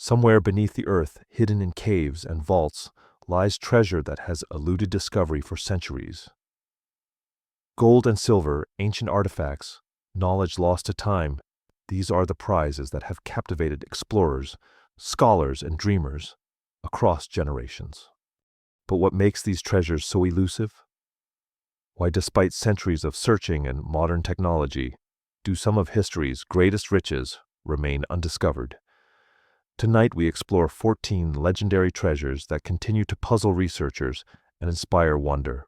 Somewhere beneath the earth, hidden in caves and vaults, lies treasure that has eluded discovery for centuries. Gold and silver, ancient artifacts, knowledge lost to time, these are the prizes that have captivated explorers, scholars, and dreamers across generations. But what makes these treasures so elusive? Why, despite centuries of searching and modern technology, do some of history's greatest riches remain undiscovered? Tonight we explore 14 legendary treasures that continue to puzzle researchers and inspire wonder.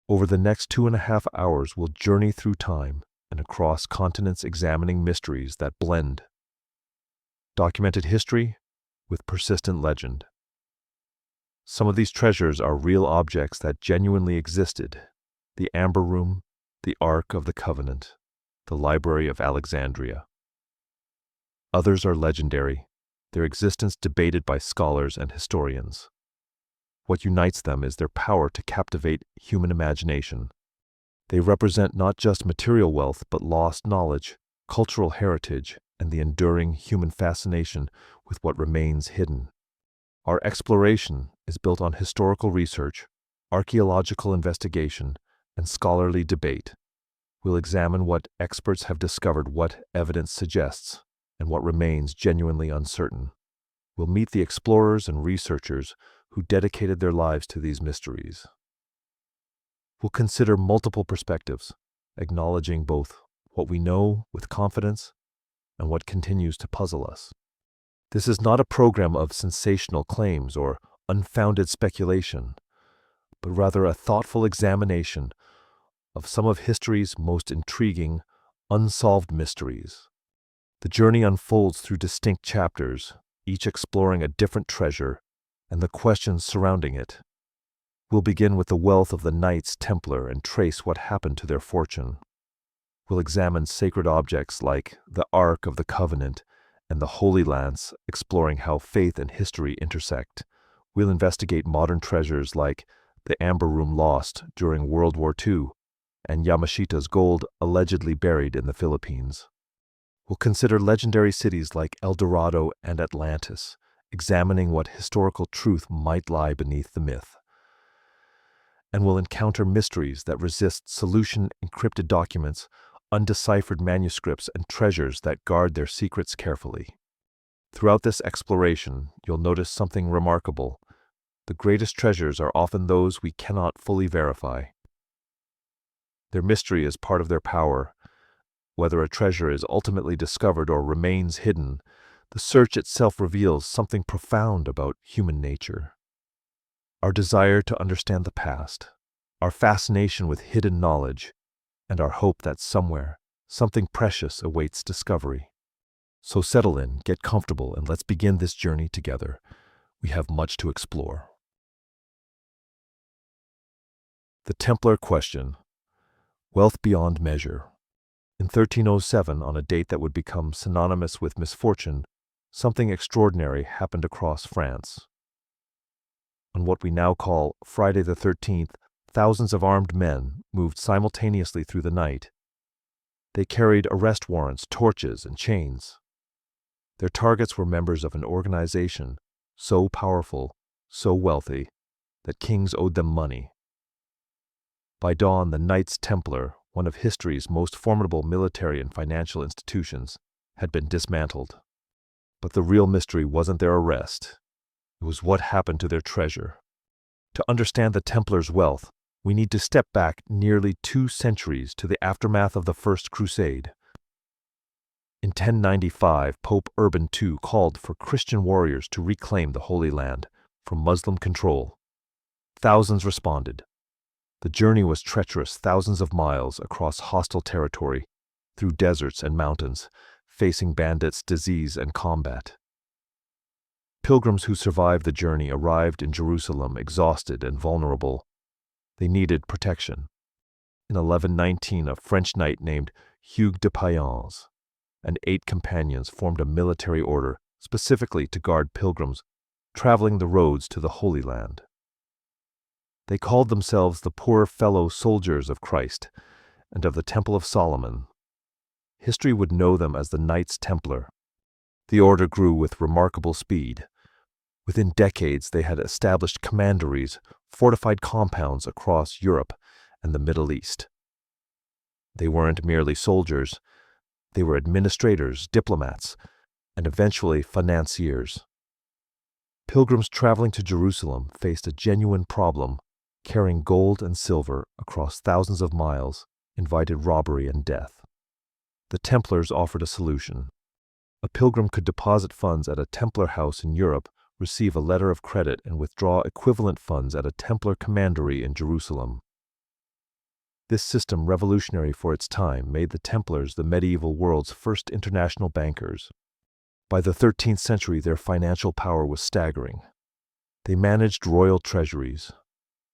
Over the next 2.5 hours, we'll journey through time and across continents, examining mysteries that blend documented history with persistent legend. Some of these treasures are real objects that genuinely existed: the Amber Room, the Ark of the Covenant, the Library of Alexandria. Others are legendary, their existence debated by scholars and historians. What unites them is their power to captivate human imagination. They represent not just material wealth, but lost knowledge, cultural heritage, and the enduring human fascination with what remains hidden. Our exploration is built on historical research, archaeological investigation, and scholarly debate. We'll examine what experts have discovered, what evidence suggests, and what remains genuinely uncertain. We'll meet the explorers and researchers who dedicated their lives to these mysteries. We'll consider multiple perspectives, acknowledging both what we know with confidence and what continues to puzzle us. This is not a program of sensational claims or unfounded speculation, but rather a thoughtful examination of some of history's most intriguing, unsolved mysteries. The journey unfolds through distinct chapters, each exploring a different treasure and the questions surrounding it. We'll begin with the wealth of the Knights Templar and trace what happened to their fortune. We'll examine sacred objects like the Ark of the Covenant and the Holy Lance, exploring how faith and history intersect. We'll investigate modern treasures like the Amber Room lost during World War II and Yamashita's gold allegedly buried in the Philippines. We'll consider legendary cities like El Dorado and Atlantis, examining what historical truth might lie beneath the myth. And we'll encounter mysteries that resist solution: encrypted documents, undeciphered manuscripts, and treasures that guard their secrets carefully. Throughout this exploration, you'll notice something remarkable. The greatest treasures are often those we cannot fully verify. Their mystery is part of their power. Whether a treasure is ultimately discovered or remains hidden, the search itself reveals something profound about human nature. Our desire to understand the past, our fascination with hidden knowledge, and our hope that somewhere, something precious awaits discovery. So settle in, get comfortable, and let's begin this journey together. We have much to explore. The Templar question: wealth beyond measure. In 1307, on a date that would become synonymous with misfortune, something extraordinary happened across France. On what we now call Friday the 13th, thousands of armed men moved simultaneously through the night. They carried arrest warrants, torches, and chains. Their targets were members of an organization so powerful, so wealthy, that kings owed them money. By dawn, the Knights Templar, one of history's most formidable military and financial institutions, had been dismantled. But the real mystery wasn't their arrest. It was what happened to their treasure. To understand the Templars' wealth, we need to step back nearly 2 centuries to the aftermath of the First Crusade. In 1095, Pope Urban II called for Christian warriors to reclaim the Holy Land from Muslim control. Thousands responded. The journey was treacherous, thousands of miles across hostile territory, through deserts and mountains, facing bandits, disease, and combat. Pilgrims who survived the journey arrived in Jerusalem exhausted and vulnerable. They needed protection. In 1119, a French knight named Hugues de Payens and 8 companions formed a military order specifically to guard pilgrims traveling the roads to the Holy Land. They called themselves the Poor Fellow Soldiers of Christ and of the Temple of Solomon. History would know them as the Knights Templar. The order grew with remarkable speed. Within decades, they had established commanderies, fortified compounds across Europe and the Middle East. They weren't merely soldiers, they were administrators, diplomats, and eventually financiers. Pilgrims traveling to Jerusalem faced a genuine problem. Carrying gold and silver across thousands of miles invited robbery and death. The Templars offered a solution. A pilgrim could deposit funds at a Templar house in Europe, receive a letter of credit, and withdraw equivalent funds at a Templar commandery in Jerusalem. This system, revolutionary for its time, made the Templars the medieval world's first international bankers. By the 13th century, their financial power was staggering. They managed royal treasuries.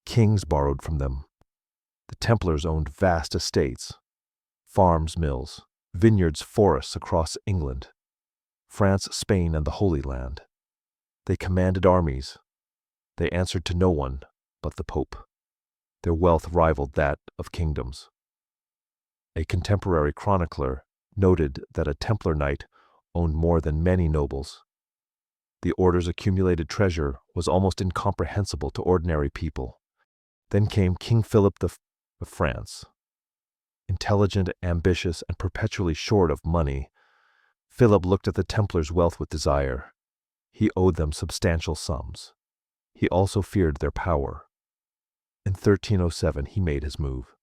Kings borrowed from them. The Templars owned vast estates, farms, mills, vineyards, forests across England, France, Spain, and the Holy Land. They commanded armies. They answered to no one but the Pope. Their wealth rivaled that of kingdoms. A contemporary chronicler noted that a Templar knight owned more than many nobles. The order's accumulated treasure was almost incomprehensible to ordinary people. Then came King Philip of France. Intelligent, ambitious, and perpetually short of money, Philip looked at the Templars' wealth with desire. He owed them substantial sums. He also feared their power. In 1307, he made his move.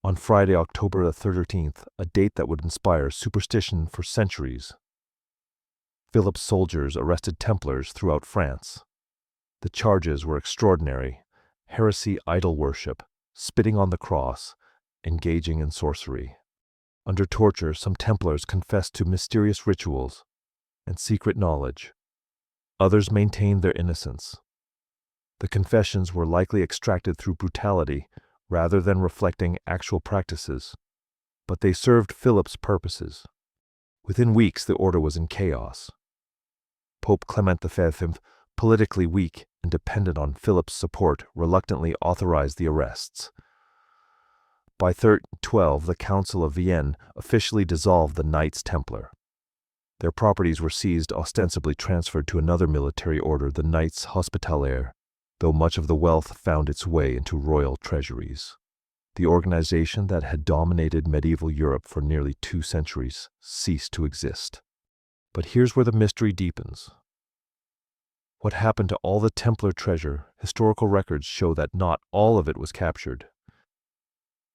On Friday, October the 13th, a date that would inspire superstition for centuries, Philip's soldiers arrested Templars throughout France. The charges were extraordinary: heresy, idol worship, spitting on the cross, engaging in sorcery. Under torture, some Templars confessed to mysterious rituals and secret knowledge. Others maintained their innocence. The confessions were likely extracted through brutality rather than reflecting actual practices, but they served Philip's purposes. Within weeks, the order was in chaos. Pope Clement V, politically weak and dependent on Philip's support, reluctantly authorized the arrests. By 1312, the Council of Vienne officially dissolved the Knights Templar. Their properties were seized, ostensibly transferred to another military order, the Knights Hospitaliers, though much of the wealth found its way into royal treasuries. The organization that had dominated medieval Europe for nearly 2 centuries ceased to exist. But here's where the mystery deepens. What happened to all the Templar treasure? Historical records show that not all of it was captured.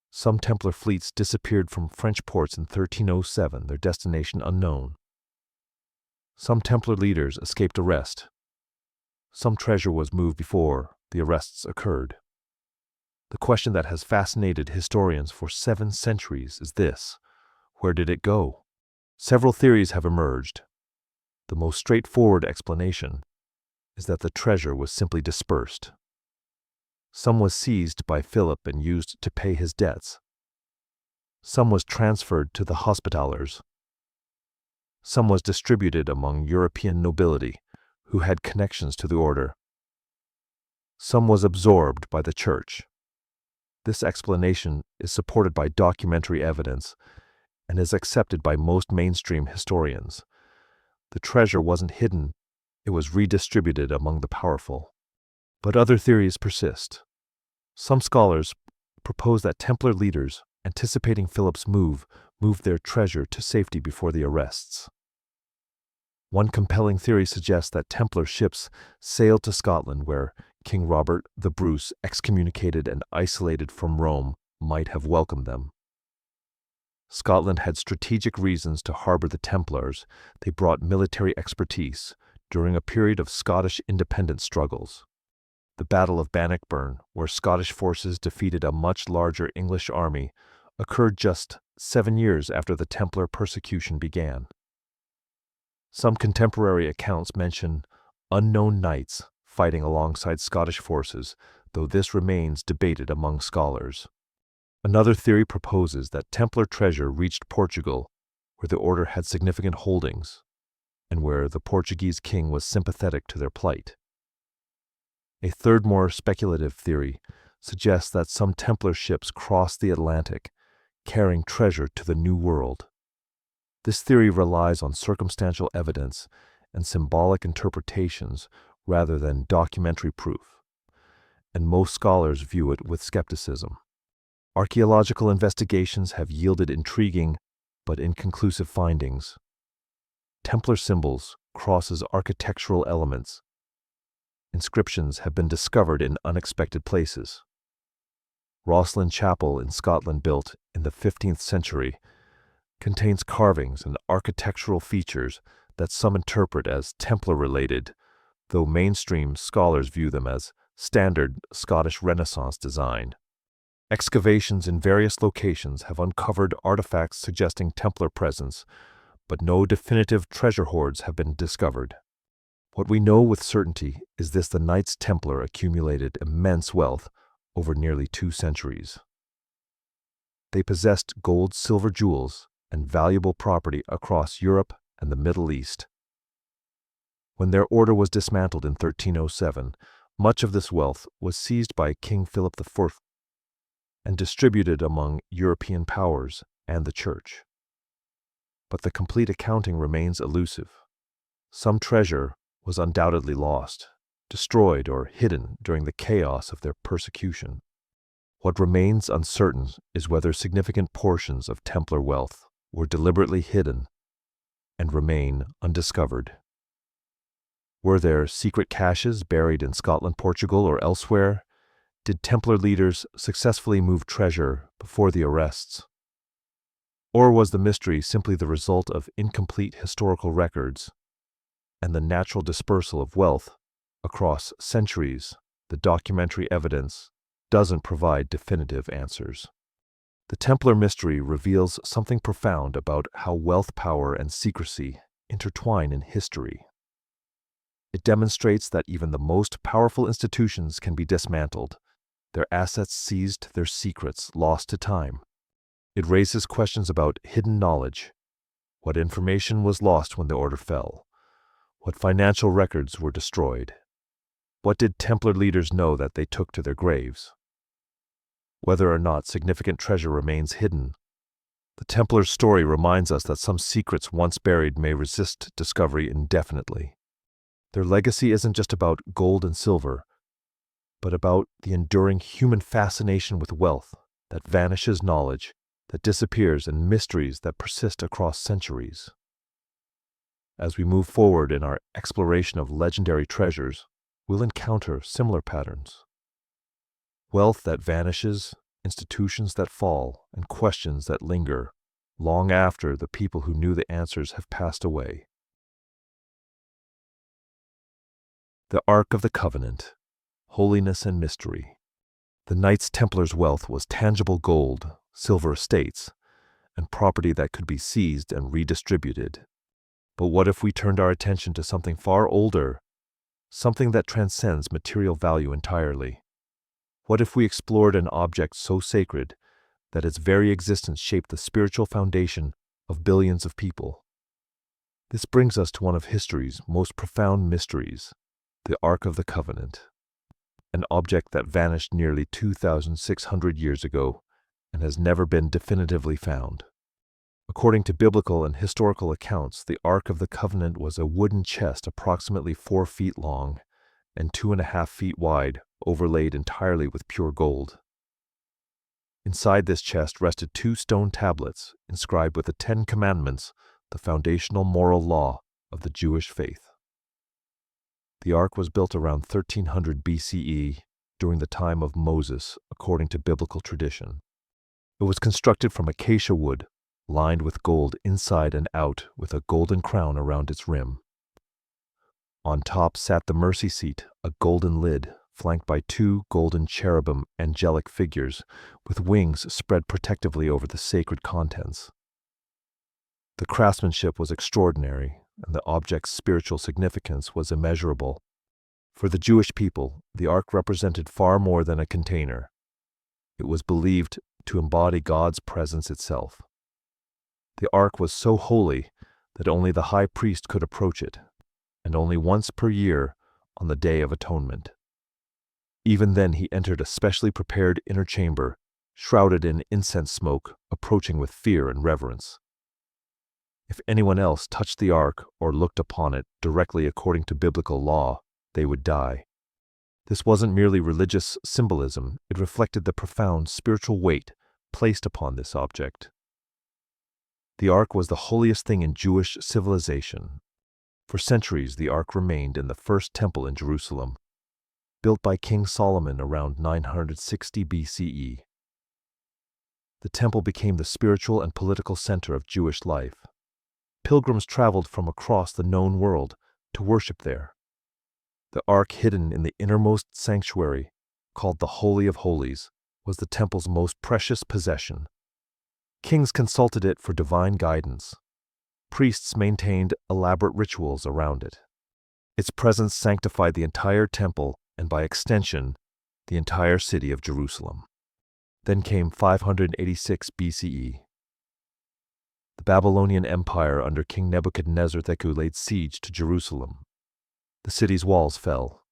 Some Templar fleets disappeared from French ports in 1307, their destination unknown. Some Templar leaders escaped arrest. Some treasure was moved before the arrests occurred. The question that has fascinated historians for 7 centuries is this: where did it go? Several theories have emerged. The most straightforward explanation is that the treasure was simply dispersed. Some was seized by Philip and used to pay his debts. Some was transferred to the Hospitallers. Some was distributed among European nobility who had connections to the order. Some was absorbed by the Church. This explanation is supported by documentary evidence and is accepted by most mainstream historians. The treasure wasn't hidden, it was redistributed among the powerful. But other theories persist. Some scholars propose that Templar leaders, anticipating Philip's move, moved their treasure to safety before the arrests. One compelling theory suggests that Templar ships sailed to Scotland, where King Robert the Bruce, excommunicated and isolated from Rome, might have welcomed them. Scotland had strategic reasons to harbor the Templars. They brought military expertise during a period of Scottish independence struggles. The Battle of Bannockburn, where Scottish forces defeated a much larger English army, occurred just 7 years after the Templar persecution began. Some contemporary accounts mention unknown knights fighting alongside Scottish forces, though this remains debated among scholars. Another theory proposes that Templar treasure reached Portugal, where the order had significant holdings, and where the Portuguese king was sympathetic to their plight. A third, more speculative theory suggests that some Templar ships crossed the Atlantic, carrying treasure to the New World. This theory relies on circumstantial evidence and symbolic interpretations rather than documentary proof, and most scholars view it with skepticism. Archaeological investigations have yielded intriguing but inconclusive findings. Templar symbols, crosses, architectural elements. Inscriptions have been discovered in unexpected places. Rosslyn Chapel in Scotland, built in the 15th century, contains carvings and architectural features that some interpret as Templar-related, though mainstream scholars view them as standard Scottish Renaissance design. Excavations in various locations have uncovered artifacts suggesting Templar presence, but no definitive treasure hoards have been discovered. What we know with certainty is the Knights Templar accumulated immense wealth over nearly 2 centuries. They possessed gold, silver, jewels, and valuable property across Europe and the Middle East. When their order was dismantled in 1307, much of this wealth was seized by King Philip IV and distributed among European powers and the Church. But the complete accounting remains elusive. Some treasure was undoubtedly lost, destroyed, or hidden during the chaos of their persecution. What remains uncertain is whether significant portions of Templar wealth were deliberately hidden and remain undiscovered. Were there secret caches buried in Scotland, Portugal, or elsewhere? Did Templar leaders successfully move treasure before the arrests? Or was the mystery simply the result of incomplete historical records and the natural dispersal of wealth across centuries? The documentary evidence doesn't provide definitive answers. The Templar mystery reveals something profound about how wealth, power, and secrecy intertwine in history. It demonstrates that even the most powerful institutions can be dismantled, their assets seized, their secrets lost to time. It raises questions about hidden knowledge. What information was lost when the order fell? What financial records were destroyed? What did Templar leaders know that they took to their graves? Whether or not significant treasure remains hidden, the Templar story reminds us that some secrets once buried may resist discovery indefinitely. Their legacy isn't just about gold and silver, but about the enduring human fascination with wealth that vanishes, knowledge that disappears, and mysteries that persist across centuries. As we move forward in our exploration of legendary treasures, we'll encounter similar patterns. Wealth that vanishes, institutions that fall, and questions that linger long after the people who knew the answers have passed away. The Ark of the Covenant, Holiness and Mystery. The Knights Templar's wealth was tangible gold, silver estates, and property that could be seized and redistributed. But what if we turned our attention to something far older, something that transcends material value entirely? What if we explored an object so sacred that its very existence shaped the spiritual foundation of billions of people? This brings us to one of history's most profound mysteries, the Ark of the Covenant, an object that vanished nearly 2,600 years ago and has never been definitively found. According to biblical and historical accounts, the Ark of the Covenant was a wooden chest approximately 4 feet long and 2.5 feet wide, overlaid entirely with pure gold. Inside this chest rested 2 stone tablets inscribed with the 10 Commandments, the foundational moral law of the Jewish faith. The Ark was built around 1300 BCE during the time of Moses, according to biblical tradition. It was constructed from acacia wood, lined with gold inside and out, with a golden crown around its rim. On top sat the mercy seat, a golden lid, flanked by 2 golden cherubim angelic figures, with wings spread protectively over the sacred contents. The craftsmanship was extraordinary, and the object's spiritual significance was immeasurable. For the Jewish people, the Ark represented far more than a container. It was believed to embody God's presence itself. The Ark was so holy that only the high priest could approach it, and only once per year on the Day of Atonement. Even then he entered a specially prepared inner chamber, shrouded in incense smoke, approaching with fear and reverence. If anyone else touched the ark or looked upon it directly according to biblical law, they would die. This wasn't merely religious symbolism, it reflected the profound spiritual weight placed upon this object. The ark was the holiest thing in Jewish civilization. For centuries, the ark remained in the first temple in Jerusalem, built by King Solomon around 960 BCE. The temple became the spiritual and political center of Jewish life. Pilgrims traveled from across the known world to worship there. The ark, hidden in the innermost sanctuary, called the Holy of Holies, was the temple's most precious possession. Kings consulted it for divine guidance. Priests maintained elaborate rituals around it. Its presence sanctified the entire temple and, by extension, the entire city of Jerusalem. Then came 586 BCE. The Babylonian Empire under King Nebuchadnezzar II laid siege to Jerusalem. The city's walls fell.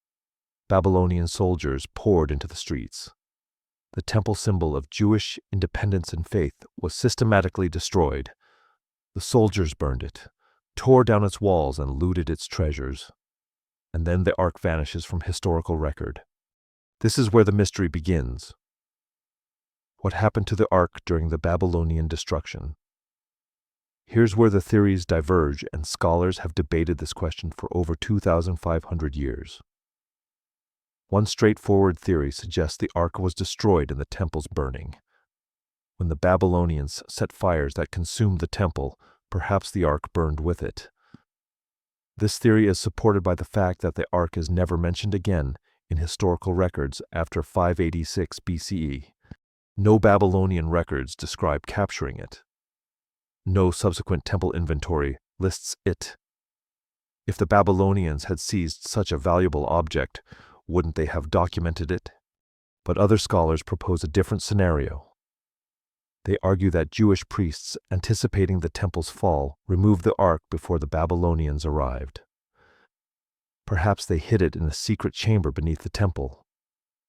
Babylonian soldiers poured into the streets. The temple symbol of Jewish independence and faith was systematically destroyed. The soldiers burned it, tore down its walls, and looted its treasures. And then the ark vanishes from historical record. This is where the mystery begins. What happened to the ark during the Babylonian destruction? Here's where the theories diverge, and scholars have debated this question for over 2,500 years. One straightforward theory suggests the ark was destroyed in the temple's burning. When the Babylonians set fires that consumed the temple, perhaps the ark burned with it. This theory is supported by the fact that the ark is never mentioned again in historical records after 586 BCE. No Babylonian records describe capturing it. No subsequent temple inventory lists it. If the Babylonians had seized such a valuable object, wouldn't they have documented it? But other scholars propose a different scenario. They argue that Jewish priests, anticipating the temple's fall, removed the ark before the Babylonians arrived. Perhaps they hid it in a secret chamber beneath the temple.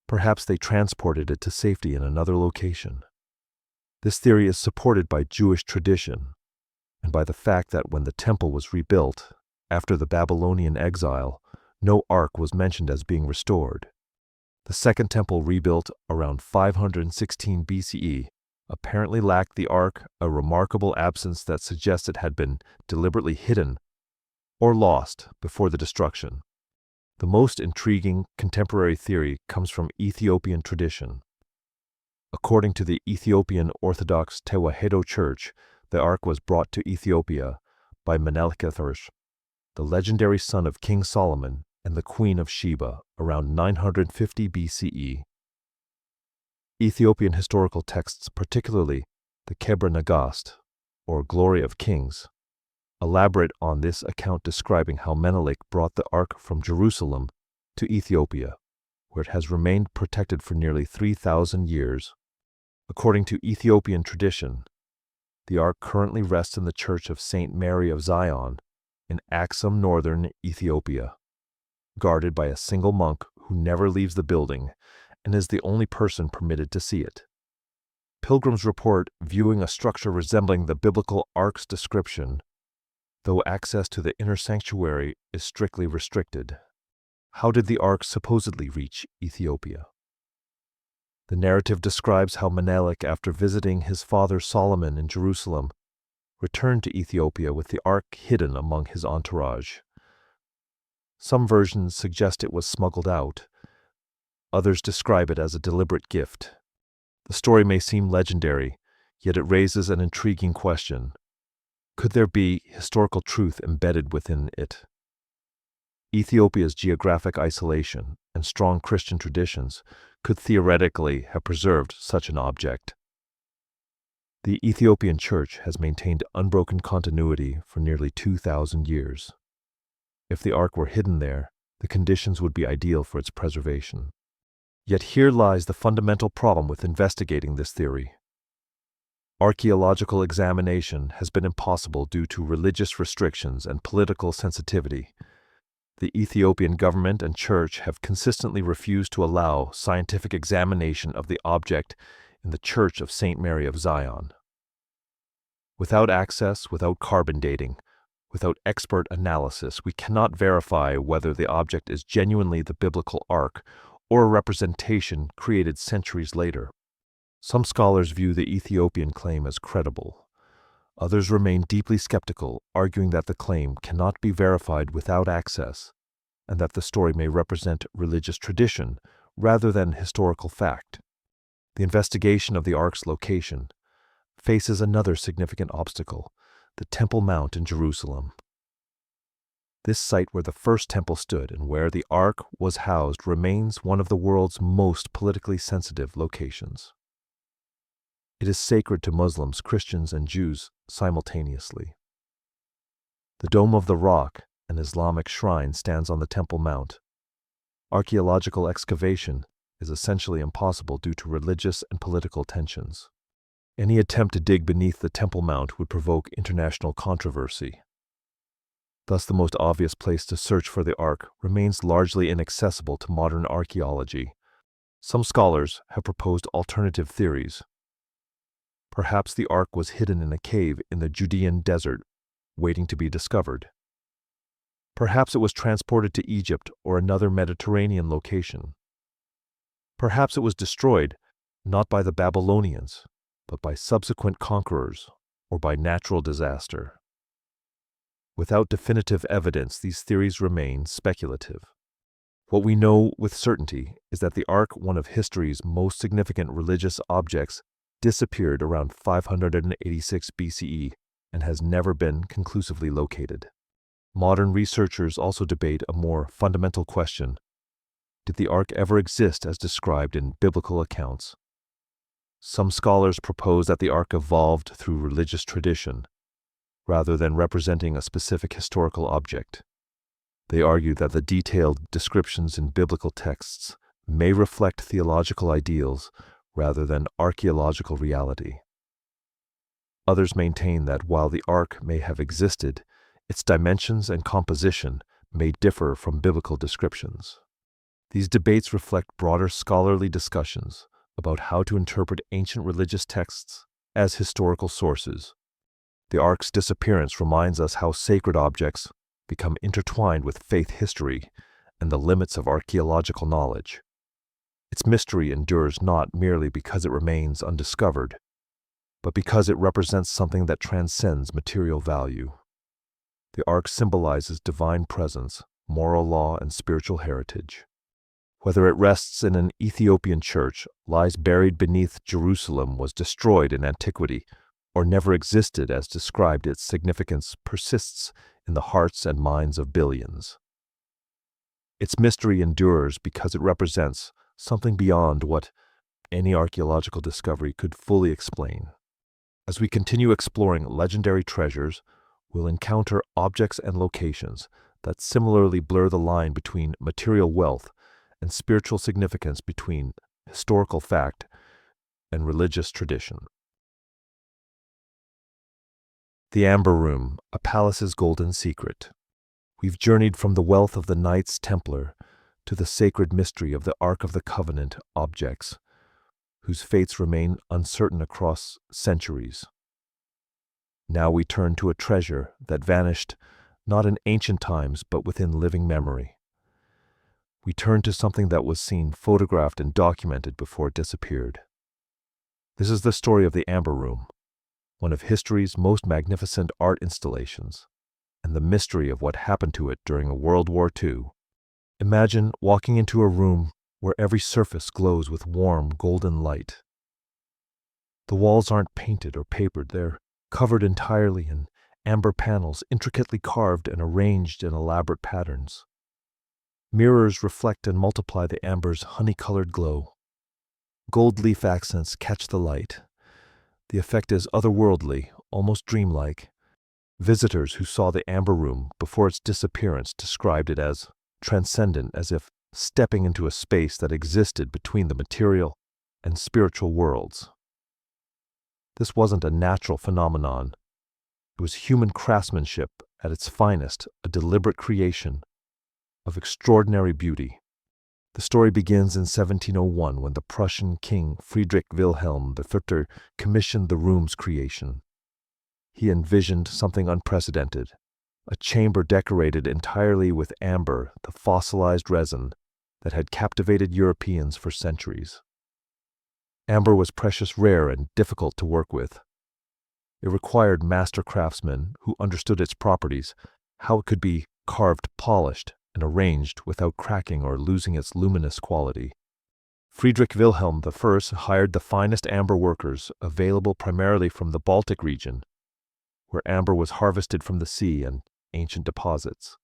Perhaps they transported it to safety in another location. This theory is supported by Jewish tradition and by the fact that when the temple was rebuilt after the Babylonian exile, no ark was mentioned as being restored. The second temple, rebuilt around 516 BCE, apparently lacked the ark, a remarkable absence that suggests it had been deliberately hidden or lost before the destruction. The most intriguing contemporary theory comes from Ethiopian tradition. According to the Ethiopian Orthodox Tewahedo Church, the ark was brought to Ethiopia by Menelik I, the legendary son of King Solomon and the Queen of Sheba, around 950 BCE. Ethiopian historical texts, particularly the Kebra Nagast, or Glory of Kings, elaborate on this account, describing how Menelik brought the ark from Jerusalem to Ethiopia, where it has remained protected for nearly 3,000 years. According to Ethiopian tradition, the ark currently rests in the Church of St. Mary of Zion in Aksum, northern Ethiopia, guarded by a single monk who never leaves the building and is the only person permitted to see it. Pilgrims report viewing a structure resembling the biblical ark's description, though access to the inner sanctuary is strictly restricted. How did the ark supposedly reach Ethiopia? The narrative describes how Menelik, after visiting his father Solomon in Jerusalem, returned to Ethiopia with the ark hidden among his entourage. Some versions suggest it was smuggled out. Others describe it as a deliberate gift. The story may seem legendary, yet it raises an intriguing question. Could there be historical truth embedded within it? Ethiopia's geographic isolation and strong Christian traditions could theoretically have preserved such an object. The Ethiopian Church has maintained unbroken continuity for nearly 2,000 years. If the ark were hidden there, the conditions would be ideal for its preservation. Yet here lies the fundamental problem with investigating this theory. Archaeological examination has been impossible due to religious restrictions and political sensitivity. The Ethiopian government and church have consistently refused to allow scientific examination of the object in the Church of St. Mary of Zion. Without access, without carbon dating, without expert analysis, we cannot verify whether the object is genuinely the biblical ark or a representation created centuries later. Some scholars view the Ethiopian claim as credible. Others remain deeply skeptical, arguing that the claim cannot be verified without access, and that the story may represent religious tradition rather than historical fact. The investigation of the ark's location faces another significant obstacle: the Temple Mount in Jerusalem. This site where the first temple stood and where the ark was housed remains one of the world's most politically sensitive locations. It is sacred to Muslims, Christians, and Jews simultaneously. The Dome of the Rock, an Islamic shrine, stands on the Temple Mount. Archaeological excavation is essentially impossible due to religious and political tensions. Any attempt to dig beneath the Temple Mount would provoke international controversy. Thus, the most obvious place to search for the ark remains largely inaccessible to modern archaeology. Some scholars have proposed alternative theories. Perhaps the ark was hidden in a cave in the Judean desert, waiting to be discovered. Perhaps it was transported to Egypt or another Mediterranean location. Perhaps it was destroyed, not by the Babylonians, but by subsequent conquerors or by natural disaster. Without definitive evidence, these theories remain speculative. What we know with certainty is that the ark, one of history's most significant religious objects, disappeared around 586 BCE and has never been conclusively located. Modern researchers also debate a more fundamental question: did the ark ever exist as described in biblical accounts? Some scholars propose that the ark evolved through religious tradition, rather than representing a specific historical object. They argue that the detailed descriptions in biblical texts may reflect theological ideals rather than archaeological reality. Others maintain that while the ark may have existed, its dimensions and composition may differ from biblical descriptions. These debates reflect broader scholarly discussions about how to interpret ancient religious texts as historical sources. The ark's disappearance reminds us how sacred objects become intertwined with faith history and the limits of archaeological knowledge. Its mystery endures not merely because it remains undiscovered, but because it represents something that transcends material value. The ark symbolizes divine presence, moral law, and spiritual heritage. Whether it rests in an Ethiopian church, lies buried beneath Jerusalem, was destroyed in antiquity, or never existed as described, its significance persists in the hearts and minds of billions. Its mystery endures because it represents something beyond what any archaeological discovery could fully explain. As we continue exploring legendary treasures, we'll encounter objects and locations that similarly blur the line between material wealth and spiritual significance, between historical fact and religious tradition. The Amber Room, a palace's golden secret. We've journeyed from the wealth of the Knights Templar to the sacred mystery of the Ark of the Covenant objects, whose fates remain uncertain across centuries. Now we turn to a treasure that vanished not in ancient times but within living memory. We turn to something that was seen, photographed, and documented before it disappeared. This is the story of the Amber Room, one of history's most magnificent art installations, and the mystery of what happened to it during World War II. Imagine walking into a room where every surface glows with warm, golden light. The walls aren't painted or papered, they're covered entirely in amber panels, intricately carved and arranged in elaborate patterns. Mirrors reflect and multiply the amber's honey-colored glow. Gold leaf accents catch the light. The effect is otherworldly, almost dreamlike. Visitors who saw the Amber Room before its disappearance described it as transcendent, as if stepping into a space that existed between the material and spiritual worlds. This wasn't a natural phenomenon. It was human craftsmanship at its finest, a deliberate creation of extraordinary beauty. The story begins in 1701 when the Prussian king Friedrich Wilhelm III commissioned the room's creation. He envisioned something unprecedented, a chamber decorated entirely with amber, the fossilized resin that had captivated Europeans for centuries. Amber was precious rare and difficult to work with. It required master craftsmen who understood its properties, how it could be carved, polished, and arranged without cracking or losing its luminous quality. Friedrich Wilhelm I hired the finest amber workers available primarily from the Baltic region, where amber was harvested from the sea and ancient deposits.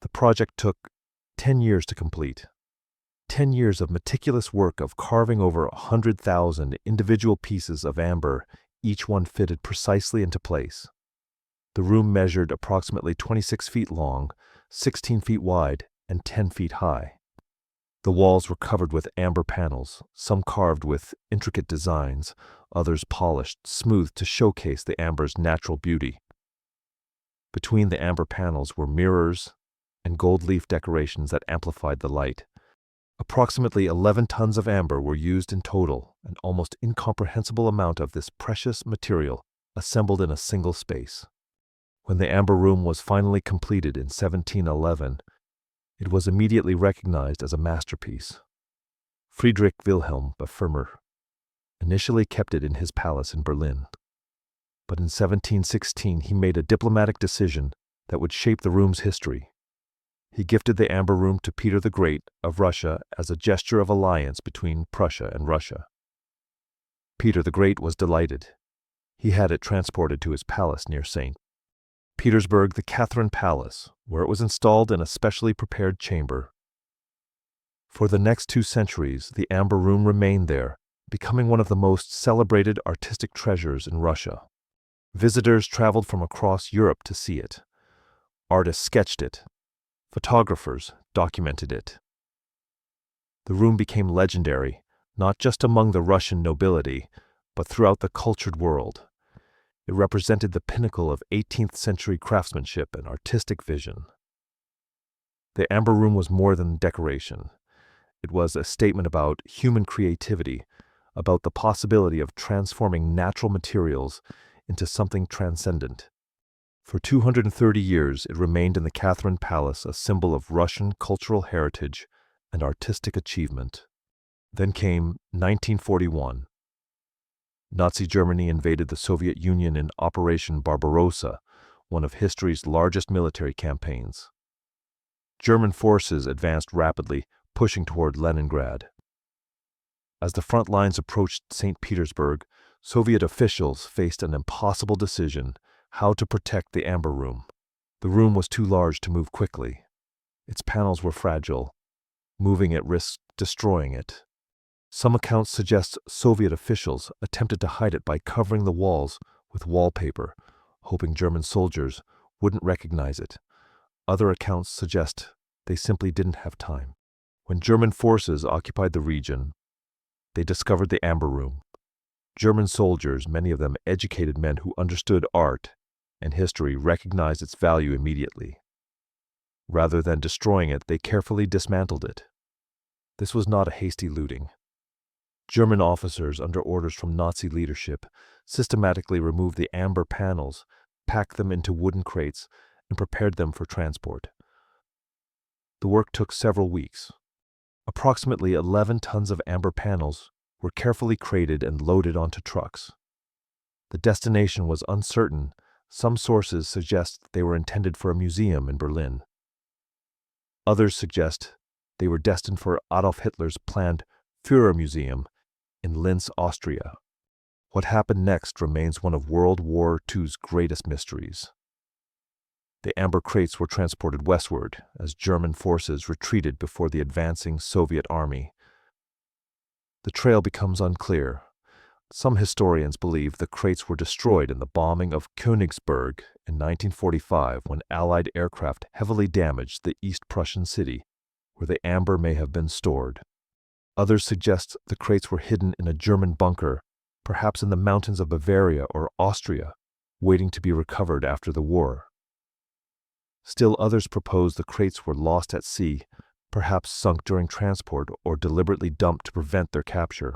The project took 10 years to complete. 10 years of meticulous work of carving over 100,000 individual pieces of amber, each one fitted precisely into place. The room measured approximately 26 feet long, 16 feet wide, and 10 feet high. The walls were covered with amber panels, some carved with intricate designs, others polished, smooth to showcase the amber's natural beauty. Between the amber panels were mirrors and gold leaf decorations that amplified the light. Approximately 11 tons of amber were used in total, an almost incomprehensible amount of this precious material assembled in a single space. When the amber room was finally completed in 1711, it was immediately recognized as a masterpiece. Friedrich Wilhelm I initially kept it in his palace in Berlin, but in 1716 he made a diplomatic decision that would shape the room's history. He gifted the amber room to Peter the Great of Russia as a gesture of alliance between Prussia and Russia. Peter the Great was delighted. He had it transported to his palace near St. Petersburg, the Catherine Palace, where it was installed in a specially prepared chamber. For the next 2 centuries, the amber room remained there, becoming one of the most celebrated artistic treasures in Russia. Visitors traveled from across Europe to see it. Artists sketched it. Photographers documented it. The room became legendary, not just among the Russian nobility, but throughout the cultured world. It represented the pinnacle of 18th century craftsmanship and artistic vision. The amber room was more than decoration. It was a statement about human creativity, about the possibility of transforming natural materials into something transcendent. For 230 years, it remained in the Catherine Palace, a symbol of Russian cultural heritage and artistic achievement. Then came 1941. Nazi Germany invaded the Soviet Union in Operation Barbarossa, one of history's largest military campaigns. German forces advanced rapidly, pushing toward Leningrad. As the front lines approached St. Petersburg, Soviet officials faced an impossible decision: how to protect the amber room. The room was too large to move quickly. Its panels were fragile. Moving it risked destroying it. Some accounts suggest Soviet officials attempted to hide it by covering the walls with wallpaper, hoping German soldiers wouldn't recognize it. Other accounts suggest they simply didn't have time. When German forces occupied the region, they discovered the amber room. German soldiers, many of them educated men who understood art and history, recognized its value immediately. Rather than destroying it, they carefully dismantled it. This was not a hasty looting. German officers, under orders from Nazi leadership, systematically removed the amber panels, packed them into wooden crates, and prepared them for transport. The work took several weeks. Approximately 11 tons of amber panels were carefully crated and loaded onto trucks. The destination was uncertain. Some sources suggest they were intended for a museum in Berlin. Others suggest they were destined for Adolf Hitler's planned Führer Museum in Linz, Austria. What happened next remains one of World War II's greatest mysteries. The amber crates were transported westward as German forces retreated before the advancing Soviet army. The trail becomes unclear. Some historians believe the crates were destroyed in the bombing of Königsberg in 1945 when Allied aircraft heavily damaged the East Prussian city, where the amber may have been stored. Others suggest the crates were hidden in a German bunker, perhaps in the mountains of Bavaria or Austria, waiting to be recovered after the war. Still others propose the crates were lost at sea, perhaps sunk during transport or deliberately dumped to prevent their capture.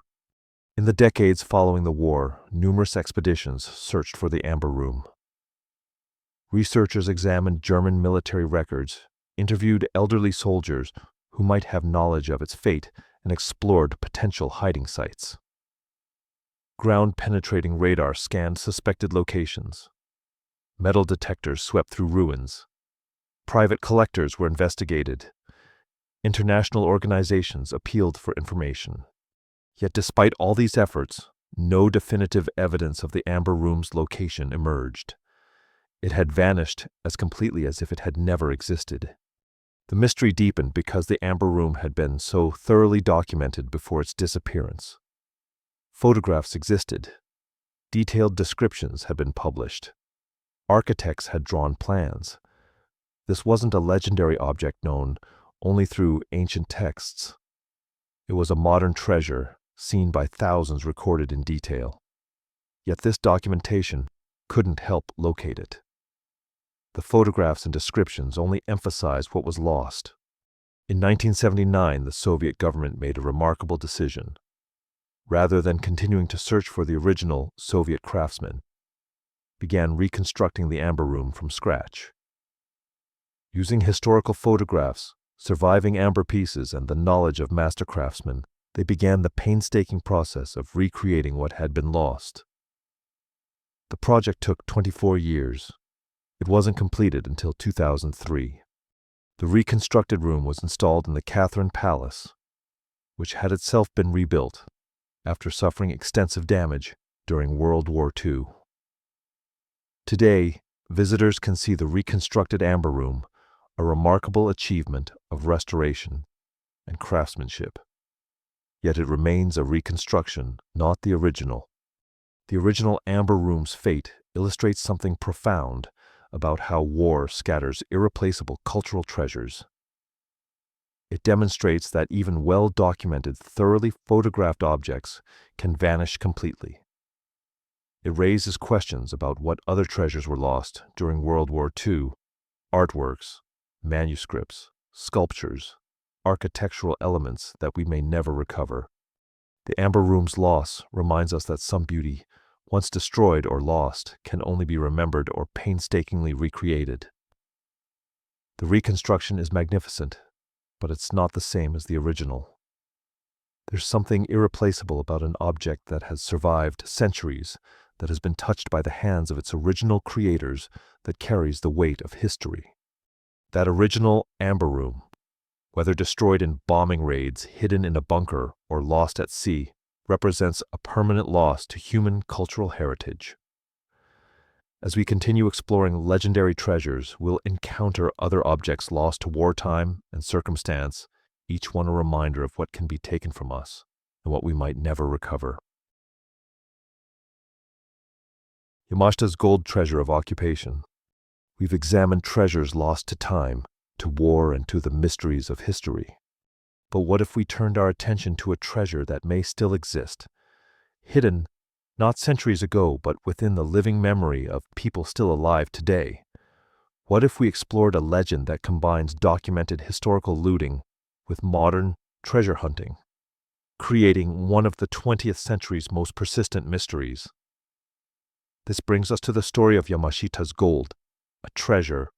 In the decades following the war, numerous expeditions searched for the amber room. Researchers examined German military records, interviewed elderly soldiers who might have knowledge of its fate, and explored potential hiding sites. Ground-penetrating radar scanned suspected locations. Metal detectors swept through ruins. Private collectors were investigated. International organizations appealed for information. Yet despite all these efforts, no definitive evidence of the Amber Room's location emerged. It had vanished as completely as if it had never existed. The mystery deepened because the Amber Room had been so thoroughly documented before its disappearance. Photographs existed. Detailed descriptions had been published. Architects had drawn plans. This wasn't a legendary object known only through ancient texts. It was a modern treasure seen by thousands, recorded in detail. Yet this documentation couldn't help locate it. The photographs and descriptions only emphasized what was lost. In 1979, the Soviet government made a remarkable decision. Rather than continuing to search for the original Soviet craftsman, began reconstructing the Amber Room from scratch. Using historical photographs, surviving amber pieces, and the knowledge of master craftsmen, they began the painstaking process of recreating what had been lost. The project took 24 years. It wasn't completed until 2003. The reconstructed room was installed in the Catherine Palace, which had itself been rebuilt after suffering extensive damage during World War II. Today, visitors can see the reconstructed Amber Room, a remarkable achievement of restoration and craftsmanship. Yet it remains a reconstruction, not the original. The original Amber Room's fate illustrates something profound about how war scatters irreplaceable cultural treasures. It demonstrates that even well-documented, thoroughly photographed objects can vanish completely. It raises questions about what other treasures were lost during World War II: artworks, manuscripts, sculptures, architectural elements that we may never recover. The Amber Room's loss reminds us that some beauty, once destroyed or lost, can only be remembered or painstakingly recreated. The reconstruction is magnificent, but it's not the same as the original. There's something irreplaceable about an object that has survived centuries, that has been touched by the hands of its original creators, that carries the weight of history. That original Amber Room, whether destroyed in bombing raids, hidden in a bunker, or lost at sea, represents a permanent loss to human cultural heritage. As we continue exploring legendary treasures, we'll encounter other objects lost to wartime and circumstance, each one a reminder of what can be taken from us and what we might never recover. Yamashita's gold treasure of occupation. We've examined treasures lost to time, to war, and to the mysteries of history. But what if we turned our attention to a treasure that may still exist, hidden not centuries ago, but within the living memory of people still alive today? What if we explored a legend that combines documented historical looting with modern treasure hunting, creating one of the 20th century's most persistent mysteries? This brings us to the story of Yamashita's gold, a treasure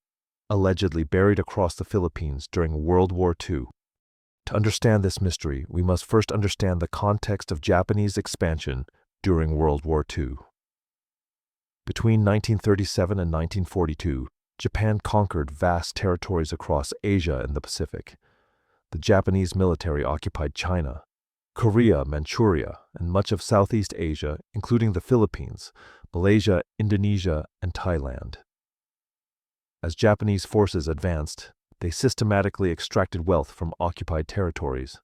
allegedly buried across the Philippines during World War II. To understand this mystery, we must first understand the context of Japanese expansion during World War II. Between 1937 and 1942, Japan conquered vast territories across Asia and the Pacific. The Japanese military occupied China, Korea, Manchuria, and much of Southeast Asia, including the Philippines, Malaysia, Indonesia, and Thailand. As Japanese forces advanced, they systematically extracted wealth from occupied territories.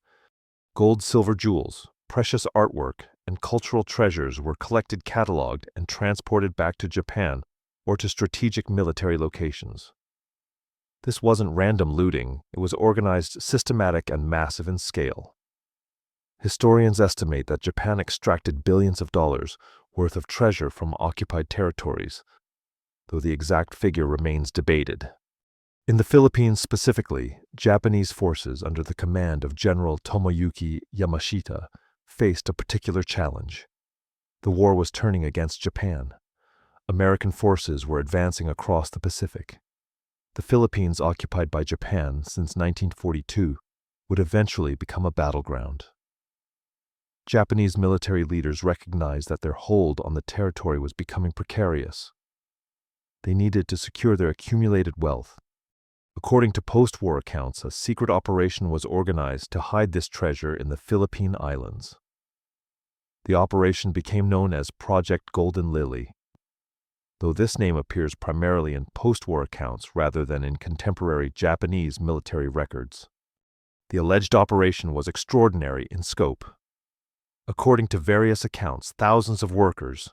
Gold, silver, jewels, precious artwork, and cultural treasures were collected, cataloged, and transported back to Japan or to strategic military locations. This wasn't random looting, it was organized, systematic, and massive in scale. Historians estimate that Japan extracted billions of dollars worth of treasure from occupied territories, though the exact figure remains debated. In the Philippines specifically, Japanese forces under the command of General Tomoyuki Yamashita faced a particular challenge. The war was turning against Japan. American forces were advancing across the Pacific. The Philippines, occupied by Japan since 1942, would eventually become a battleground. Japanese military leaders recognized that their hold on the territory was becoming precarious. They needed to secure their accumulated wealth. According to post-war accounts, a secret operation was organized to hide this treasure in the Philippine Islands. The operation became known as Project Golden Lily, though this name appears primarily in post-war accounts rather than in contemporary Japanese military records. The alleged operation was extraordinary in scope. According to various accounts, thousands of workers,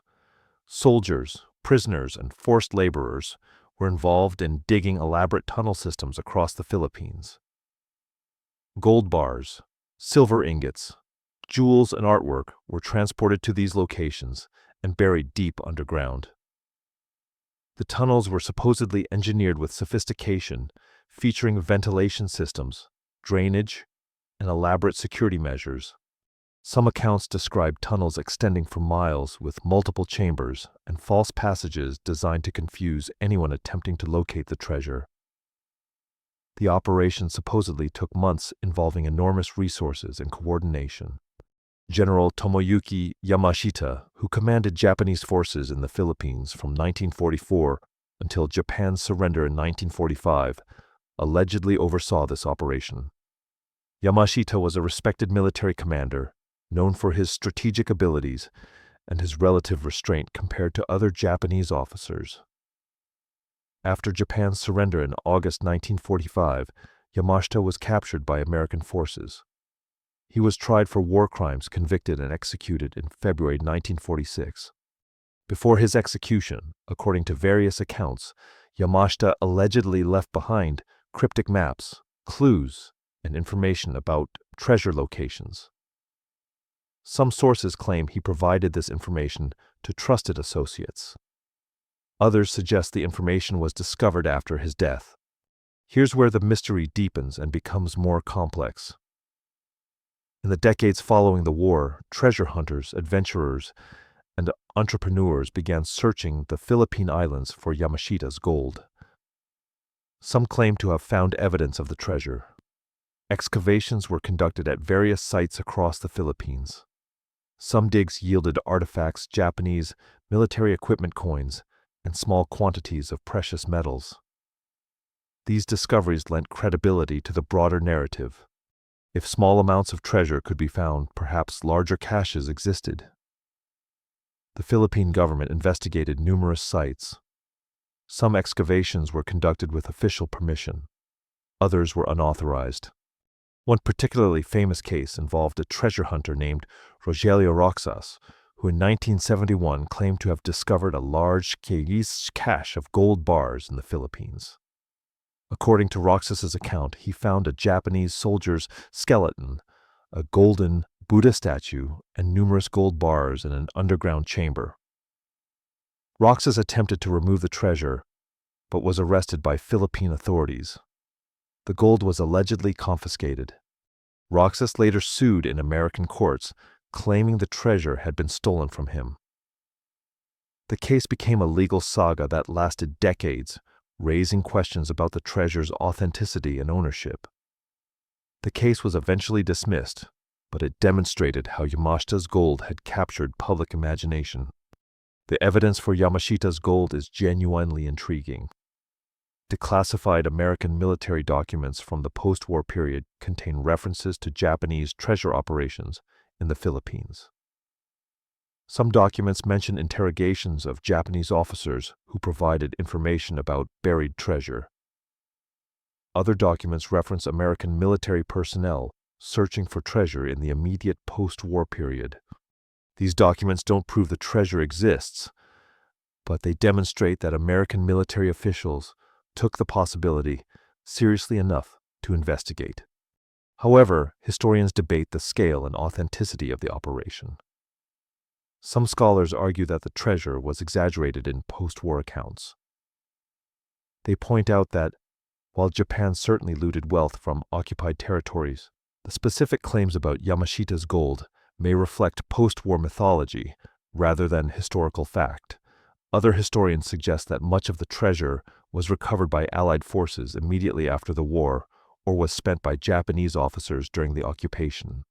soldiers, prisoners, and forced laborers were involved in digging elaborate tunnel systems across the Philippines. Gold bars, silver ingots, jewels, and artwork were transported to these locations and buried deep underground. The tunnels were supposedly engineered with sophistication, featuring ventilation systems, drainage, and elaborate security measures. Some accounts describe tunnels extending for miles with multiple chambers and false passages designed to confuse anyone attempting to locate the treasure. The operation supposedly took months, involving enormous resources and coordination. General Tomoyuki Yamashita, who commanded Japanese forces in the Philippines from 1944 until Japan's surrender in 1945, allegedly oversaw this operation. Yamashita was a respected military commander, known for his strategic abilities and his relative restraint compared to other Japanese officers. After Japan's surrender in August 1945, Yamashita was captured by American forces. He was tried for war crimes, convicted, and executed in February 1946. Before his execution, according to various accounts, Yamashita allegedly left behind cryptic maps, clues, and information about treasure locations. Some sources claim he provided this information to trusted associates. Others suggest the information was discovered after his death. Here's where the mystery deepens and becomes more complex. In the decades following the war, treasure hunters, adventurers, and entrepreneurs began searching the Philippine Islands for Yamashita's gold. Some claim to have found evidence of the treasure. Excavations were conducted at various sites across the Philippines. Some digs yielded artifacts, Japanese military equipment coins, and small quantities of precious metals. These discoveries lent credibility to the broader narrative. If small amounts of treasure could be found, perhaps larger caches existed. The Philippine government investigated numerous sites. Some excavations were conducted with official permission. Others were unauthorized. One particularly famous case involved a treasure hunter named Rogelio Roxas, who in 1971 claimed to have discovered a large cache of gold bars in the Philippines. According to Roxas's account, he found a Japanese soldier's skeleton, a golden Buddha statue, and numerous gold bars in an underground chamber. Roxas attempted to remove the treasure, but was arrested by Philippine authorities. The gold was allegedly confiscated. Roxas later sued in American courts, claiming the treasure had been stolen from him. The case became a legal saga that lasted decades, raising questions about the treasure's authenticity and ownership. The case was eventually dismissed, but it demonstrated how Yamashita's gold had captured public imagination. The evidence for Yamashita's gold is genuinely intriguing. Declassified American military documents from the post-war period contain references to Japanese treasure operations in the Philippines. Some documents mention interrogations of Japanese officers who provided information about buried treasure. Other documents reference American military personnel searching for treasure in the immediate post-war period. These documents don't prove the treasure exists, but they demonstrate that American military officials took the possibility seriously enough to investigate. However, historians debate the scale and authenticity of the operation. Some scholars argue that the treasure was exaggerated in post-war accounts. They point out that, while Japan certainly looted wealth from occupied territories, the specific claims about Yamashita's gold may reflect post-war mythology rather than historical fact. Other historians suggest that much of the treasure was recovered by Allied forces immediately after the war or was spent by Japanese officers during the occupation.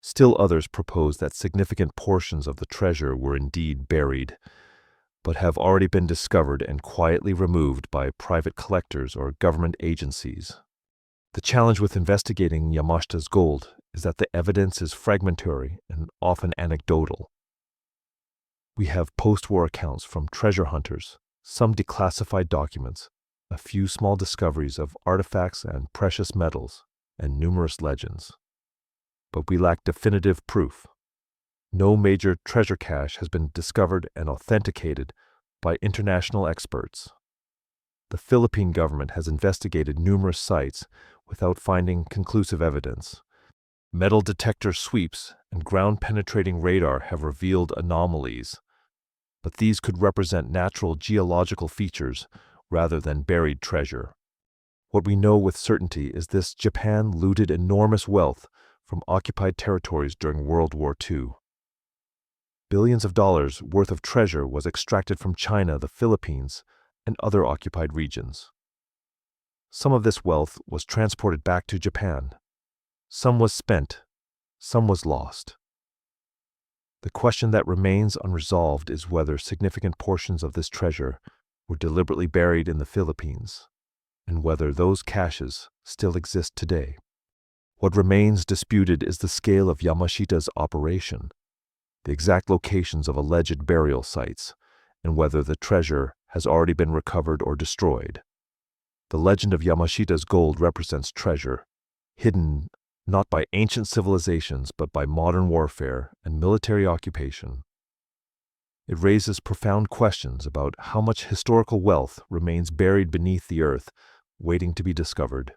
Still others propose that significant portions of the treasure were indeed buried, but have already been discovered and quietly removed by private collectors or government agencies. The challenge with investigating Yamashita's gold is that the evidence is fragmentary and often anecdotal. We have post-war accounts from treasure hunters, some declassified documents, a few small discoveries of artifacts and precious metals, and numerous legends. But we lack definitive proof. No major treasure cache has been discovered and authenticated by international experts. The Philippine government has investigated numerous sites without finding conclusive evidence. Metal detector sweeps and ground-penetrating radar have revealed anomalies, but these could represent natural geological features rather than buried treasure. What we know with certainty is this: Japan looted enormous wealth from occupied territories during World War II. Billions of dollars worth of treasure was extracted from China, the Philippines, and other occupied regions. Some of this wealth was transported back to Japan. Some was spent, some was lost. The question that remains unresolved is whether significant portions of this treasure were deliberately buried in the Philippines, and whether those caches still exist today. What remains disputed is the scale of Yamashita's operation, the exact locations of alleged burial sites, and whether the treasure has already been recovered or destroyed. The legend of Yamashita's gold represents treasure, hidden not by ancient civilizations but by modern warfare and military occupation. It raises profound questions about how much historical wealth remains buried beneath the earth, waiting to be discovered.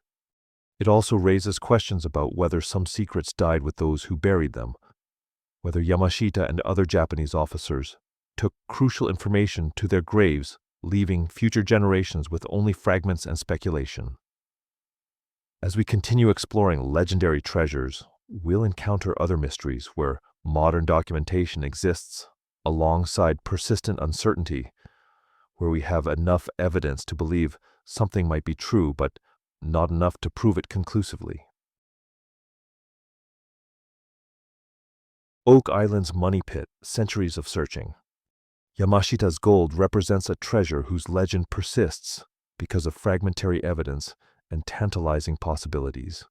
It also raises questions about whether some secrets died with those who buried them, whether Yamashita and other Japanese officers took crucial information to their graves, leaving future generations with only fragments and speculation. As we continue exploring legendary treasures, we'll encounter other mysteries where modern documentation exists alongside persistent uncertainty, where we have enough evidence to believe something might be true, but not enough to prove it conclusively. Oak Island's money pit, centuries of searching. Yamashita's gold represents a treasure whose legend persists because of fragmentary evidence and tantalizing possibilities.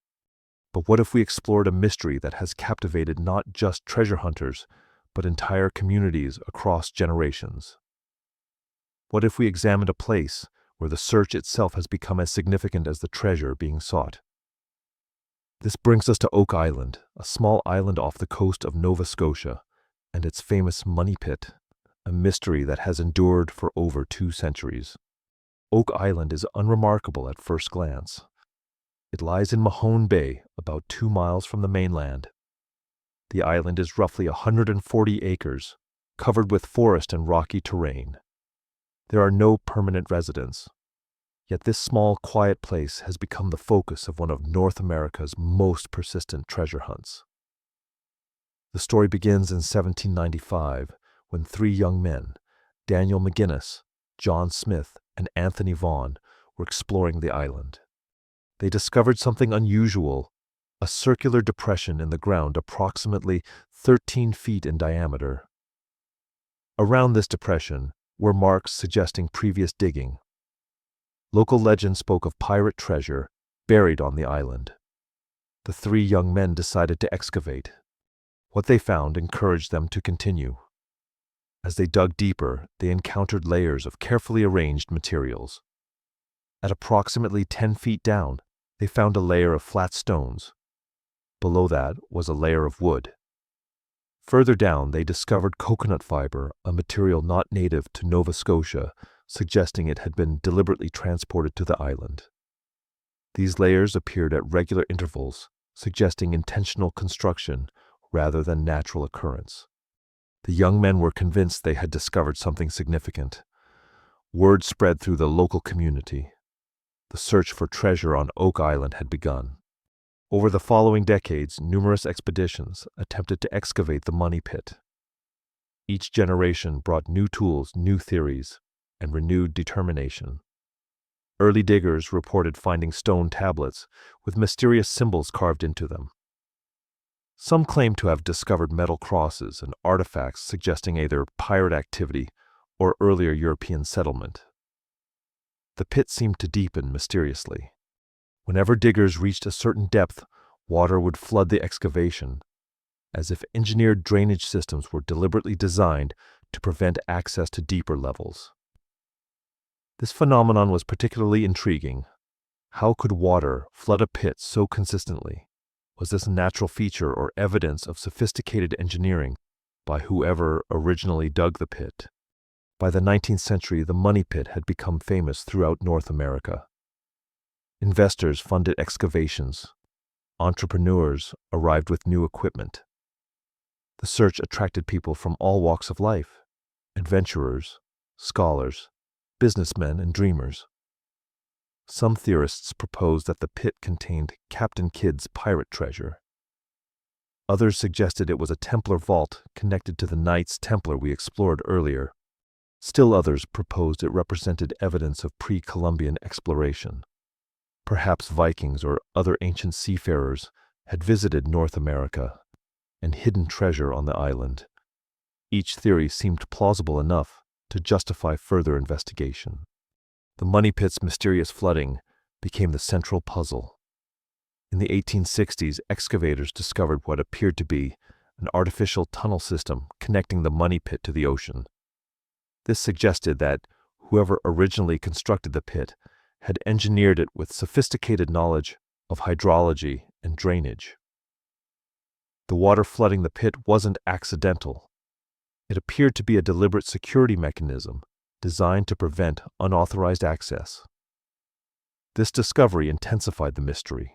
But what if we explored a mystery that has captivated not just treasure hunters, but entire communities across generations? What if we examined a place where the search itself has become as significant as the treasure being sought? This brings us to Oak Island, a small island off the coast of Nova Scotia, and its famous money pit, a mystery that has endured for over 2 centuries. Oak Island is unremarkable at first glance. It lies in Mahone Bay, about 2 miles from the mainland. The island is roughly 140 acres, covered with forest and rocky terrain. There are no permanent residents, yet this small, quiet place has become the focus of one of North America's most persistent treasure hunts. The story begins in 1795, when 3 young men, Daniel McGinnis, John Smith, and Anthony Vaughan, were exploring the island. They discovered something unusual, a circular depression in the ground approximately 13 feet in diameter. Around this depression were marks suggesting previous digging. Local legend spoke of pirate treasure buried on the island. The 3 young men decided to excavate. What they found encouraged them to continue. As they dug deeper, they encountered layers of carefully arranged materials. At approximately 10 feet down, they found a layer of flat stones. Below that was a layer of wood. Further down, they discovered coconut fiber, a material not native to Nova Scotia, suggesting it had been deliberately transported to the island. These layers appeared at regular intervals, suggesting intentional construction rather than natural occurrence. The young men were convinced they had discovered something significant. Word spread through the local community. The search for treasure on Oak Island had begun. Over the following decades, numerous expeditions attempted to excavate the money pit. Each generation brought new tools, new theories, and renewed determination. Early diggers reported finding stone tablets with mysterious symbols carved into them. Some claim to have discovered metal crosses and artifacts suggesting either pirate activity or earlier European settlement. The pit seemed to deepen mysteriously. Whenever diggers reached a certain depth, water would flood the excavation, as if engineered drainage systems were deliberately designed to prevent access to deeper levels. This phenomenon was particularly intriguing. How could water flood a pit so consistently? Was this a natural feature or evidence of sophisticated engineering by whoever originally dug the pit? By the 19th century, the money pit had become famous throughout North America. Investors funded excavations. Entrepreneurs arrived with new equipment. The search attracted people from all walks of life: adventurers, scholars, businessmen, and dreamers. Some theorists proposed that the pit contained Captain Kidd's pirate treasure. Others suggested it was a Templar vault connected to the Knights Templar we explored earlier. Still others proposed it represented evidence of pre-Columbian exploration. Perhaps Vikings or other ancient seafarers had visited North America and hidden treasure on the island. Each theory seemed plausible enough to justify further investigation. The money pit's mysterious flooding became the central puzzle. In the 1860s, excavators discovered what appeared to be an artificial tunnel system connecting the money pit to the ocean. This suggested that whoever originally constructed the pit had engineered it with sophisticated knowledge of hydrology and drainage. The water flooding the pit wasn't accidental. It appeared to be a deliberate security mechanism designed to prevent unauthorized access. This discovery intensified the mystery.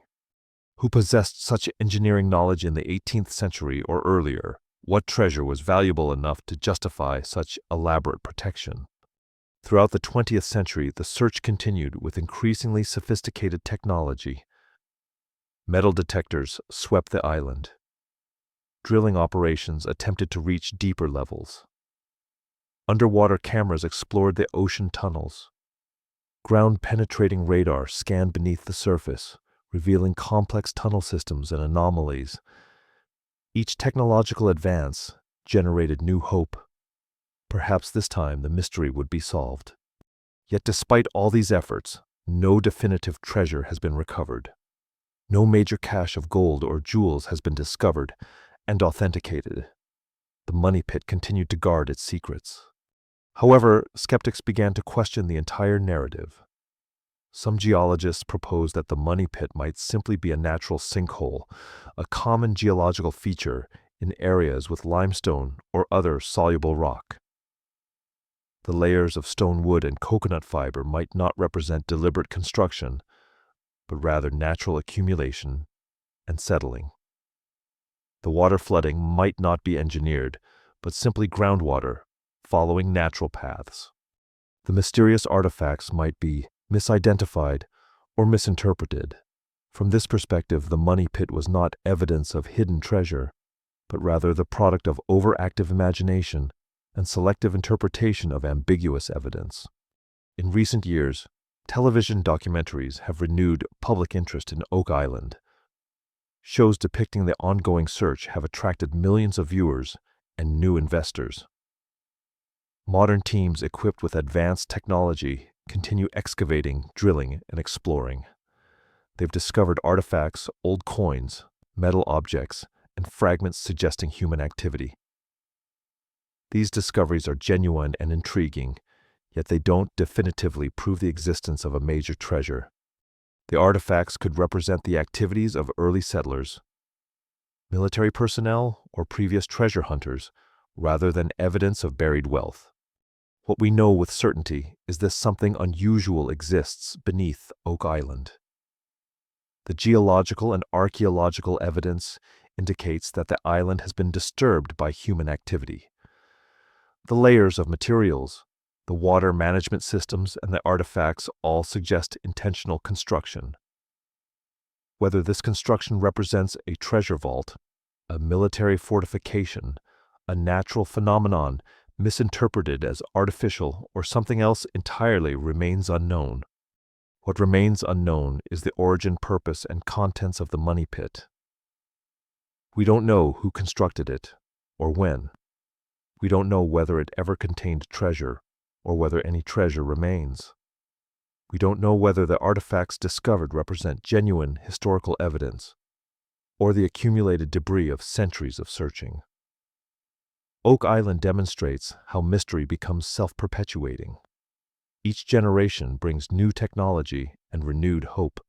Who possessed such engineering knowledge in the 18th century or earlier? What treasure was valuable enough to justify such elaborate protection? Throughout the 20th century, the search continued with increasingly sophisticated technology. Metal detectors swept the island. Drilling operations attempted to reach deeper levels. Underwater cameras explored the ocean tunnels. Ground-penetrating radar scanned beneath the surface, revealing complex tunnel systems and anomalies. Each technological advance generated new hope. Perhaps this time the mystery would be solved. Yet despite all these efforts, no definitive treasure has been recovered. No major cache of gold or jewels has been discovered and authenticated. The money pit continued to guard its secrets. However, skeptics began to question the entire narrative. Some geologists proposed that the money pit might simply be a natural sinkhole, a common geological feature in areas with limestone or other soluble rock. The layers of stone wood and coconut fiber might not represent deliberate construction, but rather natural accumulation and settling. The water flooding might not be engineered, but simply groundwater following natural paths. The mysterious artifacts might be misidentified or misinterpreted. From this perspective, the money pit was not evidence of hidden treasure, but rather the product of overactive imagination and selective interpretation of ambiguous evidence. In recent years, television documentaries have renewed public interest in Oak Island. Shows depicting the ongoing search have attracted millions of viewers and new investors. Modern teams equipped with advanced technology continue excavating, drilling, and exploring. They've discovered artifacts, old coins, metal objects, and fragments suggesting human activity. These discoveries are genuine and intriguing, yet they don't definitively prove the existence of a major treasure. The artifacts could represent the activities of early settlers, military personnel, or previous treasure hunters, rather than evidence of buried wealth. What we know with certainty is that something unusual exists beneath Oak Island. The geological and archaeological evidence indicates that the island has been disturbed by human activity. The layers of materials, the water management systems, and the artifacts all suggest intentional construction. Whether this construction represents a treasure vault, a military fortification, a natural phenomenon misinterpreted as artificial or something else entirely, remains unknown. What remains unknown is the origin, purpose, and contents of the money pit. We don't know who constructed it, or when. We don't know whether it ever contained treasure, or whether any treasure remains. We don't know whether the artifacts discovered represent genuine historical evidence, or the accumulated debris of centuries of searching. Oak Island demonstrates how mystery becomes self-perpetuating. Each generation brings new technology and renewed hope.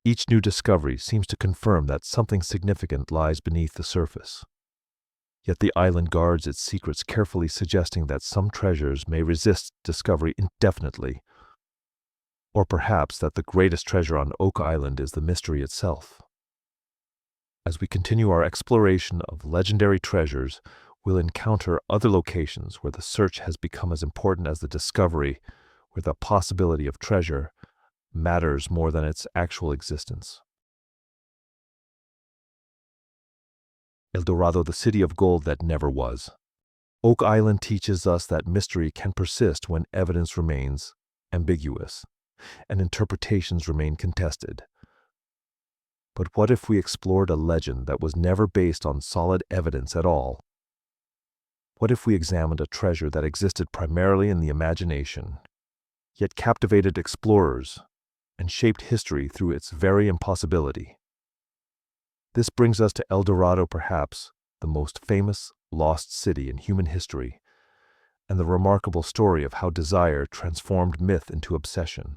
Each new discovery seems to confirm that something significant lies beneath the surface. Yet the island guards its secrets carefully, suggesting that some treasures may resist discovery indefinitely, or perhaps that the greatest treasure on Oak Island is the mystery itself. As we continue our exploration of legendary treasures, we'll encounter other locations where the search has become as important as the discovery, where the possibility of treasure matters more than its actual existence. El Dorado, the city of gold that never was. Oak Island teaches us that mystery can persist when evidence remains ambiguous and interpretations remain contested. But what if we explored a legend that was never based on solid evidence at all? What if we examined a treasure that existed primarily in the imagination, yet captivated explorers and shaped history through its very impossibility? This brings us to El Dorado, perhaps the most famous lost city in human history, and the remarkable story of how desire transformed myth into obsession.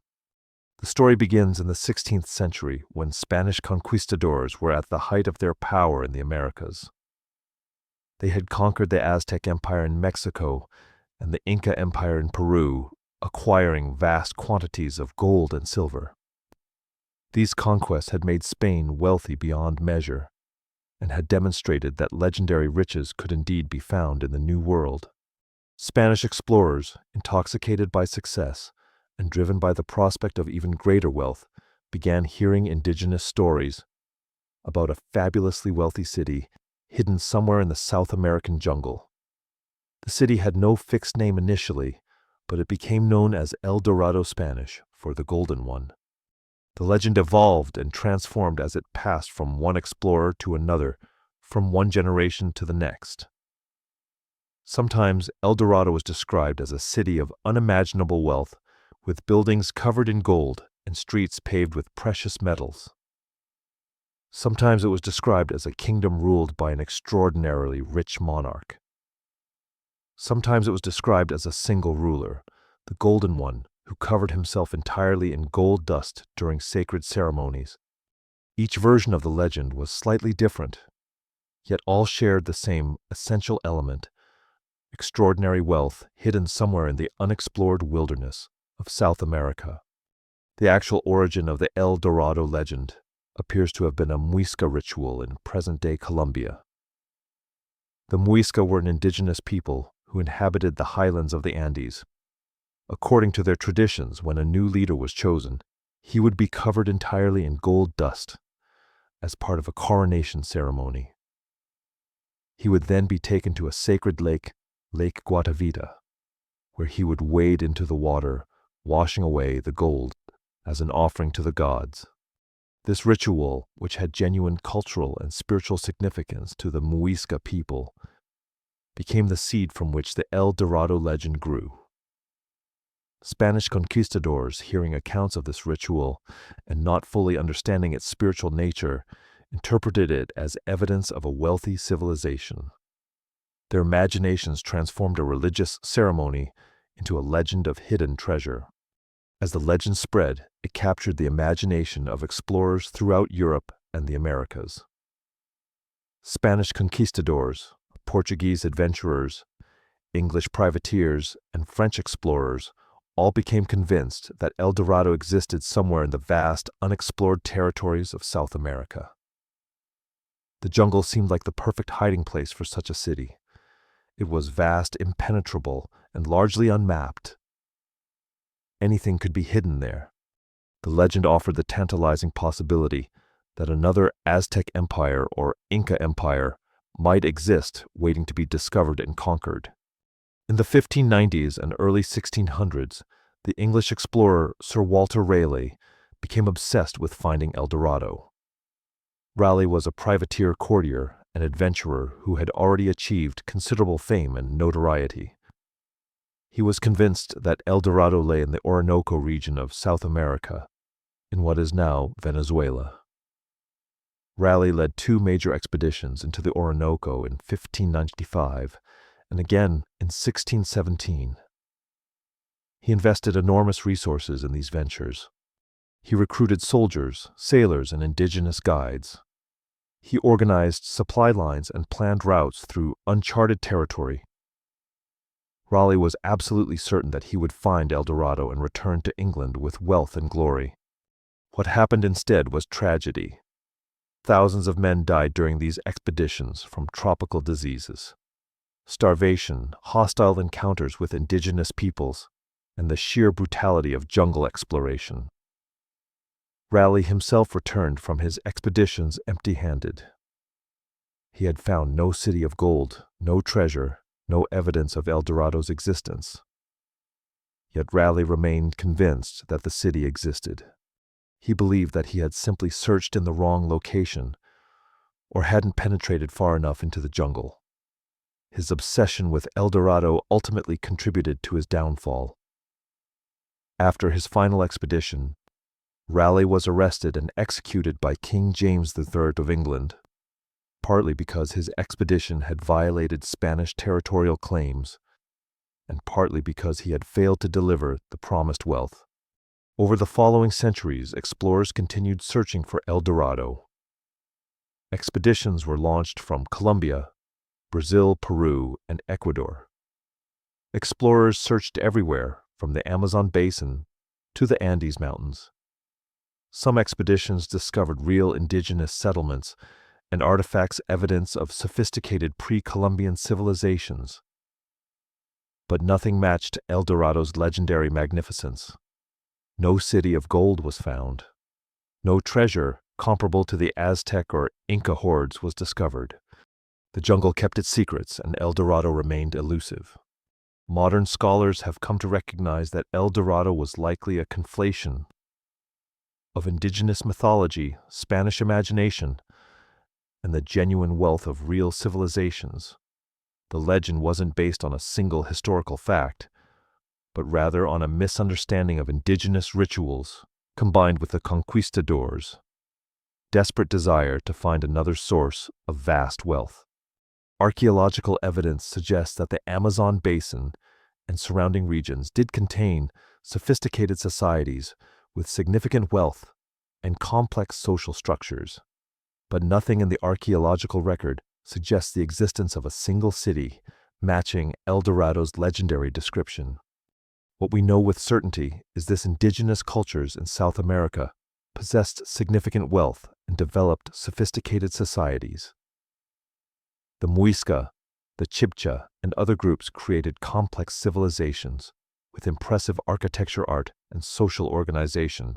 The story begins in the 16th century when Spanish conquistadors were at the height of their power in the Americas. They had conquered the Aztec Empire in Mexico and the Inca Empire in Peru, acquiring vast quantities of gold and silver. These conquests had made Spain wealthy beyond measure and had demonstrated that legendary riches could indeed be found in the New World. Spanish explorers, intoxicated by success and driven by the prospect of even greater wealth, began hearing indigenous stories about a fabulously wealthy city hidden somewhere in the South American jungle. The city had no fixed name initially, but it became known as El Dorado, Spanish for the Golden One. The legend evolved and transformed as it passed from one explorer to another, from one generation to the next. Sometimes El Dorado was described as a city of unimaginable wealth, with buildings covered in gold and streets paved with precious metals. Sometimes it was described as a kingdom ruled by an extraordinarily rich monarch. Sometimes it was described as a single ruler, the Golden One, who covered himself entirely in gold dust during sacred ceremonies. Each version of the legend was slightly different, yet all shared the same essential element: extraordinary wealth hidden somewhere in the unexplored wilderness of South America. The actual origin of the El Dorado legend appears to have been a Muisca ritual in present-day Colombia. The Muisca were an indigenous people who inhabited the highlands of the Andes. According to their traditions, when a new leader was chosen, he would be covered entirely in gold dust as part of a coronation ceremony. He would then be taken to a sacred lake, Lake Guatavita, where he would wade into the water, washing away the gold as an offering to the gods. This ritual, which had genuine cultural and spiritual significance to the Muisca people, became the seed from which the El Dorado legend grew. Spanish conquistadors, hearing accounts of this ritual and not fully understanding its spiritual nature, interpreted it as evidence of a wealthy civilization. Their imaginations transformed a religious ceremony into a legend of hidden treasure. As the legend spread, it captured the imagination of explorers throughout Europe and the Americas. Spanish conquistadors, Portuguese adventurers, English privateers, and French explorers all became convinced that El Dorado existed somewhere in the vast, unexplored territories of South America. The jungle seemed like the perfect hiding place for such a city. It was vast, impenetrable, and largely unmapped. Anything could be hidden there. The legend offered the tantalizing possibility that another Aztec Empire or Inca Empire might exist waiting to be discovered and conquered. In the 1590s and early 1600s, the English explorer Sir Walter Raleigh became obsessed with finding El Dorado. Raleigh was a privateer courtier and adventurer who had already achieved considerable fame and notoriety. He was convinced that El Dorado lay in the Orinoco region of South America, in what is now Venezuela. Raleigh led 2 major expeditions into the Orinoco in 1595 and again in 1617. He invested enormous resources in these ventures. He recruited soldiers, sailors, and indigenous guides. He organized supply lines and planned routes through uncharted territory. Raleigh was absolutely certain that he would find El Dorado and return to England with wealth and glory. What happened instead was tragedy. Thousands of men died during these expeditions from tropical diseases, starvation, hostile encounters with indigenous peoples, and the sheer brutality of jungle exploration. Raleigh himself returned from his expeditions empty-handed. He had found no city of gold, no treasure, no evidence of El Dorado's existence. Yet Raleigh remained convinced that the city existed. He believed that he had simply searched in the wrong location or hadn't penetrated far enough into the jungle. His obsession with El Dorado ultimately contributed to his downfall. After his final expedition, Raleigh was arrested and executed by King James III of England, partly because his expedition had violated Spanish territorial claims, and partly because he had failed to deliver the promised wealth. Over the following centuries, explorers continued searching for El Dorado. Expeditions were launched from Colombia, Brazil, Peru, and Ecuador. Explorers searched everywhere, from the Amazon basin to the Andes Mountains. Some expeditions discovered real indigenous settlements and artifacts evidence of sophisticated pre-Columbian civilizations. But nothing matched El Dorado's legendary magnificence. No city of gold was found. No treasure comparable to the Aztec or Inca hoards was discovered. The jungle kept its secrets, and El Dorado remained elusive. Modern scholars have come to recognize that El Dorado was likely a conflation of indigenous mythology, Spanish imagination, and the genuine wealth of real civilizations. The legend wasn't based on a single historical fact, but rather on a misunderstanding of indigenous rituals combined with the conquistadors' desperate desire to find another source of vast wealth. Archaeological evidence suggests that the Amazon basin and surrounding regions did contain sophisticated societies with significant wealth and complex social structures, but nothing in the archaeological record suggests the existence of a single city matching El Dorado's legendary description. What we know with certainty is this indigenous cultures in South America possessed significant wealth and developed sophisticated societies. The Muisca, the Chibcha, and other groups created complex civilizations with impressive architecture, art, and social organization.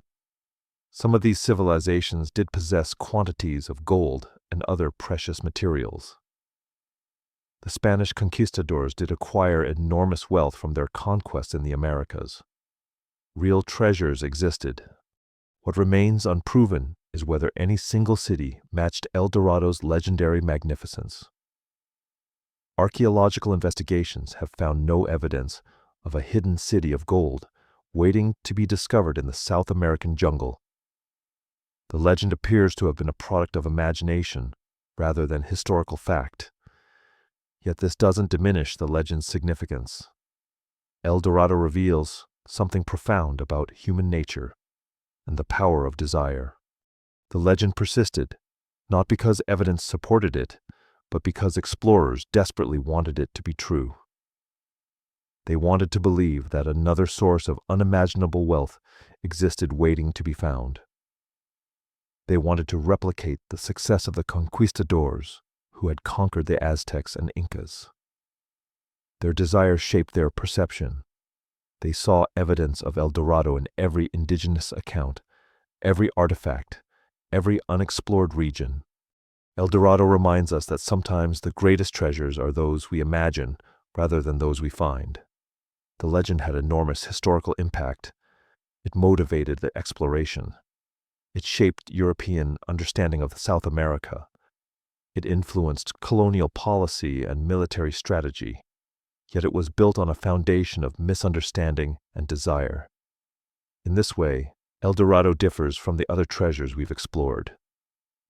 Some of these civilizations did possess quantities of gold and other precious materials. The Spanish conquistadors did acquire enormous wealth from their conquests in the Americas. Real treasures existed. What remains unproven is whether any single city matched El Dorado's legendary magnificence. Archaeological investigations have found no evidence of a hidden city of gold waiting to be discovered in the South American jungle. The legend appears to have been a product of imagination rather than historical fact. Yet this doesn't diminish the legend's significance. El Dorado reveals something profound about human nature and the power of desire. The legend persisted, not because evidence supported it, but because explorers desperately wanted it to be true. They wanted to believe that another source of unimaginable wealth existed waiting to be found. They wanted to replicate the success of the conquistadors who had conquered the Aztecs and Incas. Their desire shaped their perception. They saw evidence of El Dorado in every indigenous account, every artifact, every unexplored region. El Dorado reminds us that sometimes the greatest treasures are those we imagine rather than those we find. The legend had enormous historical impact. It motivated the exploration. It shaped European understanding of South America. It influenced colonial policy and military strategy. Yet it was built on a foundation of misunderstanding and desire. In this way, El Dorado differs from the other treasures we've explored.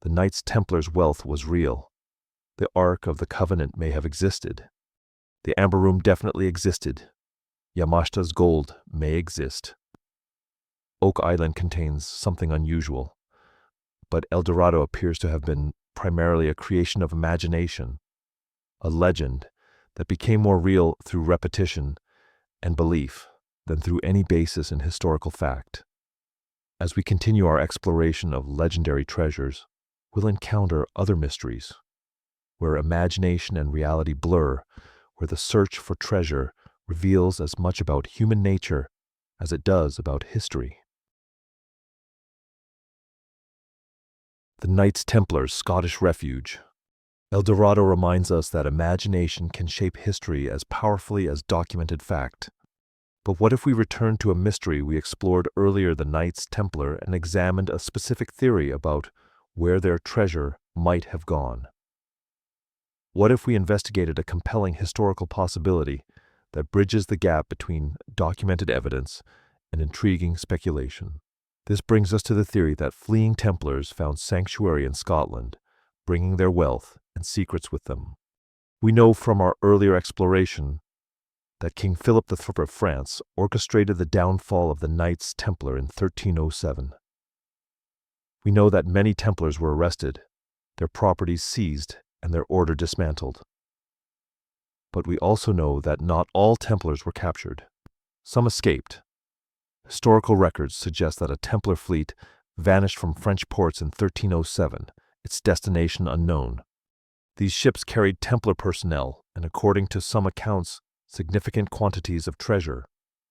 The Knights Templar's wealth was real. The Ark of the Covenant may have existed. The Amber Room definitely existed. Yamashita's gold may exist. Oak Island contains something unusual, but El Dorado appears to have been primarily a creation of imagination, a legend that became more real through repetition and belief than through any basis in historical fact. As we continue our exploration of legendary treasures, we'll encounter other mysteries, where imagination and reality blur, where the search for treasure reveals as much about human nature as it does about history. The Knights Templar's Scottish Refuge. El Dorado reminds us that imagination can shape history as powerfully as documented fact. But what if we return to a mystery we explored earlier, the Knights Templar, and examined a specific theory about where their treasure might have gone? What if we investigated a compelling historical possibility that bridges the gap between documented evidence and intriguing speculation? This brings us to the theory that fleeing Templars found sanctuary in Scotland, bringing their wealth and secrets with them. We know from our earlier exploration that King Philip III of France orchestrated the downfall of the Knights Templar in 1307. We know that many Templars were arrested, their properties seized, and their order dismantled. But we also know that not all Templars were captured. Some escaped. Historical records suggest that a Templar fleet vanished from French ports in 1307, its destination unknown. These ships carried Templar personnel and, according to some accounts, significant quantities of treasure.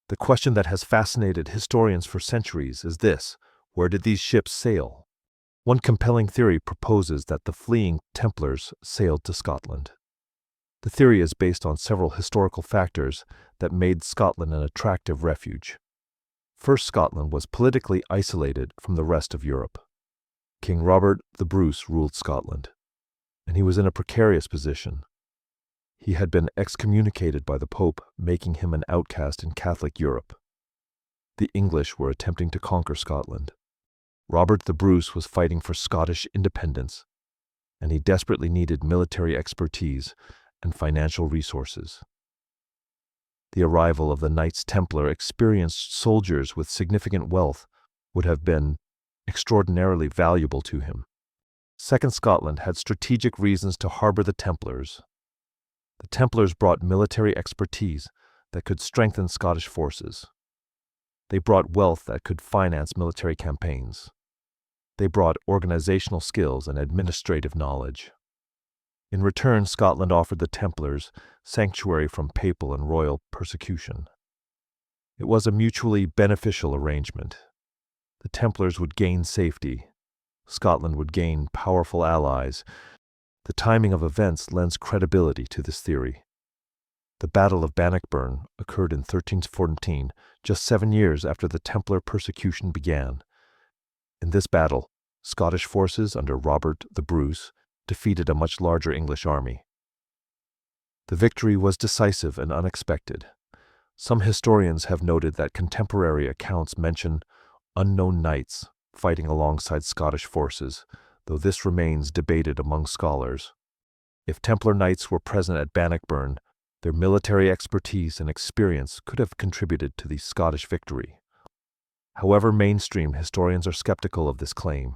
The question that has fascinated historians for centuries is this: where did these ships sail? One compelling theory proposes that the fleeing Templars sailed to Scotland. The theory is based on several historical factors that made Scotland an attractive refuge. First, Scotland was politically isolated from the rest of Europe. King Robert the Bruce ruled Scotland, and he was in a precarious position. He had been excommunicated by the Pope, making him an outcast in Catholic Europe. The English were attempting to conquer Scotland. Robert the Bruce was fighting for Scottish independence, and he desperately needed military expertise and financial resources. The arrival of the Knights Templar, experienced soldiers with significant wealth, would have been extraordinarily valuable to him. Second, Scotland had strategic reasons to harbor the Templars. The Templars brought military expertise that could strengthen Scottish forces. They brought wealth that could finance military campaigns. They brought organizational skills and administrative knowledge. In return, Scotland offered the Templars sanctuary from papal and royal persecution. It was a mutually beneficial arrangement. The Templars would gain safety. Scotland would gain powerful allies. The timing of events lends credibility to this theory. The Battle of Bannockburn occurred in 1314, just 7 years after the Templar persecution began. In this battle, Scottish forces under Robert the Bruce defeated a much larger English army. The victory was decisive and unexpected. Some historians have noted that contemporary accounts mention unknown knights fighting alongside Scottish forces, though this remains debated among scholars. If Templar knights were present at Bannockburn, their military expertise and experience could have contributed to the Scottish victory. However, mainstream historians are skeptical of this claim,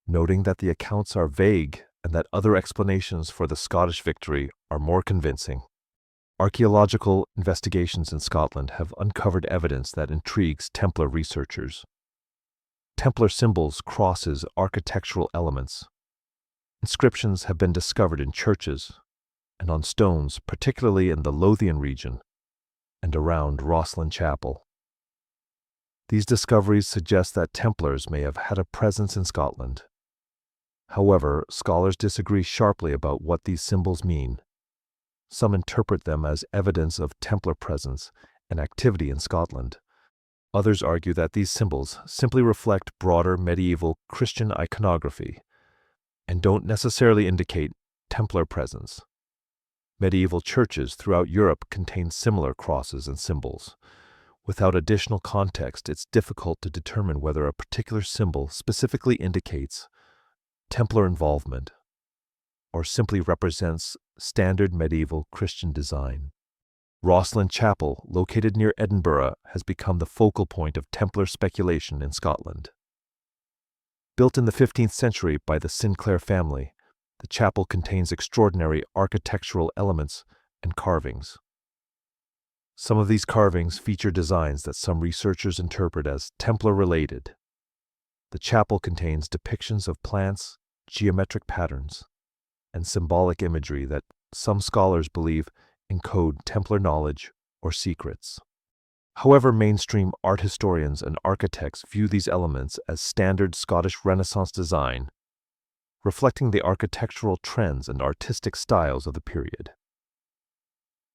noting that the accounts are vague and that other explanations for the Scottish victory are more convincing. Archaeological investigations in Scotland have uncovered evidence that intrigues Templar researchers. Templar symbols, crosses, architectural elements. Inscriptions have been discovered in churches and on stones, particularly in the Lothian region and around Rosslyn Chapel. These discoveries suggest that Templars may have had a presence in Scotland. However, scholars disagree sharply about what these symbols mean. Some interpret them as evidence of Templar presence and activity in Scotland. Others argue that these symbols simply reflect broader medieval Christian iconography and don't necessarily indicate Templar presence. Medieval churches throughout Europe contain similar crosses and symbols. Without additional context, it's difficult to determine whether a particular symbol specifically indicates Templar involvement or simply represents standard medieval Christian design. Rosslyn Chapel, located near Edinburgh, has become the focal point of Templar speculation in Scotland. Built in the 15th century by the Sinclair family, the chapel contains extraordinary architectural elements and carvings. Some of these carvings feature designs that some researchers interpret as Templar-related. The chapel contains depictions of plants, geometric patterns, and symbolic imagery that some scholars believe encode Templar knowledge or secrets. However, mainstream art historians and architects view these elements as standard Scottish Renaissance design, reflecting the architectural trends and artistic styles of the period.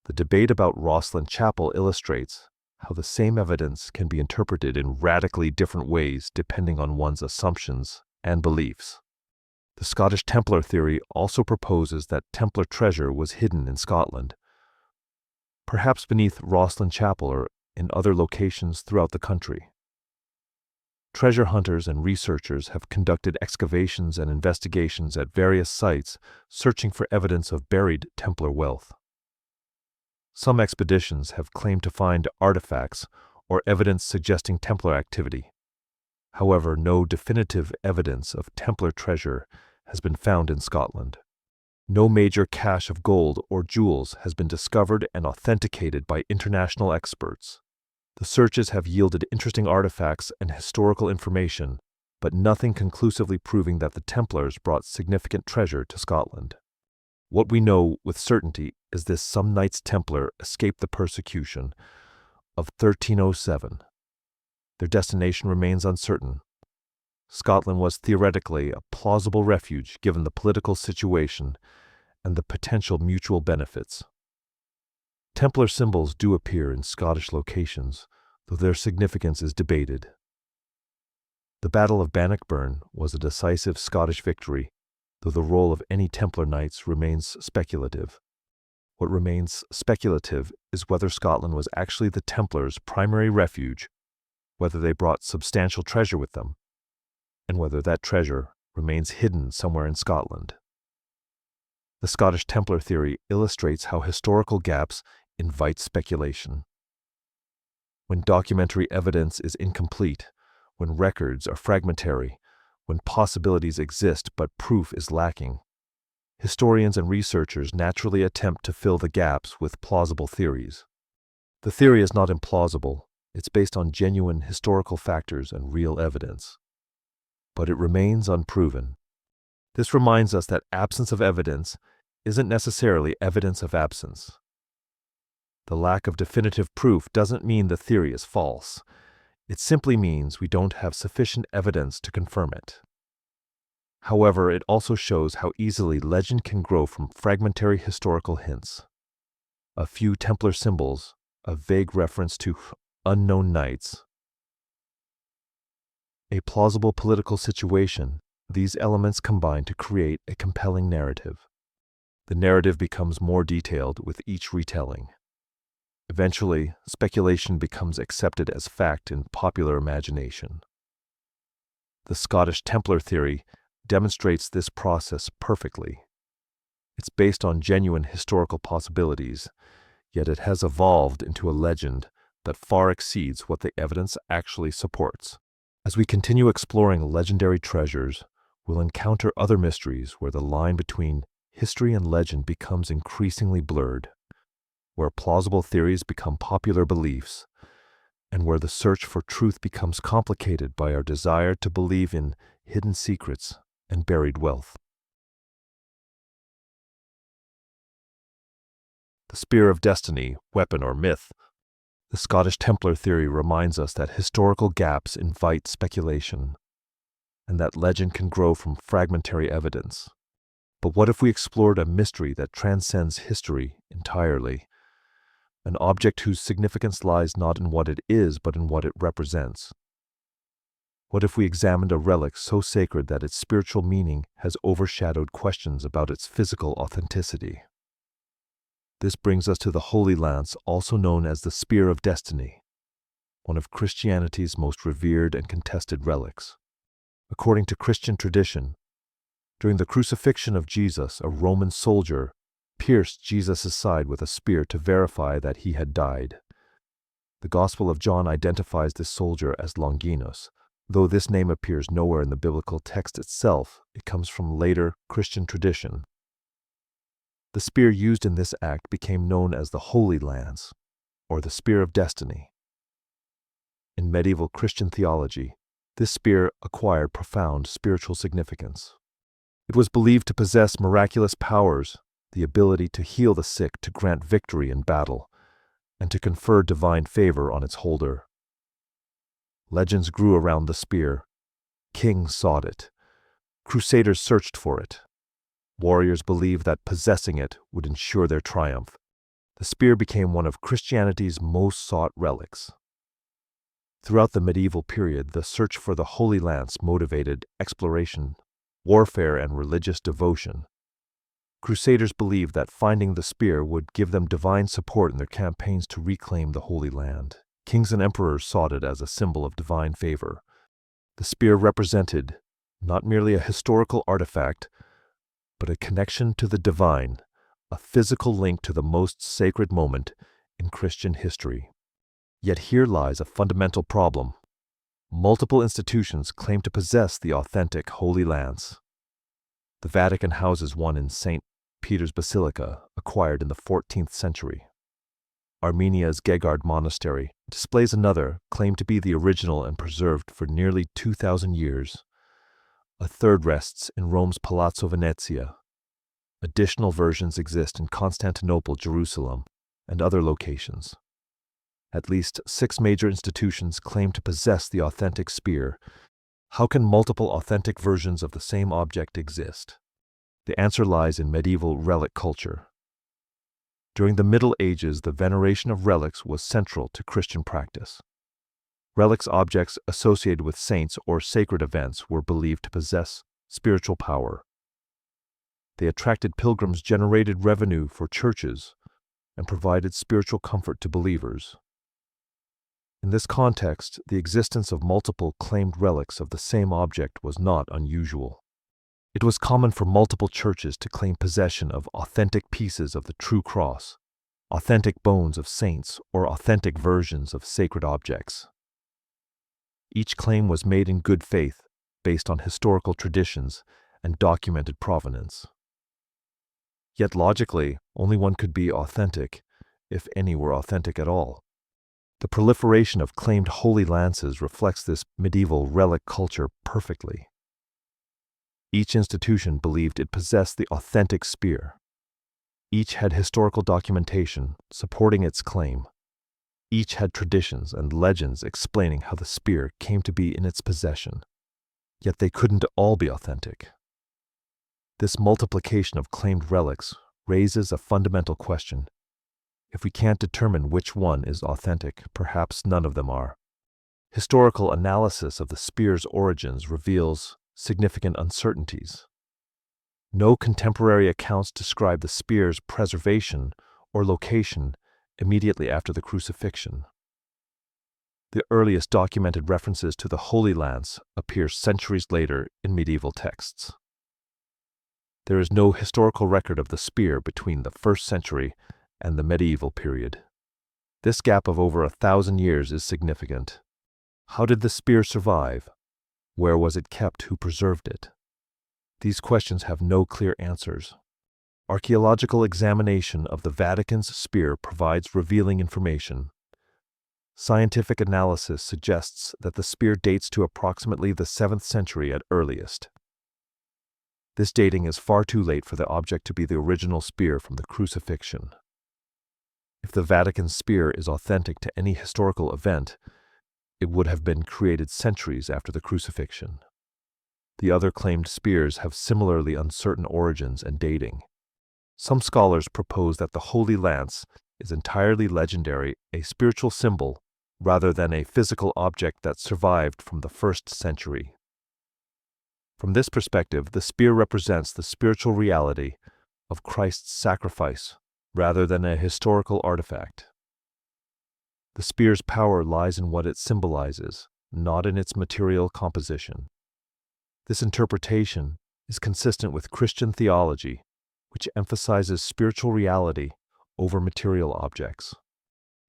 The debate about Rosslyn Chapel illustrates how the same evidence can be interpreted in radically different ways depending on one's assumptions and beliefs. The Scottish Templar theory also proposes that Templar treasure was hidden in Scotland, perhaps beneath Rosslyn Chapel or in other locations throughout the country. Treasure hunters and researchers have conducted excavations and investigations at various sites searching for evidence of buried Templar wealth. Some expeditions have claimed to find artifacts or evidence suggesting Templar activity. However, no definitive evidence of Templar treasure has been found in Scotland. No major cache of gold or jewels has been discovered and authenticated by international experts. The searches have yielded interesting artifacts and historical information, but nothing conclusively proving that the Templars brought significant treasure to Scotland. What we know with certainty is that some Knights Templar escaped the persecution of 1307. Their destination remains uncertain. Scotland was theoretically a plausible refuge given the political situation and the potential mutual benefits. Templar symbols do appear in Scottish locations, though their significance is debated. The Battle of Bannockburn was a decisive Scottish victory, though the role of any Templar knights remains speculative. What remains speculative is whether Scotland was actually the Templars' primary refuge, whether they brought substantial treasure with them, and whether that treasure remains hidden somewhere in Scotland. The Scottish Templar theory illustrates how historical gaps invite speculation. When documentary evidence is incomplete, when records are fragmentary, when possibilities exist but proof is lacking, historians and researchers naturally attempt to fill the gaps with plausible theories. The theory is not implausible, it's based on genuine historical factors and real evidence. But it remains unproven. This reminds us that absence of evidence isn't necessarily evidence of absence. The lack of definitive proof doesn't mean the theory is false. It simply means we don't have sufficient evidence to confirm it. However, it also shows how easily legend can grow from fragmentary historical hints. A few Templar symbols, a vague reference to unknown knights, a plausible political situation, these elements combine to create a compelling narrative. The narrative becomes more detailed with each retelling. Eventually, speculation becomes accepted as fact in popular imagination. The Scottish Templar theory demonstrates this process perfectly. It's based on genuine historical possibilities, yet it has evolved into a legend that far exceeds what the evidence actually supports. As we continue exploring legendary treasures, we'll encounter other mysteries where the line between history and legend becomes increasingly blurred, where plausible theories become popular beliefs, and where the search for truth becomes complicated by our desire to believe in hidden secrets and buried wealth. The Spear of Destiny, weapon or myth. The Scottish Templar theory reminds us that historical gaps invite speculation. and that legend can grow from fragmentary evidence. But what if we explored a mystery that transcends history entirely? An object whose significance lies not in what it is, but in what it represents. What if we examined a relic so sacred that its spiritual meaning has overshadowed questions about its physical authenticity? This brings us to the Holy Lance, also known as the Spear of Destiny, one of Christianity's most revered and contested relics. According to Christian tradition, during the crucifixion of Jesus, a Roman soldier pierced Jesus' side with a spear to verify that he had died. The Gospel of John identifies this soldier as Longinus. Though this name appears nowhere in the biblical text itself, it comes from later Christian tradition. The spear used in this act became known as the Holy Lance, or the Spear of Destiny. In medieval Christian theology, this spear acquired profound spiritual significance. It was believed to possess miraculous powers, the ability to heal the sick, to grant victory in battle, and to confer divine favor on its holder. Legends grew around the spear. Kings sought it. Crusaders searched for it. Warriors believed that possessing it would ensure their triumph. The spear became one of Christianity's most sought relics. Throughout the medieval period, the search for the Holy Lance motivated exploration, warfare, and religious devotion. Crusaders believed that finding the spear would give them divine support in their campaigns to reclaim the Holy Land. Kings and emperors sought it as a symbol of divine favor. The spear represented not merely a historical artifact, but a connection to the divine, a physical link to the most sacred moment in Christian history. Yet here lies a fundamental problem. Multiple institutions claim to possess the authentic Holy Lance. The Vatican houses one in St. Peter's Basilica, acquired in the 14th century. Armenia's Gegard Monastery displays another, claimed to be the original and preserved for nearly 2,000 years. A third rests in Rome's Palazzo Venezia. Additional versions exist in Constantinople, Jerusalem, and other locations. At least 6 major institutions claim to possess the authentic spear. How can multiple authentic versions of the same object exist? The answer lies in medieval relic culture. During the Middle Ages, the veneration of relics was central to Christian practice. Relics, objects associated with saints or sacred events, were believed to possess spiritual power. They attracted pilgrims, generated revenue for churches, and provided spiritual comfort to believers. In this context, the existence of multiple claimed relics of the same object was not unusual. It was common for multiple churches to claim possession of authentic pieces of the true cross, authentic bones of saints, or authentic versions of sacred objects. Each claim was made in good faith, based on historical traditions and documented provenance. Yet logically, only one could be authentic, if any were authentic at all. The proliferation of claimed holy lances reflects this medieval relic culture perfectly. Each institution believed it possessed the authentic spear. Each had historical documentation supporting its claim. Each had traditions and legends explaining how the spear came to be in its possession. Yet they couldn't all be authentic. This multiplication of claimed relics raises a fundamental question. If we can't determine which one is authentic, perhaps none of them are. Historical analysis of the spear's origins reveals significant uncertainties. No contemporary accounts describe the spear's preservation or location immediately after the crucifixion. The earliest documented references to the Holy Lance appear centuries later in medieval texts. There is no historical record of the spear between the 1st century and the medieval period. This gap of over 1,000 years is significant. How did the spear survive? Where was it kept? Who preserved it? These questions have no clear answers. Archaeological examination of the Vatican's spear provides revealing information. Scientific analysis suggests that the spear dates to approximately the 7th century at earliest. This dating is far too late for the object to be the original spear from the crucifixion. If the Vatican spear is authentic to any historical event, it would have been created centuries after the crucifixion. The other claimed spears have similarly uncertain origins and dating. Some scholars propose that the Holy Lance is entirely legendary, a spiritual symbol, rather than a physical object that survived from the 1st century. From this perspective, the spear represents the spiritual reality of Christ's sacrifice, rather than a historical artifact. The spear's power lies in what it symbolizes, not in its material composition. This interpretation is consistent with Christian theology, which emphasizes spiritual reality over material objects.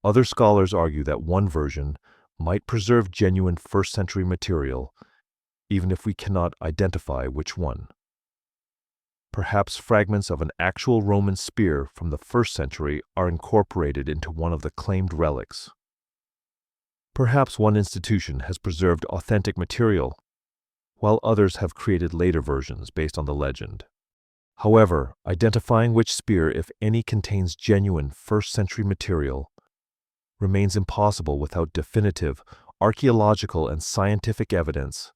Other scholars argue that one version might preserve genuine 1st century material, even if we cannot identify which one. Perhaps fragments of an actual Roman spear from the 1st century are incorporated into one of the claimed relics. Perhaps one institution has preserved authentic material, while others have created later versions based on the legend. However, identifying which spear, if any, contains genuine 1st century material remains impossible without definitive archaeological and scientific evidence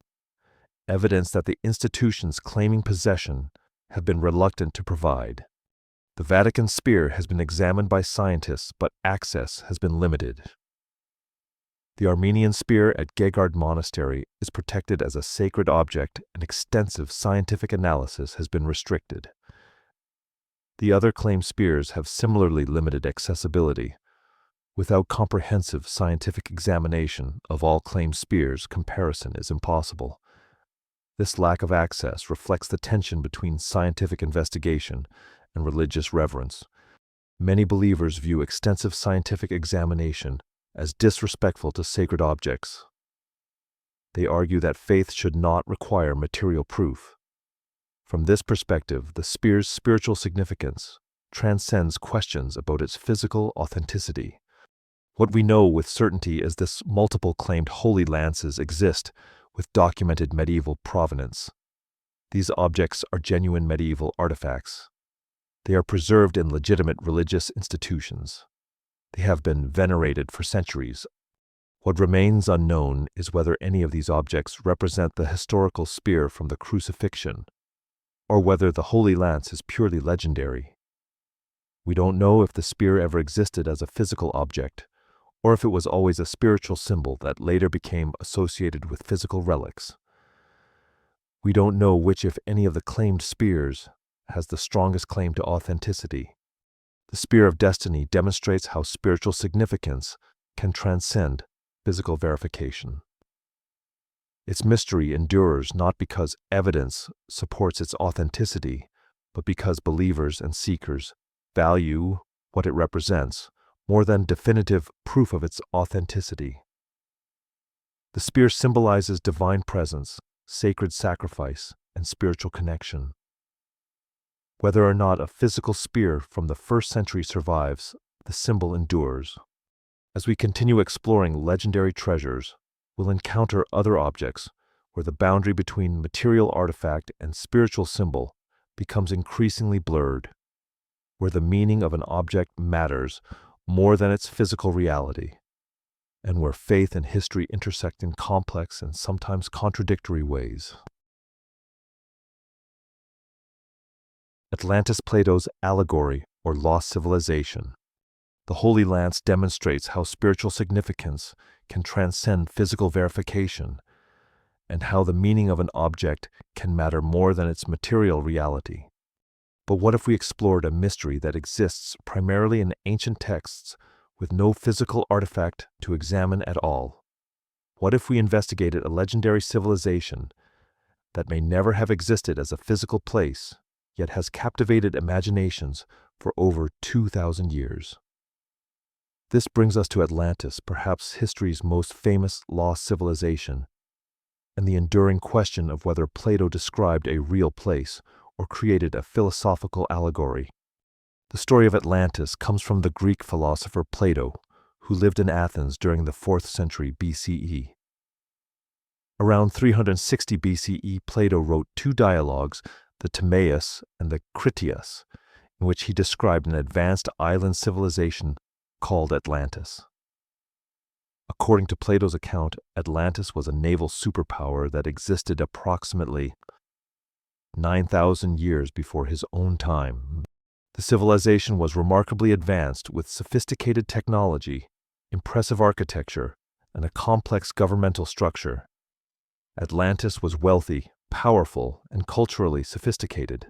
that the institutions claiming possession have been reluctant to provide. The Vatican spear has been examined by scientists, but access has been limited. The Armenian spear at Gegard Monastery is protected as a sacred object, and extensive scientific analysis has been restricted. The other claimed spears have similarly limited accessibility. Without comprehensive scientific examination of all claimed spears, comparison is impossible. This lack of access reflects the tension between scientific investigation and religious reverence. Many believers view extensive scientific examination as disrespectful to sacred objects. They argue that faith should not require material proof. From this perspective, the spear's spiritual significance transcends questions about its physical authenticity. What we know with certainty is that multiple claimed holy lances exist with documented medieval provenance. These objects are genuine medieval artifacts. They are preserved in legitimate religious institutions. They have been venerated for centuries. What remains unknown is whether any of these objects represent the historical spear from the crucifixion, or whether the Holy Lance is purely legendary. We don't know if the spear ever existed as a physical object, or if it was always a spiritual symbol that later became associated with physical relics. We don't know which, if any, of the claimed spears has the strongest claim to authenticity. The Spear of Destiny demonstrates how spiritual significance can transcend physical verification. Its mystery endures not because evidence supports its authenticity, but because believers and seekers value what it represents more than definitive proof of its authenticity. The spear symbolizes divine presence, sacred sacrifice, and spiritual connection. Whether or not a physical spear from the 1st century survives, the symbol endures. As we continue exploring legendary treasures, we'll encounter other objects where the boundary between material artifact and spiritual symbol becomes increasingly blurred, where the meaning of an object matters more than its physical reality, and where faith and history intersect in complex and sometimes contradictory ways. Atlantis, Plato's Allegory, or Lost Civilization. The Holy Lance demonstrates how spiritual significance can transcend physical verification, and how the meaning of an object can matter more than its material reality. But what if we explored a mystery that exists primarily in ancient texts with no physical artifact to examine at all? What if we investigated a legendary civilization that may never have existed as a physical place, yet has captivated imaginations for over 2,000 years? This brings us to Atlantis, perhaps history's most famous lost civilization, and the enduring question of whether Plato described a real place or created a philosophical allegory. The story of Atlantis comes from the Greek philosopher Plato, who lived in Athens during the 4th century BCE. Around 360 BCE, Plato wrote 2 dialogues, the Timaeus and the Critias, in which he described an advanced island civilization called Atlantis. According to Plato's account, Atlantis was a naval superpower that existed approximately 9,000 years before his own time. The civilization was remarkably advanced with sophisticated technology, impressive architecture, and a complex governmental structure. Atlantis was wealthy, powerful, and culturally sophisticated.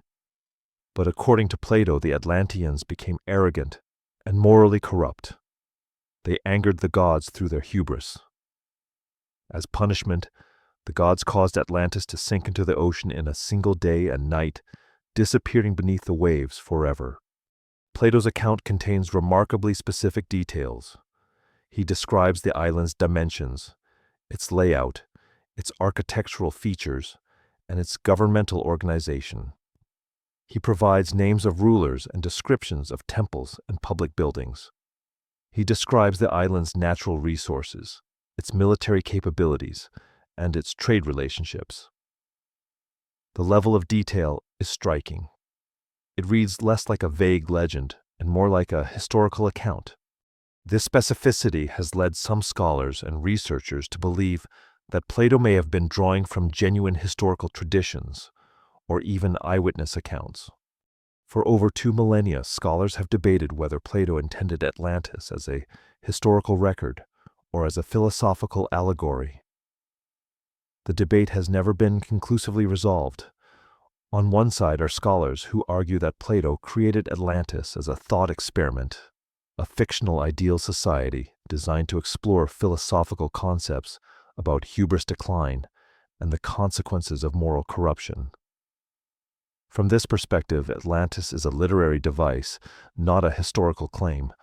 But according to Plato, the Atlanteans became arrogant and morally corrupt. They angered the gods through their hubris. As punishment, the gods caused Atlantis to sink into the ocean in a single day and night, disappearing beneath the waves forever. Plato's account contains remarkably specific details. He describes the island's dimensions, its layout, its architectural features, and its governmental organization. He provides names of rulers and descriptions of temples and public buildings. He describes the island's natural resources, its military capabilities, and its trade relationships. The level of detail is striking. It reads less like a vague legend and more like a historical account. This specificity has led some scholars and researchers to believe that Plato may have been drawing from genuine historical traditions, or even eyewitness accounts. For over 2 millennia, scholars have debated whether Plato intended Atlantis as a historical record or as a philosophical allegory. The debate has never been conclusively resolved. On one side are scholars who argue that Plato created Atlantis as a thought experiment, a fictional ideal society designed to explore philosophical concepts about hubris decline and the consequences of moral corruption. From this perspective, Atlantis is a literary device, not a historical claim.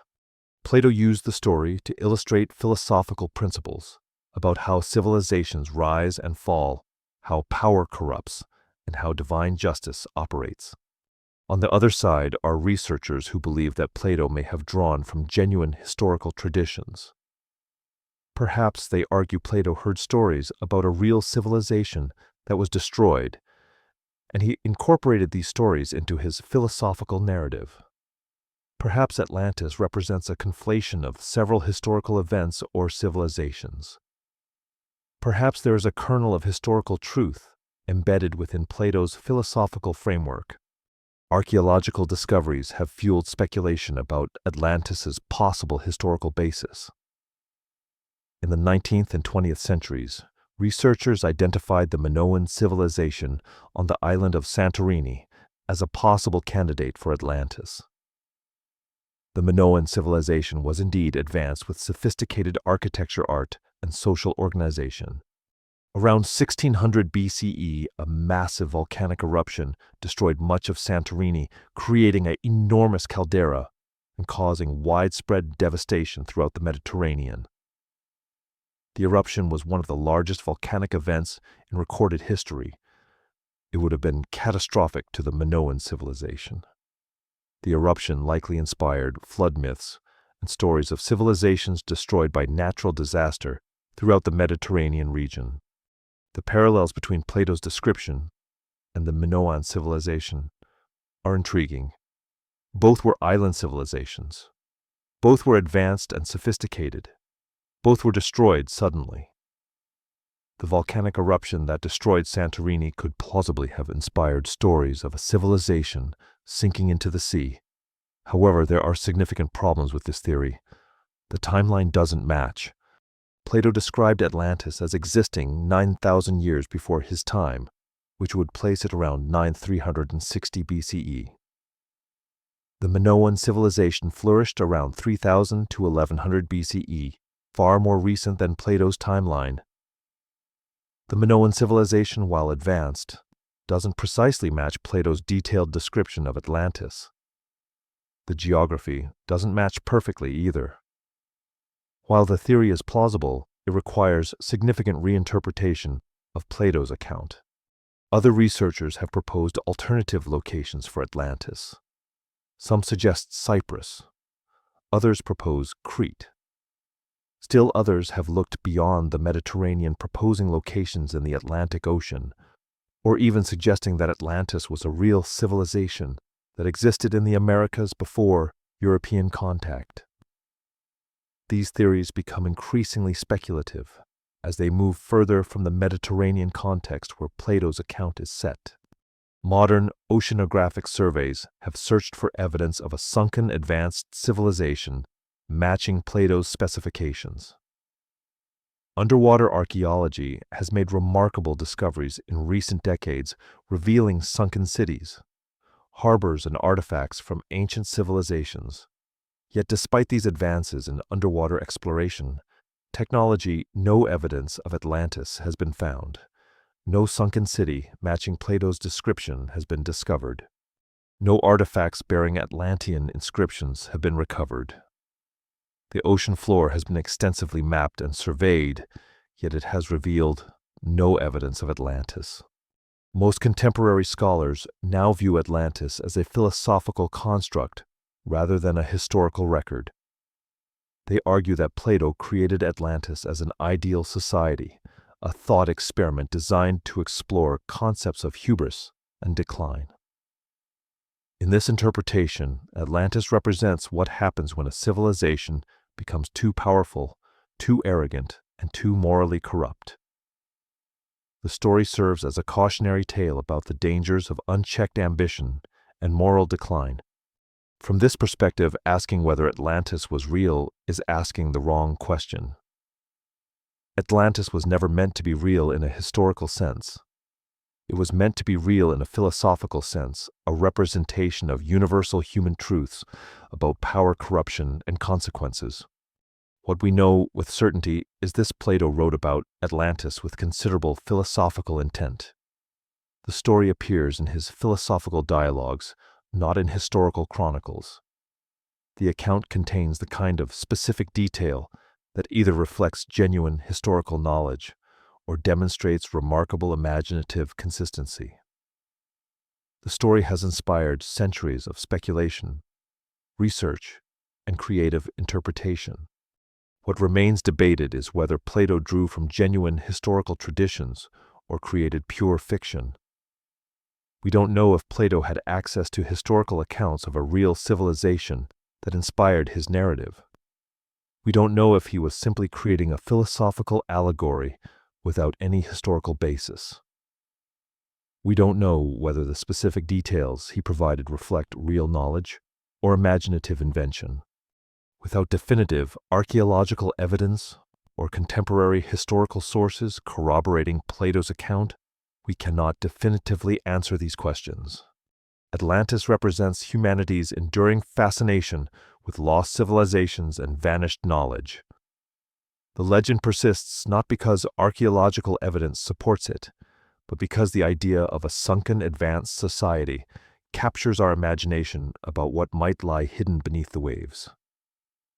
Plato used the story to illustrate philosophical principles about how civilizations rise and fall, how power corrupts, and how divine justice operates. On the other side are researchers who believe that Plato may have drawn from genuine historical traditions. Perhaps they argue Plato heard stories about a real civilization that was destroyed, and he incorporated these stories into his philosophical narrative. Perhaps Atlantis represents a conflation of several historical events or civilizations. Perhaps there is a kernel of historical truth embedded within Plato's philosophical framework. Archaeological discoveries have fueled speculation about Atlantis's possible historical basis. In the 19th and 20th centuries, researchers identified the Minoan civilization on the island of Santorini as a possible candidate for Atlantis. The Minoan civilization was indeed advanced with sophisticated architecture, art, and social organization. Around 1600 BCE, a massive volcanic eruption destroyed much of Santorini, creating an enormous caldera and causing widespread devastation throughout the Mediterranean. The eruption was one of the largest volcanic events in recorded history. It would have been catastrophic to the Minoan civilization. The eruption likely inspired flood myths and stories of civilizations destroyed by natural disaster throughout the Mediterranean region. The parallels between Plato's description and the Minoan civilization are intriguing. Both were island civilizations. Both were advanced and sophisticated. Both were destroyed suddenly. The volcanic eruption that destroyed Santorini could plausibly have inspired stories of a civilization sinking into the sea. However, there are significant problems with this theory. The timeline doesn't match. Plato described Atlantis as existing 9,000 years before his time, which would place it around 9360 BCE. The Minoan civilization flourished around 3000 to 1100 BCE, far more recent than Plato's timeline. The Minoan civilization, while advanced, doesn't precisely match Plato's detailed description of Atlantis. The geography doesn't match perfectly either. While the theory is plausible, it requires significant reinterpretation of Plato's account. Other researchers have proposed alternative locations for Atlantis. Some suggest Cyprus. Others propose Crete. Still others have looked beyond the Mediterranean, proposing locations in the Atlantic Ocean, or even suggesting that Atlantis was a real civilization that existed in the Americas before European contact. these theories become increasingly speculative as they move further from the Mediterranean context where Plato's account is set. Modern oceanographic surveys have searched for evidence of a sunken advanced civilization matching Plato's specifications. Underwater archaeology has made remarkable discoveries in recent decades revealing sunken cities, harbors, and artifacts from ancient civilizations. Yet despite these advances in underwater exploration, technology, no evidence of Atlantis has been found. No sunken city matching Plato's description has been discovered. No artifacts bearing Atlantean inscriptions have been recovered. The ocean floor has been extensively mapped and surveyed, yet it has revealed no evidence of Atlantis. Most contemporary scholars now view Atlantis as a philosophical construct rather than a historical record. They argue that Plato created Atlantis as an ideal society, a thought experiment designed to explore concepts of hubris and decline. In this interpretation, Atlantis represents what happens when a civilization becomes too powerful, too arrogant, and too morally corrupt. The story serves as a cautionary tale about the dangers of unchecked ambition and moral decline. From this perspective, asking whether Atlantis was real is asking the wrong question. Atlantis was never meant to be real in a historical sense. It was meant to be real in a philosophical sense, a representation of universal human truths about power, corruption, and consequences. What we know with certainty is this: Plato wrote about Atlantis with considerable philosophical intent. The story appears in his philosophical dialogues, not in historical chronicles. The account contains the kind of specific detail that either reflects genuine historical knowledge or demonstrates remarkable imaginative consistency. The story has inspired centuries of speculation, research, and creative interpretation. What remains debated is whether Plato drew from genuine historical traditions or created pure fiction. We don't know if Plato had access to historical accounts of a real civilization that inspired his narrative. We don't know if he was simply creating a philosophical allegory without any historical basis. We don't know whether the specific details he provided reflect real knowledge or imaginative invention. Without definitive archaeological evidence or contemporary historical sources corroborating Plato's account, we cannot definitively answer these questions. Atlantis represents humanity's enduring fascination with lost civilizations and vanished knowledge. The legend persists not because archaeological evidence supports it, but because the idea of a sunken advanced society captures our imagination about what might lie hidden beneath the waves.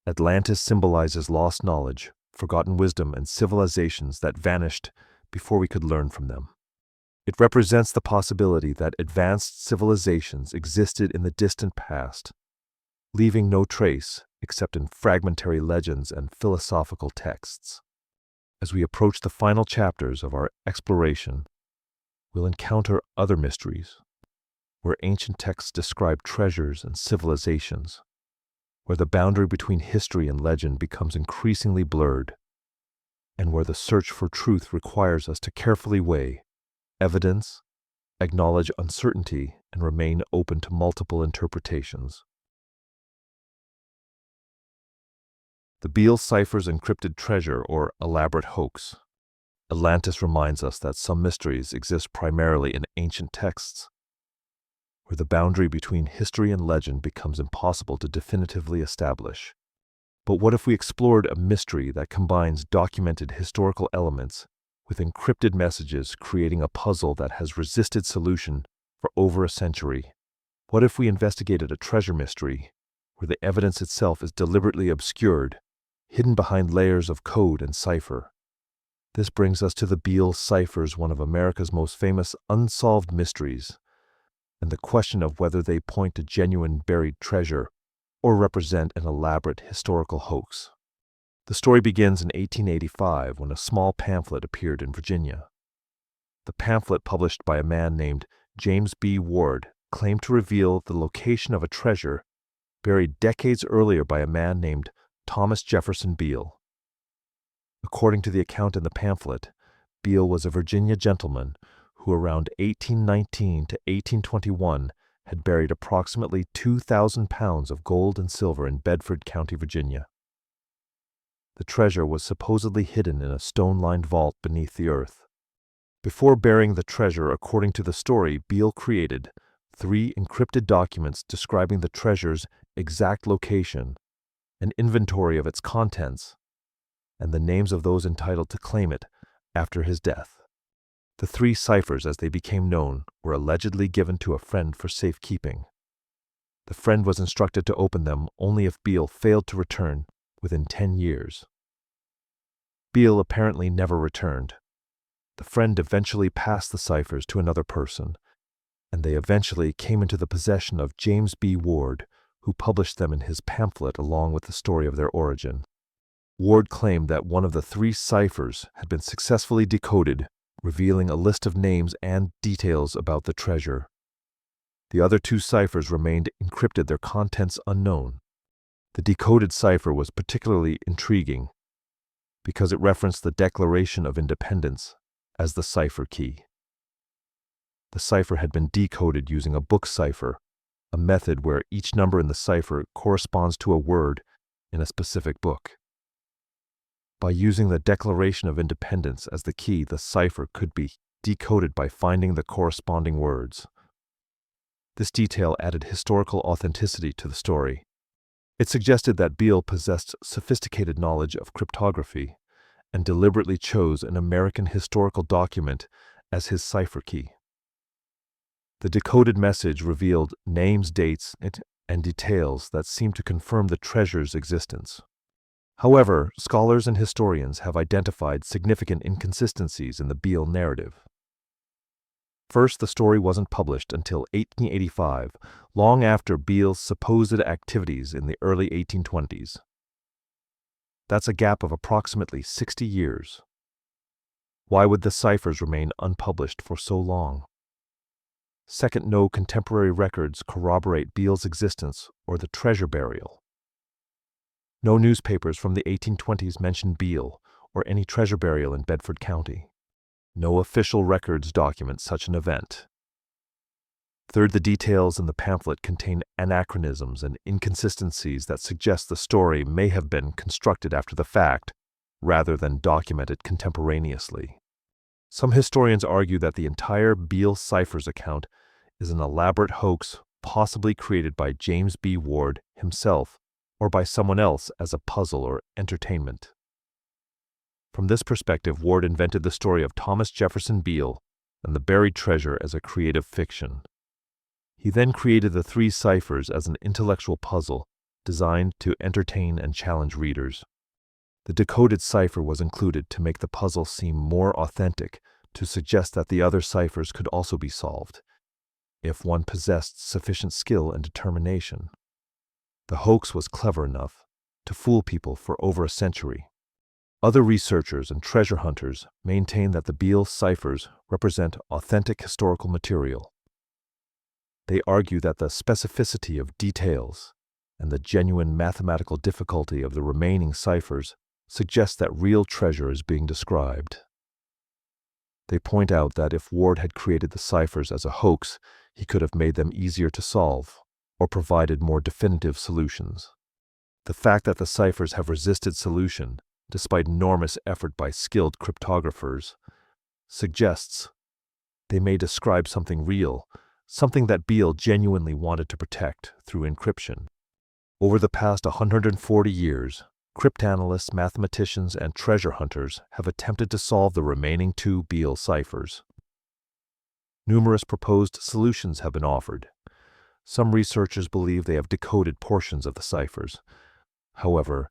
Atlantis symbolizes lost knowledge, forgotten wisdom, and civilizations that vanished before we could learn from them. It represents the possibility that advanced civilizations existed in the distant past, leaving no trace except in fragmentary legends and philosophical texts. As we approach the final chapters of our exploration, we'll encounter other mysteries, where ancient texts describe treasures and civilizations, where the boundary between history and legend becomes increasingly blurred, and where the search for truth requires us to carefully weigh evidence, acknowledge uncertainty, and remain open to multiple interpretations. The Beale Ciphers' encrypted treasure or elaborate hoax. Atlantis reminds us that some mysteries exist primarily in ancient texts, where the boundary between history and legend becomes impossible to definitively establish. But what if we explored a mystery that combines documented historical elements with encrypted messages, creating a puzzle that has resisted solution for over a century? What if we investigated a treasure mystery where the evidence itself is deliberately obscured, hidden behind layers of code and cipher? This brings us to the Beale Ciphers, one of America's most famous unsolved mysteries, and the question of whether they point to genuine buried treasure or represent an elaborate historical hoax. The story begins in 1885 when a small pamphlet appeared in Virginia. The pamphlet, published by a man named James B. Ward, claimed to reveal the location of a treasure buried decades earlier by a man named Thomas Jefferson Beale. According to the account in the pamphlet, Beale was a Virginia gentleman who around 1819 to 1821 had buried approximately 2,000 pounds of gold and silver in Bedford County, Virginia. The treasure was supposedly hidden in a stone-lined vault beneath the earth. Before burying the treasure, according to the story, Beale created 3 encrypted documents describing the treasure's exact location, an inventory of its contents, and the names of those entitled to claim it after his death. The 3 ciphers, as they became known, were allegedly given to a friend for safekeeping. The friend was instructed to open them only if Beale failed to return within 10 years. Beale apparently never returned. The friend eventually passed the ciphers to another person, and they eventually came into the possession of James B. Ward, who published them in his pamphlet along with the story of their origin. Ward claimed that one of the 3 ciphers had been successfully decoded, revealing a list of names and details about the treasure. The other 2 ciphers remained encrypted, their contents unknown. The decoded cipher was particularly intriguing because it referenced the Declaration of Independence as the cipher key. The cipher had been decoded using a book cipher, a method where each number in the cipher corresponds to a word in a specific book. By using the Declaration of Independence as the key, the cipher could be decoded by finding the corresponding words. This detail added historical authenticity to the story. It suggested that Beale possessed sophisticated knowledge of cryptography and deliberately chose an American historical document as his cipher key. The decoded message revealed names, dates, and details that seemed to confirm the treasure's existence. However, scholars and historians have identified significant inconsistencies in the Beale narrative. First, the story wasn't published until 1885, long after Beale's supposed activities in the early 1820s. That's a gap of approximately 60 years. Why would the ciphers remain unpublished for so long? Second, no contemporary records corroborate Beale's existence or the treasure burial. No newspapers from the 1820s mention Beale or any treasure burial in Bedford County. No official records document such an event. Third, the details in the pamphlet contain anachronisms and inconsistencies that suggest the story may have been constructed after the fact, rather than documented contemporaneously. Some historians argue that the entire Beale ciphers account is an elaborate hoax possibly created by James B. Ward himself or by someone else as a puzzle or entertainment. From this perspective, Ward invented the story of Thomas Jefferson Beale and the buried treasure as a creative fiction. He then created the 3 ciphers as an intellectual puzzle designed to entertain and challenge readers. The decoded cipher was included to make the puzzle seem more authentic, to suggest that the other ciphers could also be solved, if one possessed sufficient skill and determination. The hoax was clever enough to fool people for over a century. Other researchers and treasure hunters maintain that the Beale ciphers represent authentic historical material. They argue that the specificity of details and the genuine mathematical difficulty of the remaining ciphers suggests that real treasure is being described. They point out that if Ward had created the ciphers as a hoax, he could have made them easier to solve or provided more definitive solutions. The fact that the ciphers have resisted solution, despite enormous effort by skilled cryptographers, suggests they may describe something real, something that Beale genuinely wanted to protect through encryption. Over the past 140 years, cryptanalysts, mathematicians, and treasure hunters have attempted to solve the remaining 2 Beale ciphers. Numerous proposed solutions have been offered. Some researchers believe they have decoded portions of the ciphers. However,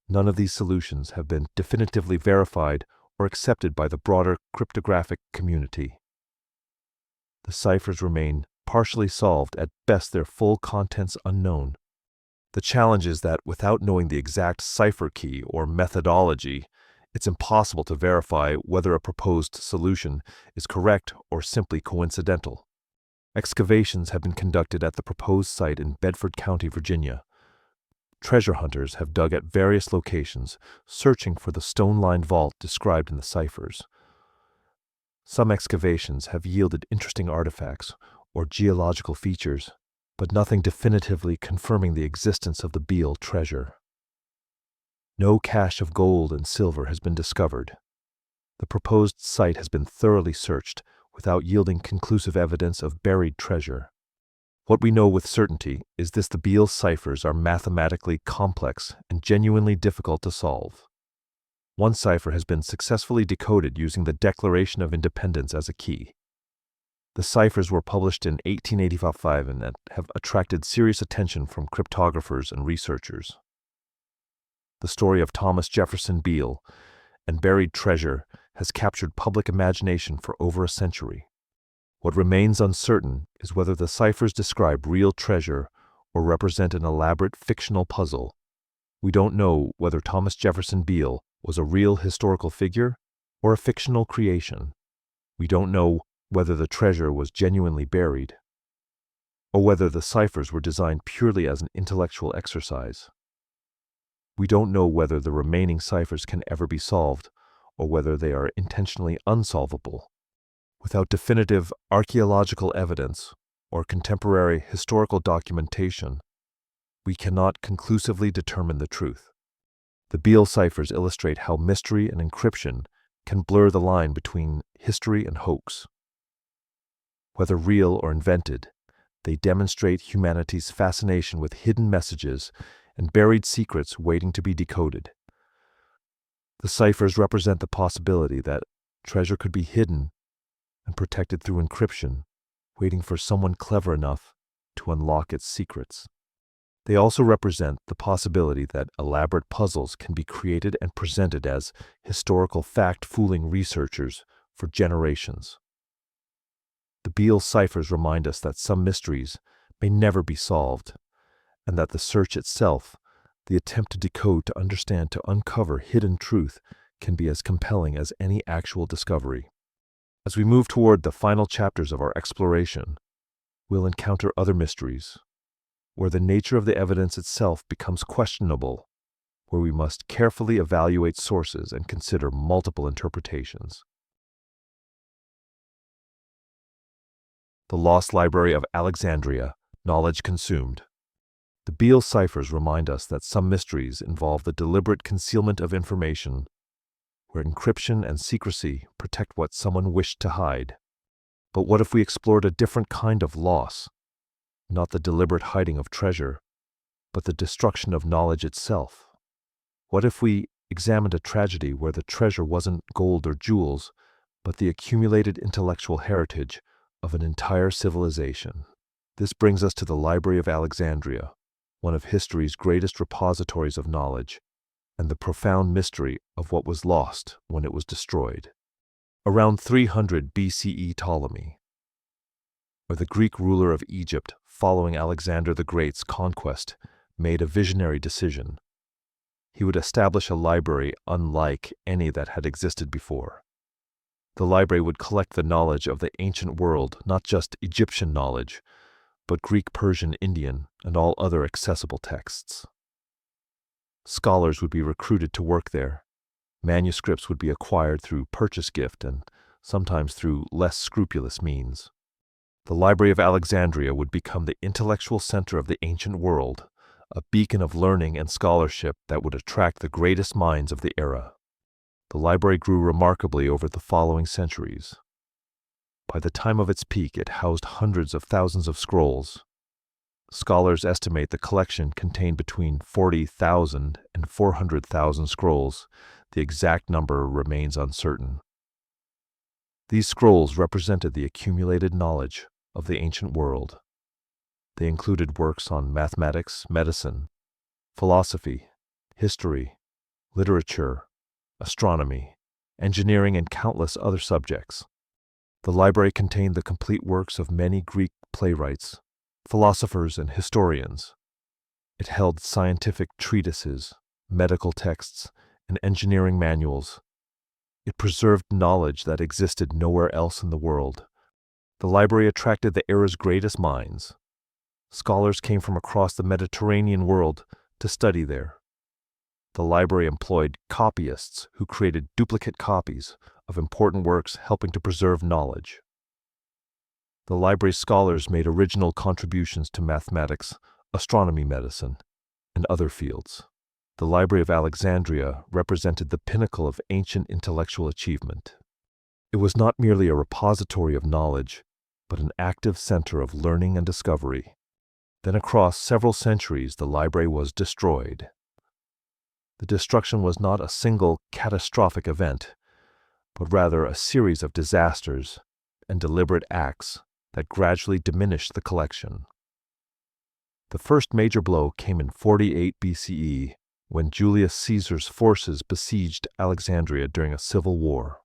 none of these solutions have been definitively verified or accepted by the broader cryptographic community. The ciphers remain partially solved, at best their full contents unknown. The challenge is that without knowing the exact cipher key or methodology, it's impossible to verify whether a proposed solution is correct or simply coincidental. Excavations have been conducted at the proposed site in Bedford County, Virginia. treasure hunters have dug at various locations, searching for the stone-lined vault described in the ciphers. Some excavations have yielded interesting artifacts or geological features, but nothing definitively confirming the existence of the Beale treasure. No cache of gold and silver has been discovered. The proposed site has been thoroughly searched without yielding conclusive evidence of buried treasure. What we know with certainty is the Beale ciphers are mathematically complex and genuinely difficult to solve. One cipher has been successfully decoded using the Declaration of Independence as a key. The ciphers were published in 1885 and have attracted serious attention from cryptographers and researchers. The story of Thomas Jefferson Beale and buried treasure has captured public imagination for over a century. What remains uncertain is whether the ciphers describe real treasure or represent an elaborate fictional puzzle. We don't know whether Thomas Jefferson Beale was a real historical figure or a fictional creation. We don't know whether the treasure was genuinely buried, or whether the ciphers were designed purely as an intellectual exercise. We don't know whether the remaining ciphers can ever be solved, or whether they are intentionally unsolvable. Without definitive archaeological evidence or contemporary historical documentation, we cannot conclusively determine the truth. The Beale ciphers illustrate how mystery and encryption can blur the line between history and hoax. Whether real or invented, they demonstrate humanity's fascination with hidden messages and buried secrets waiting to be decoded. The ciphers represent the possibility that treasure could be hidden and protected through encryption, waiting for someone clever enough to unlock its secrets. They also represent the possibility that elaborate puzzles can be created and presented as historical fact, fooling researchers for generations. The Beale ciphers remind us that some mysteries may never be solved, and that the search itself, the attempt to decode, to understand, to uncover hidden truth, can be as compelling as any actual discovery. As we move toward the final chapters of our exploration, we'll encounter other mysteries, where the nature of the evidence itself becomes questionable, where we must carefully evaluate sources and consider multiple interpretations. The Lost Library of Alexandria, Knowledge Consumed. The Beale ciphers remind us that some mysteries involve the deliberate concealment of information, where encryption and secrecy protect what someone wished to hide. But what if we explored a different kind of loss? Not the deliberate hiding of treasure, but the destruction of knowledge itself. What if we examined a tragedy where the treasure wasn't gold or jewels, but the accumulated intellectual heritage of an entire civilization? This brings us to the Library of Alexandria, one of history's greatest repositories of knowledge, and the profound mystery of what was lost when it was destroyed. Around 300 BCE, Ptolemy, or the Greek ruler of Egypt following Alexander the Great's conquest, made a visionary decision. He would establish a library unlike any that had existed before. The library would collect the knowledge of the ancient world, not just Egyptian knowledge, but Greek, Persian, Indian, and all other accessible texts. Scholars would be recruited to work there. Manuscripts would be acquired through purchase gift and sometimes through less scrupulous means. The Library of Alexandria would become the intellectual center of the ancient world, a beacon of learning and scholarship that would attract the greatest minds of the era. The library grew remarkably over the following centuries. By the time of its peak, it housed hundreds of thousands of scrolls. Scholars estimate the collection contained between 40,000 and 400,000 scrolls. The exact number remains uncertain. These scrolls represented the accumulated knowledge of the ancient world. They included works on mathematics, medicine, philosophy, history, literature, astronomy, engineering, and countless other subjects. The library contained the complete works of many Greek playwrights, philosophers, and historians. It held scientific treatises, medical texts, and engineering manuals. It preserved knowledge that existed nowhere else in the world. The library attracted the era's greatest minds. Scholars came from across the Mediterranean world to study there. The library employed copyists who created duplicate copies of important works, helping to preserve knowledge. The library's scholars made original contributions to mathematics, astronomy, medicine, and other fields. The Library of Alexandria represented the pinnacle of ancient intellectual achievement. It was not merely a repository of knowledge, but an active center of learning and discovery. Then across several centuries, the library was destroyed. The destruction was not a single catastrophic event, but rather a series of disasters and deliberate acts that gradually diminished the collection. The first major blow came in 48 BCE, when Julius Caesar's forces besieged Alexandria during a civil war.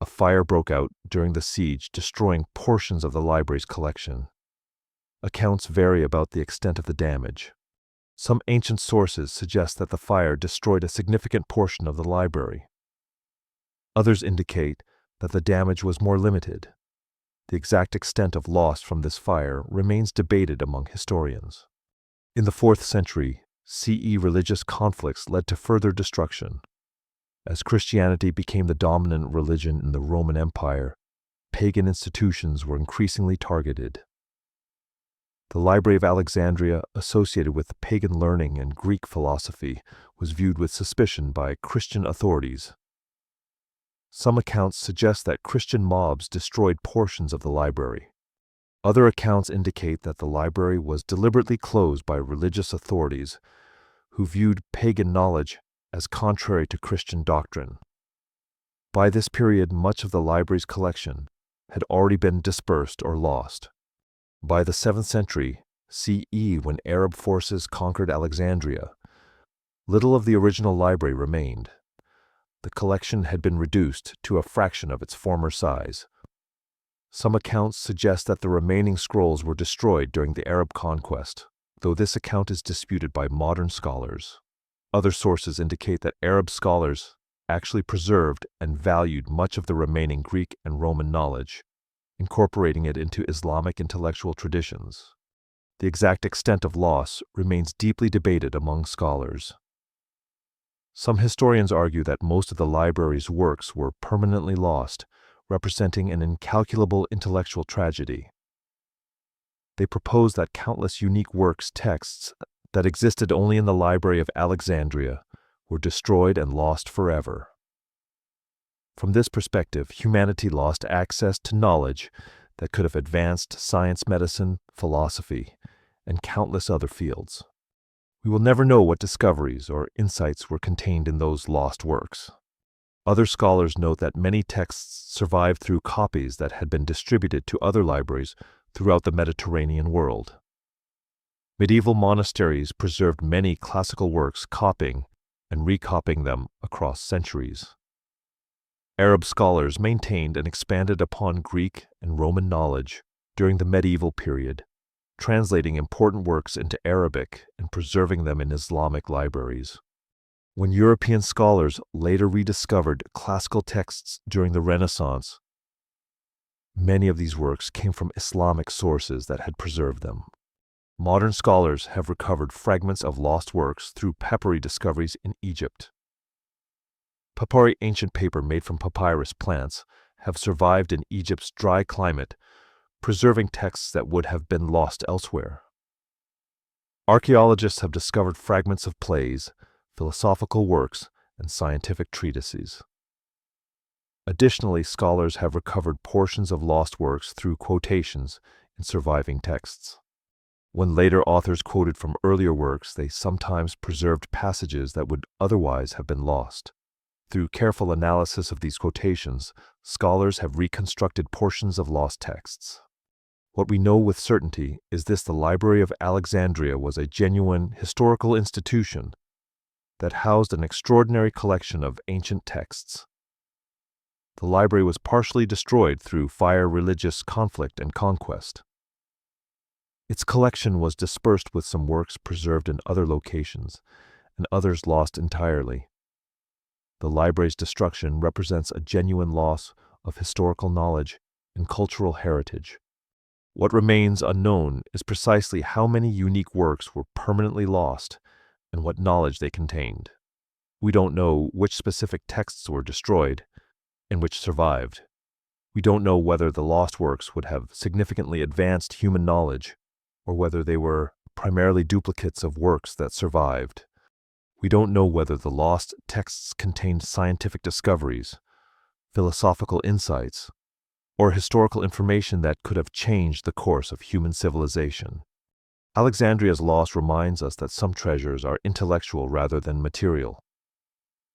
A fire broke out during the siege, destroying portions of the library's collection. Accounts vary about the extent of the damage. Some ancient sources suggest that the fire destroyed a significant portion of the library. Others indicate that the damage was more limited. The exact extent of loss from this fire remains debated among historians. In the 4th century, CE religious conflicts led to further destruction. As Christianity became the dominant religion in the Roman Empire, pagan institutions were increasingly targeted. The Library of Alexandria, associated with pagan learning and Greek philosophy, was viewed with suspicion by Christian authorities. Some accounts suggest that Christian mobs destroyed portions of the library. Other accounts indicate that the library was deliberately closed by religious authorities who viewed pagan knowledge as contrary to Christian doctrine. By this period, much of the library's collection had already been dispersed or lost. By the 7th century CE, when Arab forces conquered Alexandria, little of the original library remained. The collection had been reduced to a fraction of its former size. Some accounts suggest that the remaining scrolls were destroyed during the Arab conquest, though this account is disputed by modern scholars. Other sources indicate that Arab scholars actually preserved and valued much of the remaining Greek and Roman knowledge, incorporating it into Islamic intellectual traditions. The exact extent of loss remains deeply debated among scholars. Some historians argue that most of the library's works were permanently lost, representing an incalculable intellectual tragedy. They propose that countless unique texts that existed only in the Library of Alexandria were destroyed and lost forever. From this perspective, humanity lost access to knowledge that could have advanced science, medicine, philosophy, and countless other fields. We will never know what discoveries or insights were contained in those lost works. Other scholars note that many texts survived through copies that had been distributed to other libraries throughout the Mediterranean world. Medieval monasteries preserved many classical works, copying and recopying them across centuries. Arab scholars maintained and expanded upon Greek and Roman knowledge during the medieval period, translating important works into Arabic and preserving them in Islamic libraries. When European scholars later rediscovered classical texts during the Renaissance, many of these works came from Islamic sources that had preserved them. Modern scholars have recovered fragments of lost works through papyri discoveries in Egypt. Papyri, ancient paper made from papyrus plants, have survived in Egypt's dry climate, preserving texts that would have been lost elsewhere. Archaeologists have discovered fragments of plays, philosophical works, and scientific treatises. Additionally, scholars have recovered portions of lost works through quotations in surviving texts. When later authors quoted from earlier works, they sometimes preserved passages that would otherwise have been lost. Through careful analysis of these quotations, scholars have reconstructed portions of lost texts. What we know with certainty is this: the Library of Alexandria was a genuine historical institution that housed an extraordinary collection of ancient texts. The library was partially destroyed through fire, religious conflict, and conquest. Its collection was dispersed, with some works preserved in other locations and others lost entirely. The library's destruction represents a genuine loss of historical knowledge and cultural heritage. What remains unknown is precisely how many unique works were permanently lost and what knowledge they contained. We don't know which specific texts were destroyed and which survived. We don't know whether the lost works would have significantly advanced human knowledge or whether they were primarily duplicates of works that survived. We don't know whether the lost texts contained scientific discoveries, philosophical insights, or historical information that could have changed the course of human civilization. Alexandria's loss reminds us that some treasures are intellectual rather than material.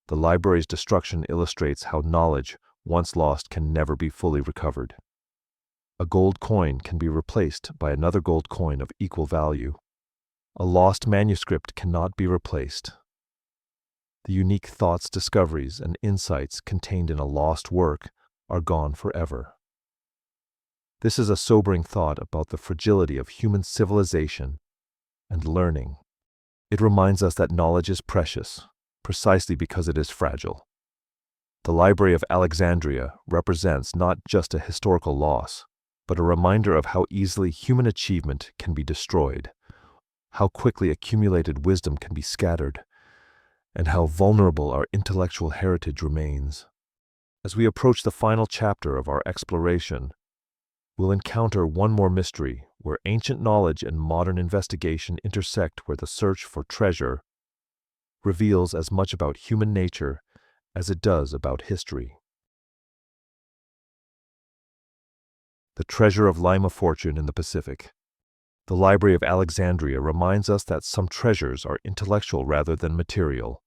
The library's destruction illustrates how knowledge, once lost, can never be fully recovered. A gold coin can be replaced by another gold coin of equal value. A lost manuscript cannot be replaced. The unique thoughts, discoveries, and insights contained in a lost work are gone forever. This is a sobering thought about the fragility of human civilization and learning. It reminds us that knowledge is precious, precisely because it is fragile. The Library of Alexandria represents not just a historical loss, but a reminder of how easily human achievement can be destroyed, how quickly accumulated wisdom can be scattered, and how vulnerable our intellectual heritage remains. As we approach the final chapter of our exploration, we'll encounter one more mystery where ancient knowledge and modern investigation intersect, where the search for treasure reveals as much about human nature as it does about history. The treasure of Lima fortune in the Pacific. The Library of Alexandria reminds us that some treasures are intellectual rather than material,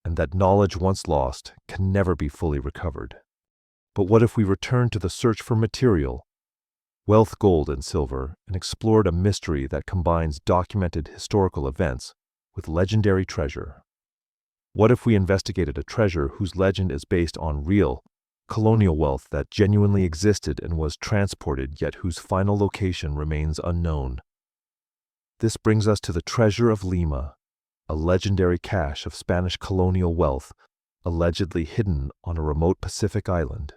and that knowledge once lost can never be fully recovered. But what if we return to the search for material, wealth, gold, and silver, and explored a mystery that combines documented historical events with legendary treasure? What if we investigated a treasure whose legend is based on real, colonial wealth that genuinely existed and was transported, yet whose final location remains unknown? This brings us to the treasure of Lima, a legendary cache of Spanish colonial wealth, allegedly hidden on a remote Pacific island.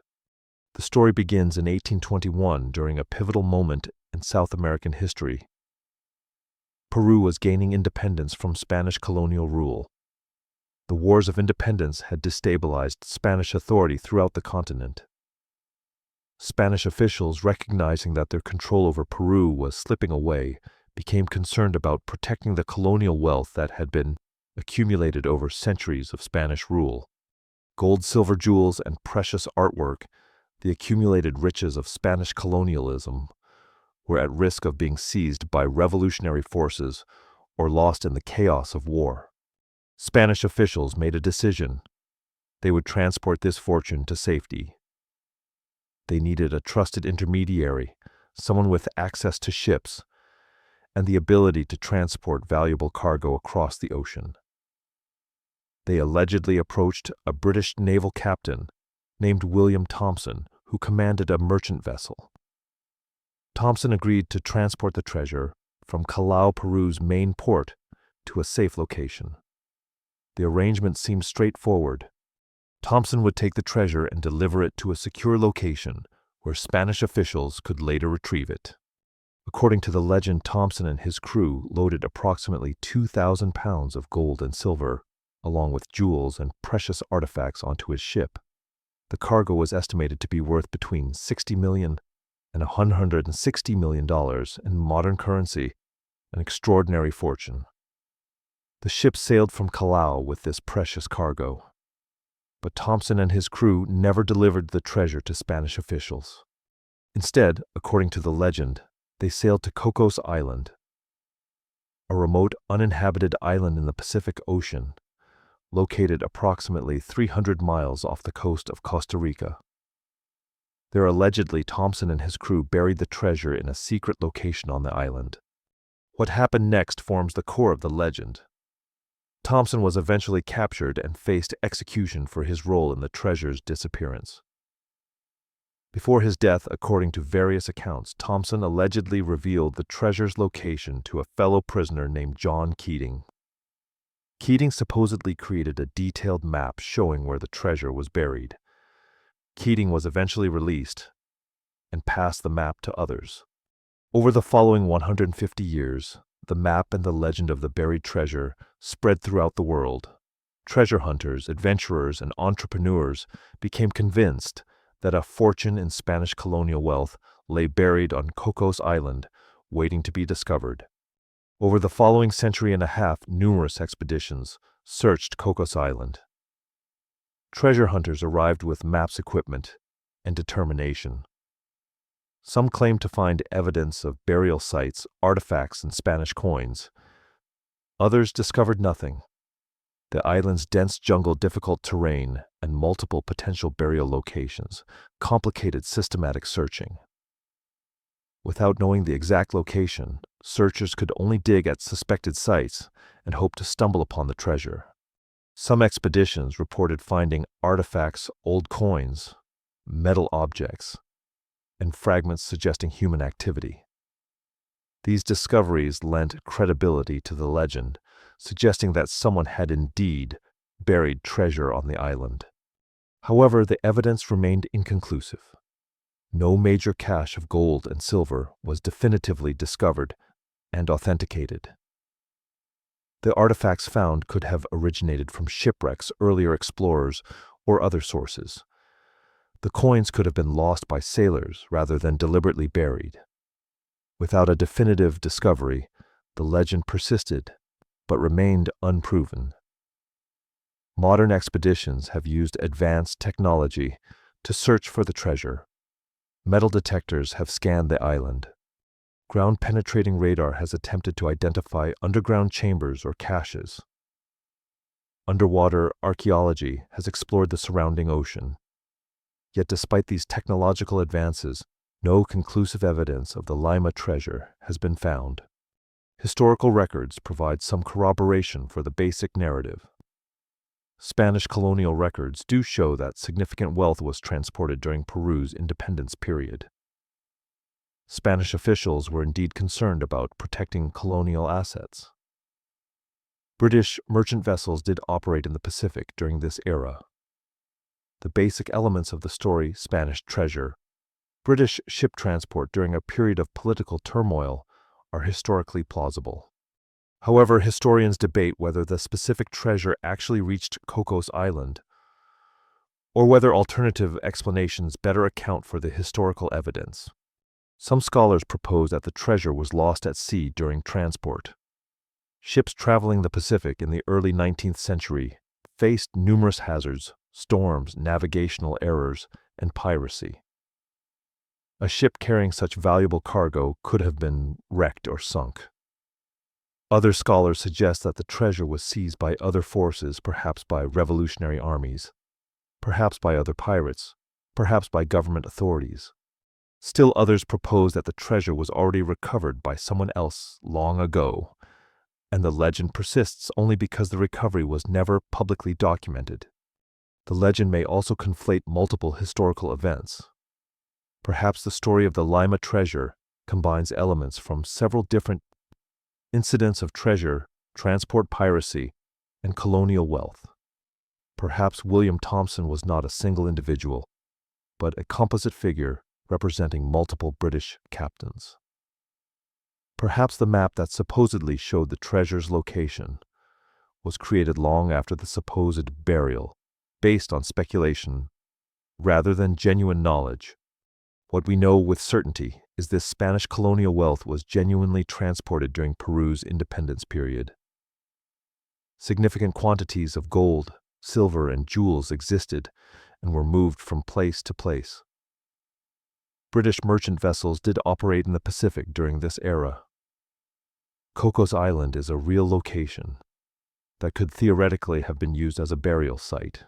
The story begins in 1821 during a pivotal moment in South American history. Peru was gaining independence from Spanish colonial rule. The wars of independence had destabilized Spanish authority throughout the continent. Spanish officials, recognizing that their control over Peru was slipping away, became concerned about protecting the colonial wealth that had been accumulated over centuries of Spanish rule. Gold, silver, jewels, and precious artwork, the accumulated riches of Spanish colonialism, were at risk of being seized by revolutionary forces or lost in the chaos of war. Spanish officials made a decision. They would transport this fortune to safety. They needed a trusted intermediary, someone with access to ships, and the ability to transport valuable cargo across the ocean. They allegedly approached a British naval captain named William Thompson, who commanded a merchant vessel. Thompson agreed to transport the treasure from Callao, Peru's main port, to a safe location. The arrangement seemed straightforward. Thompson would take the treasure and deliver it to a secure location where Spanish officials could later retrieve it. According to the legend, Thompson and his crew loaded approximately 2,000 pounds of gold and silver, along with jewels and precious artifacts, onto his ship. The cargo was estimated to be worth between $60 million and $160 million in modern currency, an extraordinary fortune. The ship sailed from Callao with this precious cargo. But Thompson and his crew never delivered the treasure to Spanish officials. Instead, according to the legend, they sailed to Cocos Island, a remote, uninhabited island in the Pacific Ocean, located approximately 300 miles off the coast of Costa Rica. There, allegedly, Thompson and his crew buried the treasure in a secret location on the island. What happened next forms the core of the legend. Thompson was eventually captured and faced execution for his role in the treasure's disappearance. Before his death, according to various accounts, Thompson allegedly revealed the treasure's location to a fellow prisoner named John Keating. Keating supposedly created a detailed map showing where the treasure was buried. Keating was eventually released and passed the map to others. Over the following 150 years, the map and the legend of the buried treasure spread throughout the world. Treasure hunters, adventurers, and entrepreneurs became convinced that a fortune in Spanish colonial wealth lay buried on Cocos Island, waiting to be discovered. Over the following century and a half, numerous expeditions searched Cocos Island. Treasure hunters arrived with maps, equipment, and determination. Some claimed to find evidence of burial sites, artifacts, and Spanish coins. Others discovered nothing. The island's dense jungle, difficult terrain, and multiple potential burial locations complicated systematic searching. Without knowing the exact location, searchers could only dig at suspected sites and hope to stumble upon the treasure. Some expeditions reported finding artifacts, old coins, metal objects, and fragments suggesting human activity. These discoveries lent credibility to the legend, suggesting that someone had indeed buried treasure on the island. However, the evidence remained inconclusive. No major cache of gold and silver was definitively discovered and authenticated. The artifacts found could have originated from shipwrecks, earlier explorers, or other sources. The coins could have been lost by sailors rather than deliberately buried. Without a definitive discovery, the legend persisted, but remained unproven. Modern expeditions have used advanced technology to search for the treasure. Metal detectors have scanned the island. Ground-penetrating radar has attempted to identify underground chambers or caches. Underwater archaeology has explored the surrounding ocean. Yet despite these technological advances, no conclusive evidence of the Lima treasure has been found. Historical records provide some corroboration for the basic narrative. Spanish colonial records do show that significant wealth was transported during Peru's independence period. Spanish officials were indeed concerned about protecting colonial assets. British merchant vessels did operate in the Pacific during this era. The basic elements of the story, Spanish treasure, British ship transport during a period of political turmoil, are historically plausible. However, historians debate whether the specific treasure actually reached Cocos Island, or whether alternative explanations better account for the historical evidence. Some scholars propose that the treasure was lost at sea during transport. Ships traveling the Pacific in the early 19th century faced numerous hazards, storms, navigational errors, and piracy. A ship carrying such valuable cargo could have been wrecked or sunk. Other scholars suggest that the treasure was seized by other forces, perhaps by revolutionary armies, perhaps by other pirates, perhaps by government authorities. Still others propose that the treasure was already recovered by someone else long ago, and the legend persists only because the recovery was never publicly documented. The legend may also conflate multiple historical events. Perhaps the story of the Lima treasure combines elements from several different incidents of treasure, transport piracy, and colonial wealth. Perhaps William Thompson was not a single individual, but a composite figure representing multiple British captains. Perhaps the map that supposedly showed the treasure's location was created long after the supposed burial, based on speculation rather than genuine knowledge. What we know with certainty is this Spanish colonial wealth was genuinely transported during Peru's independence period. Significant quantities of gold, silver, and jewels existed and were moved from place to place. British merchant vessels did operate in the Pacific during this era. Cocos Island is a real location that could theoretically have been used as a burial site.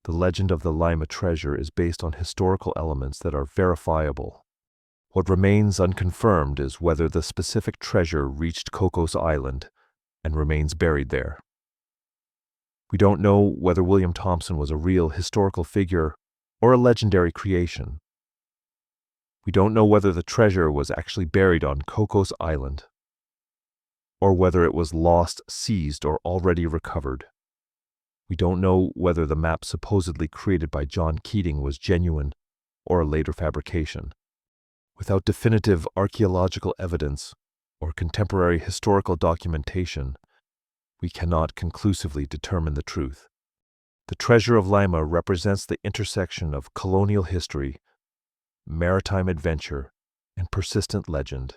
The legend of the Lima treasure is based on historical elements that are verifiable. What remains unconfirmed is whether the specific treasure reached Cocos Island and remains buried there. We don't know whether William Thompson was a real historical figure or a legendary creation. We don't know whether the treasure was actually buried on Cocos Island, or whether it was lost, seized, or already recovered. We don't know whether the map supposedly created by John Keating was genuine or a later fabrication. Without definitive archaeological evidence or contemporary historical documentation, we cannot conclusively determine the truth. The treasure of Lima represents the intersection of colonial history, maritime adventure, and persistent legend.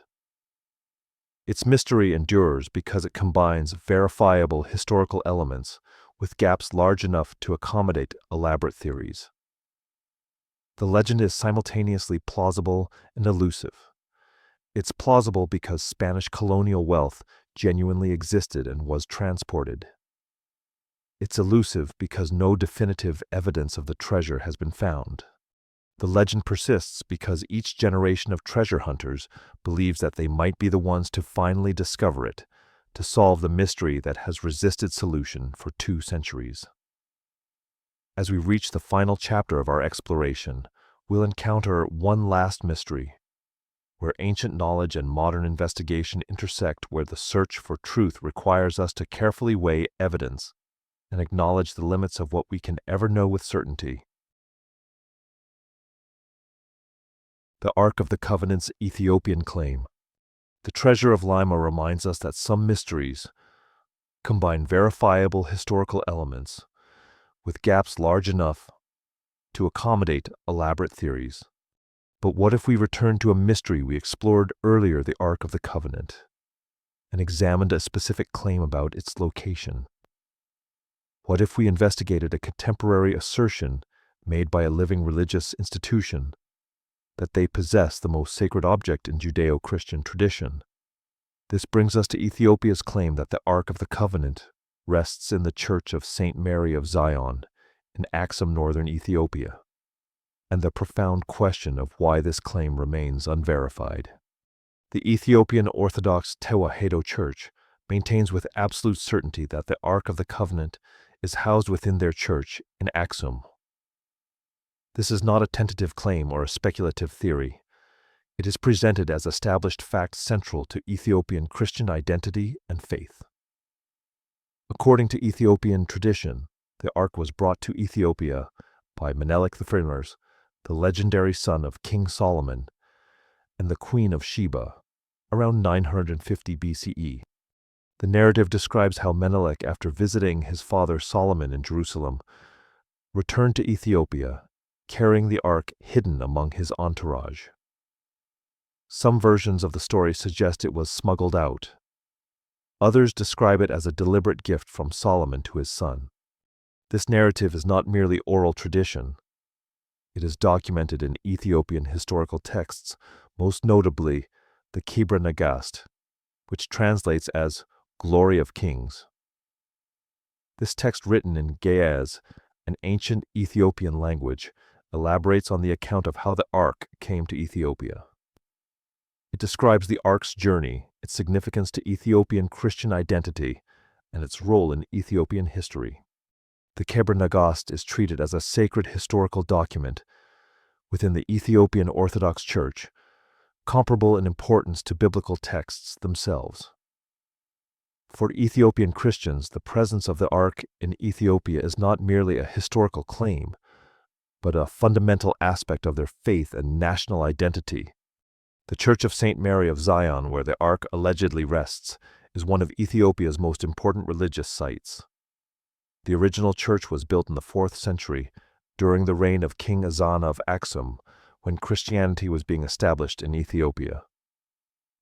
Its mystery endures because it combines verifiable historical elements with gaps large enough to accommodate elaborate theories. The legend is simultaneously plausible and elusive. It's plausible because Spanish colonial wealth genuinely existed and was transported. It's elusive because no definitive evidence of the treasure has been found. The legend persists because each generation of treasure hunters believes that they might be the ones to finally discover it, to solve the mystery that has resisted solution for 2 centuries. As we reach the final chapter of our exploration, we'll encounter one last mystery, where ancient knowledge and modern investigation intersect, where the search for truth requires us to carefully weigh evidence and acknowledge the limits of what we can ever know with certainty. The Ark of the Covenant's Ethiopian claim. The treasure of Lima reminds us that some mysteries combine verifiable historical elements with gaps large enough to accommodate elaborate theories. But what if we return to a mystery we explored earlier, the Ark of the Covenant, and examined a specific claim about its location? What if we investigated a contemporary assertion made by a living religious institution that they possess the most sacred object in Judeo-Christian tradition? This brings us to Ethiopia's claim that the Ark of the Covenant rests in the Church of St. Mary of Zion in Axum, northern Ethiopia, and the profound question of why this claim remains unverified. The Ethiopian Orthodox Tewahedo Church maintains with absolute certainty that the Ark of the Covenant is housed within their church in Axum. This is not a tentative claim or a speculative theory. It is presented as established fact central to Ethiopian Christian identity and faith. According to Ethiopian tradition, the Ark was brought to Ethiopia by Menelik I, the legendary son of King Solomon, and the Queen of Sheba, around 950 BCE. The narrative describes how Menelik, after visiting his father Solomon in Jerusalem, returned to Ethiopia, carrying the Ark hidden among his entourage. Some versions of the story suggest it was smuggled out. Others describe it as a deliberate gift from Solomon to his son. This narrative is not merely oral tradition. It is documented in Ethiopian historical texts, most notably the Kibra Nagast, which translates as Glory of Kings. This text, written in Ge'ez, an ancient Ethiopian language, elaborates on the account of how the Ark came to Ethiopia. It describes the Ark's journey, its significance to Ethiopian Christian identity, and its role in Ethiopian history. The Kebra Nagast is treated as a sacred historical document within the Ethiopian Orthodox Church, comparable in importance to biblical texts themselves. For Ethiopian Christians, the presence of the Ark in Ethiopia is not merely a historical claim, but a fundamental aspect of their faith and national identity. The Church of St. Mary of Zion, where the Ark allegedly rests, is one of Ethiopia's most important religious sites. The original church was built in the 4th century, during the reign of King Azana of Axum, when Christianity was being established in Ethiopia.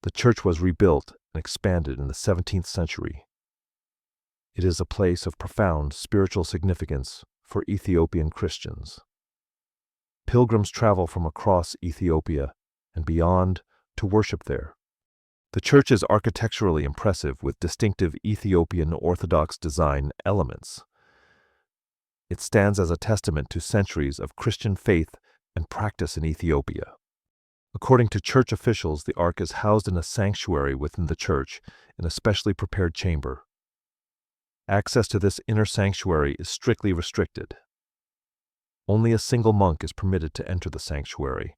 The church was rebuilt and expanded in the 17th century. It is a place of profound spiritual significance for Ethiopian Christians. Pilgrims travel from across Ethiopia and beyond to worship there. The church is architecturally impressive with distinctive Ethiopian Orthodox design elements. It stands as a testament to centuries of Christian faith and practice in Ethiopia. According to church officials, the Ark is housed in a sanctuary within the church in a specially prepared chamber. Access to this inner sanctuary is strictly restricted. Only a single monk is permitted to enter the sanctuary,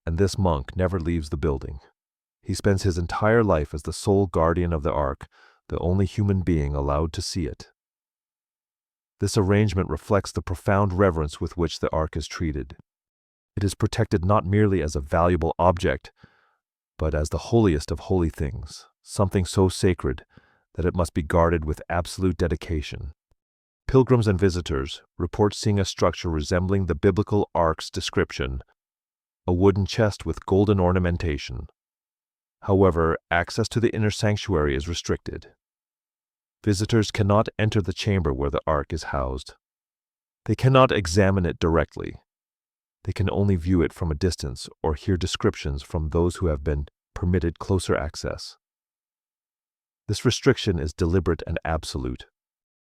and this monk never leaves the building. He spends his entire life as the sole guardian of the Ark, the only human being allowed to see it. This arrangement reflects the profound reverence with which the Ark is treated. It is protected not merely as a valuable object, but as the holiest of holy things, something so sacred that it must be guarded with absolute dedication. Pilgrims and visitors report seeing a structure resembling the biblical ark's description, a wooden chest with golden ornamentation. However, access to the inner sanctuary is restricted. Visitors cannot enter the chamber where the ark is housed. They cannot examine it directly. They can only view it from a distance or hear descriptions from those who have been permitted closer access. This restriction is deliberate and absolute.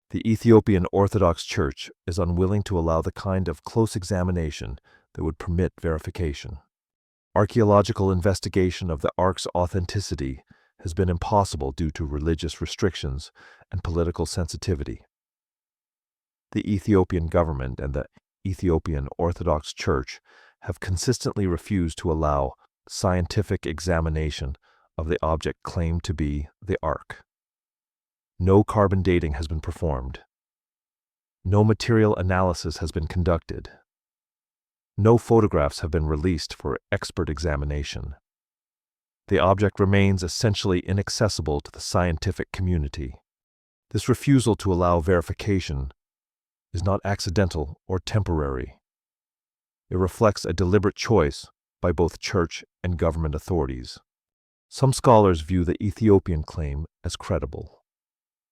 The Ethiopian Orthodox Church is unwilling to allow the kind of close examination that would permit verification. Archaeological investigation of the ark's authenticity has been impossible due to religious restrictions and political sensitivity. The Ethiopian government and the Ethiopian Orthodox Church have consistently refused to allow scientific examination of the object claimed to be the ark. No carbon dating has been performed. No material analysis has been conducted. No photographs have been released for expert examination. The object remains essentially inaccessible to the scientific community. This refusal to allow verification is not accidental or temporary. It reflects a deliberate choice by both church and government authorities. Some scholars view the Ethiopian claim as credible.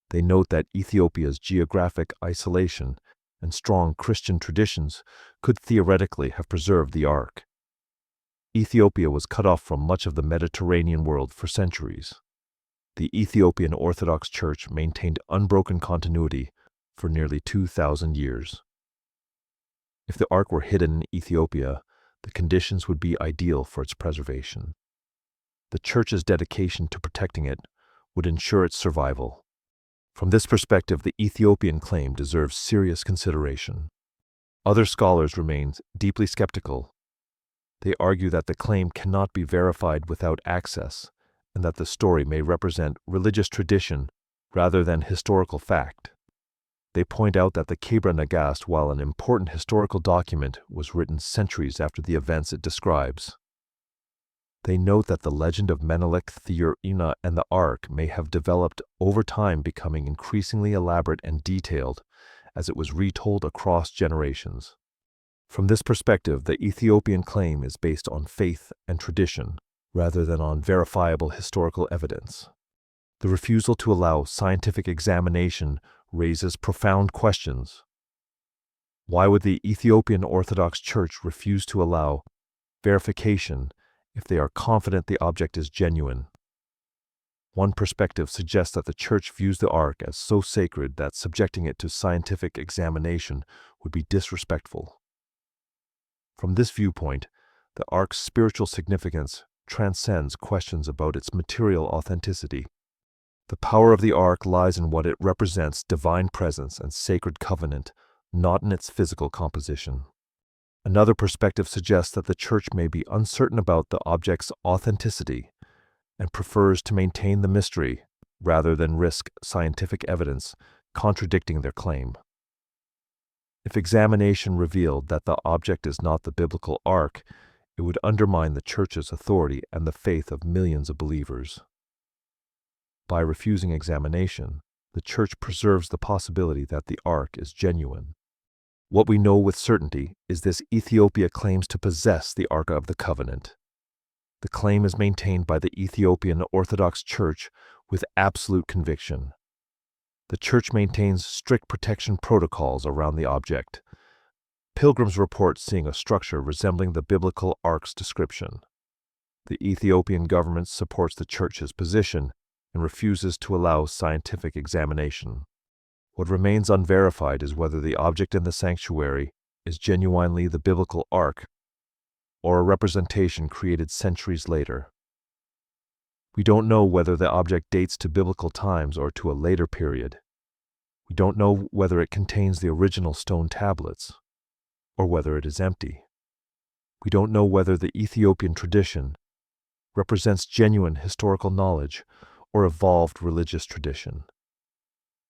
They note that Ethiopia's geographic isolation and strong Christian traditions could theoretically have preserved the ark. Ethiopia was cut off from much of the Mediterranean world for centuries. The Ethiopian Orthodox Church maintained unbroken continuity for nearly 2,000 years. If the ark were hidden in Ethiopia, the conditions would be ideal for its preservation. The Church's dedication to protecting it would ensure its survival. From this perspective, the Ethiopian claim deserves serious consideration. Other scholars remain deeply skeptical. They argue that the claim cannot be verified without access, and that the story may represent religious tradition rather than historical fact. They point out that the Kebra Nagast, while an important historical document, was written centuries after the events it describes. They note that the legend of Menelik Theurina and the ark may have developed over time, becoming increasingly elaborate and detailed as it was retold across generations. From this perspective, the Ethiopian claim is based on faith and tradition rather than on verifiable historical evidence. The refusal to allow scientific examination raises profound questions. Why would the Ethiopian Orthodox Church refuse to allow verification if they are confident the object is genuine? One perspective suggests that the Church views the ark as so sacred that subjecting it to scientific examination would be disrespectful. From this viewpoint, the ark's spiritual significance transcends questions about its material authenticity. The power of the ark lies in what it represents: divine presence and sacred covenant, not in its physical composition. Another perspective suggests that the Church may be uncertain about the object's authenticity and prefers to maintain the mystery rather than risk scientific evidence contradicting their claim. If examination revealed that the object is not the biblical ark, it would undermine the Church's authority and the faith of millions of believers. By refusing examination, the Church preserves the possibility that the ark is genuine. What we know with certainty is this: Ethiopia claims to possess the Ark of the Covenant. The claim is maintained by the Ethiopian Orthodox Church with absolute conviction. The Church maintains strict protection protocols around the object. Pilgrims report seeing a structure resembling the biblical ark's description. The Ethiopian government supports the Church's position and refuses to allow scientific examination. What remains unverified is whether the object in the sanctuary is genuinely the biblical ark or a representation created centuries later. We don't know whether the object dates to biblical times or to a later period. We don't know whether it contains the original stone tablets or whether it is empty. We don't know whether the Ethiopian tradition represents genuine historical knowledge or evolved religious tradition.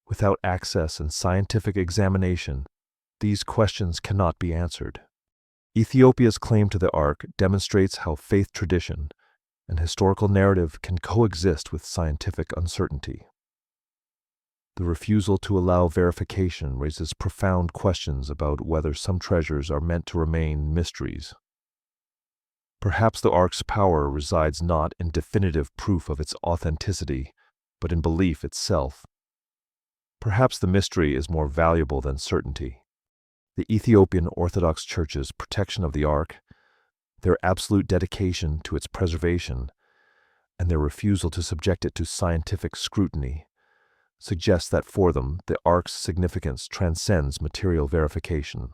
Without access and scientific examination, these questions cannot be answered. Ethiopia's claim to the Ark demonstrates how faith tradition and historical narrative can coexist with scientific uncertainty. The refusal to allow verification raises profound questions about whether some treasures are meant to remain mysteries. Perhaps the Ark's power resides not in definitive proof of its authenticity, but in belief itself. Perhaps the mystery is more valuable than certainty. The Ethiopian Orthodox Church's protection of the Ark, their absolute dedication to its preservation, and their refusal to subject it to scientific scrutiny suggests that for them the Ark's significance transcends material verification.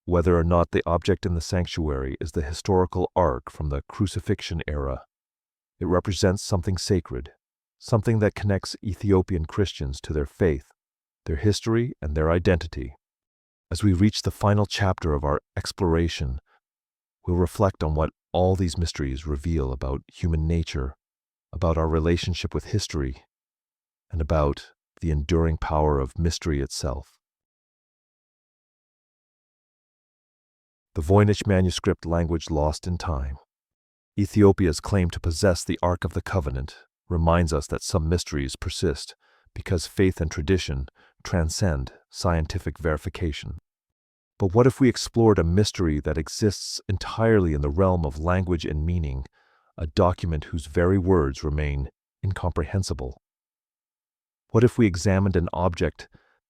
Whether or not the object in the sanctuary is the historical Ark from the crucifixion era, it represents something sacred, something that connects Ethiopian Christians to their faith, their history, and their identity. As we reach the final chapter of our exploration, we'll reflect on what all these mysteries reveal about human nature, about our relationship with history, and about the enduring power of mystery itself. The Voynich manuscript language lost in time. Ethiopia's claim to possess the Ark of the Covenant reminds us that some mysteries persist because faith and tradition transcend scientific verification. But what if we explored a mystery that exists entirely in the realm of language and meaning, a document whose very words remain incomprehensible? What if we examined an object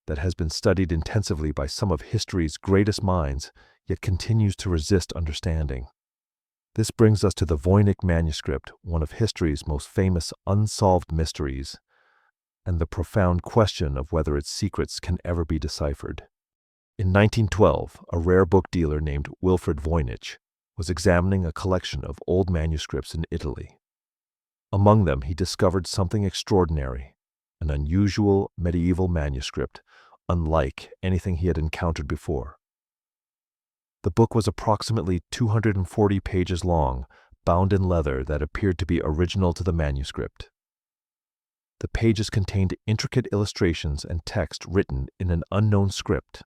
that has been studied intensively by some of history's greatest minds, yet continues to resist understanding? This brings us to the Voynich manuscript, one of history's most famous unsolved mysteries, and the profound question of whether its secrets can ever be deciphered. In 1912, a rare book dealer named Wilfred Voynich was examining a collection of old manuscripts in Italy. Among them, he discovered something extraordinary, an unusual medieval manuscript, unlike anything he had encountered before. The book was approximately 240 pages long, bound in leather that appeared to be original to the manuscript. The pages contained intricate illustrations and text written in an unknown script.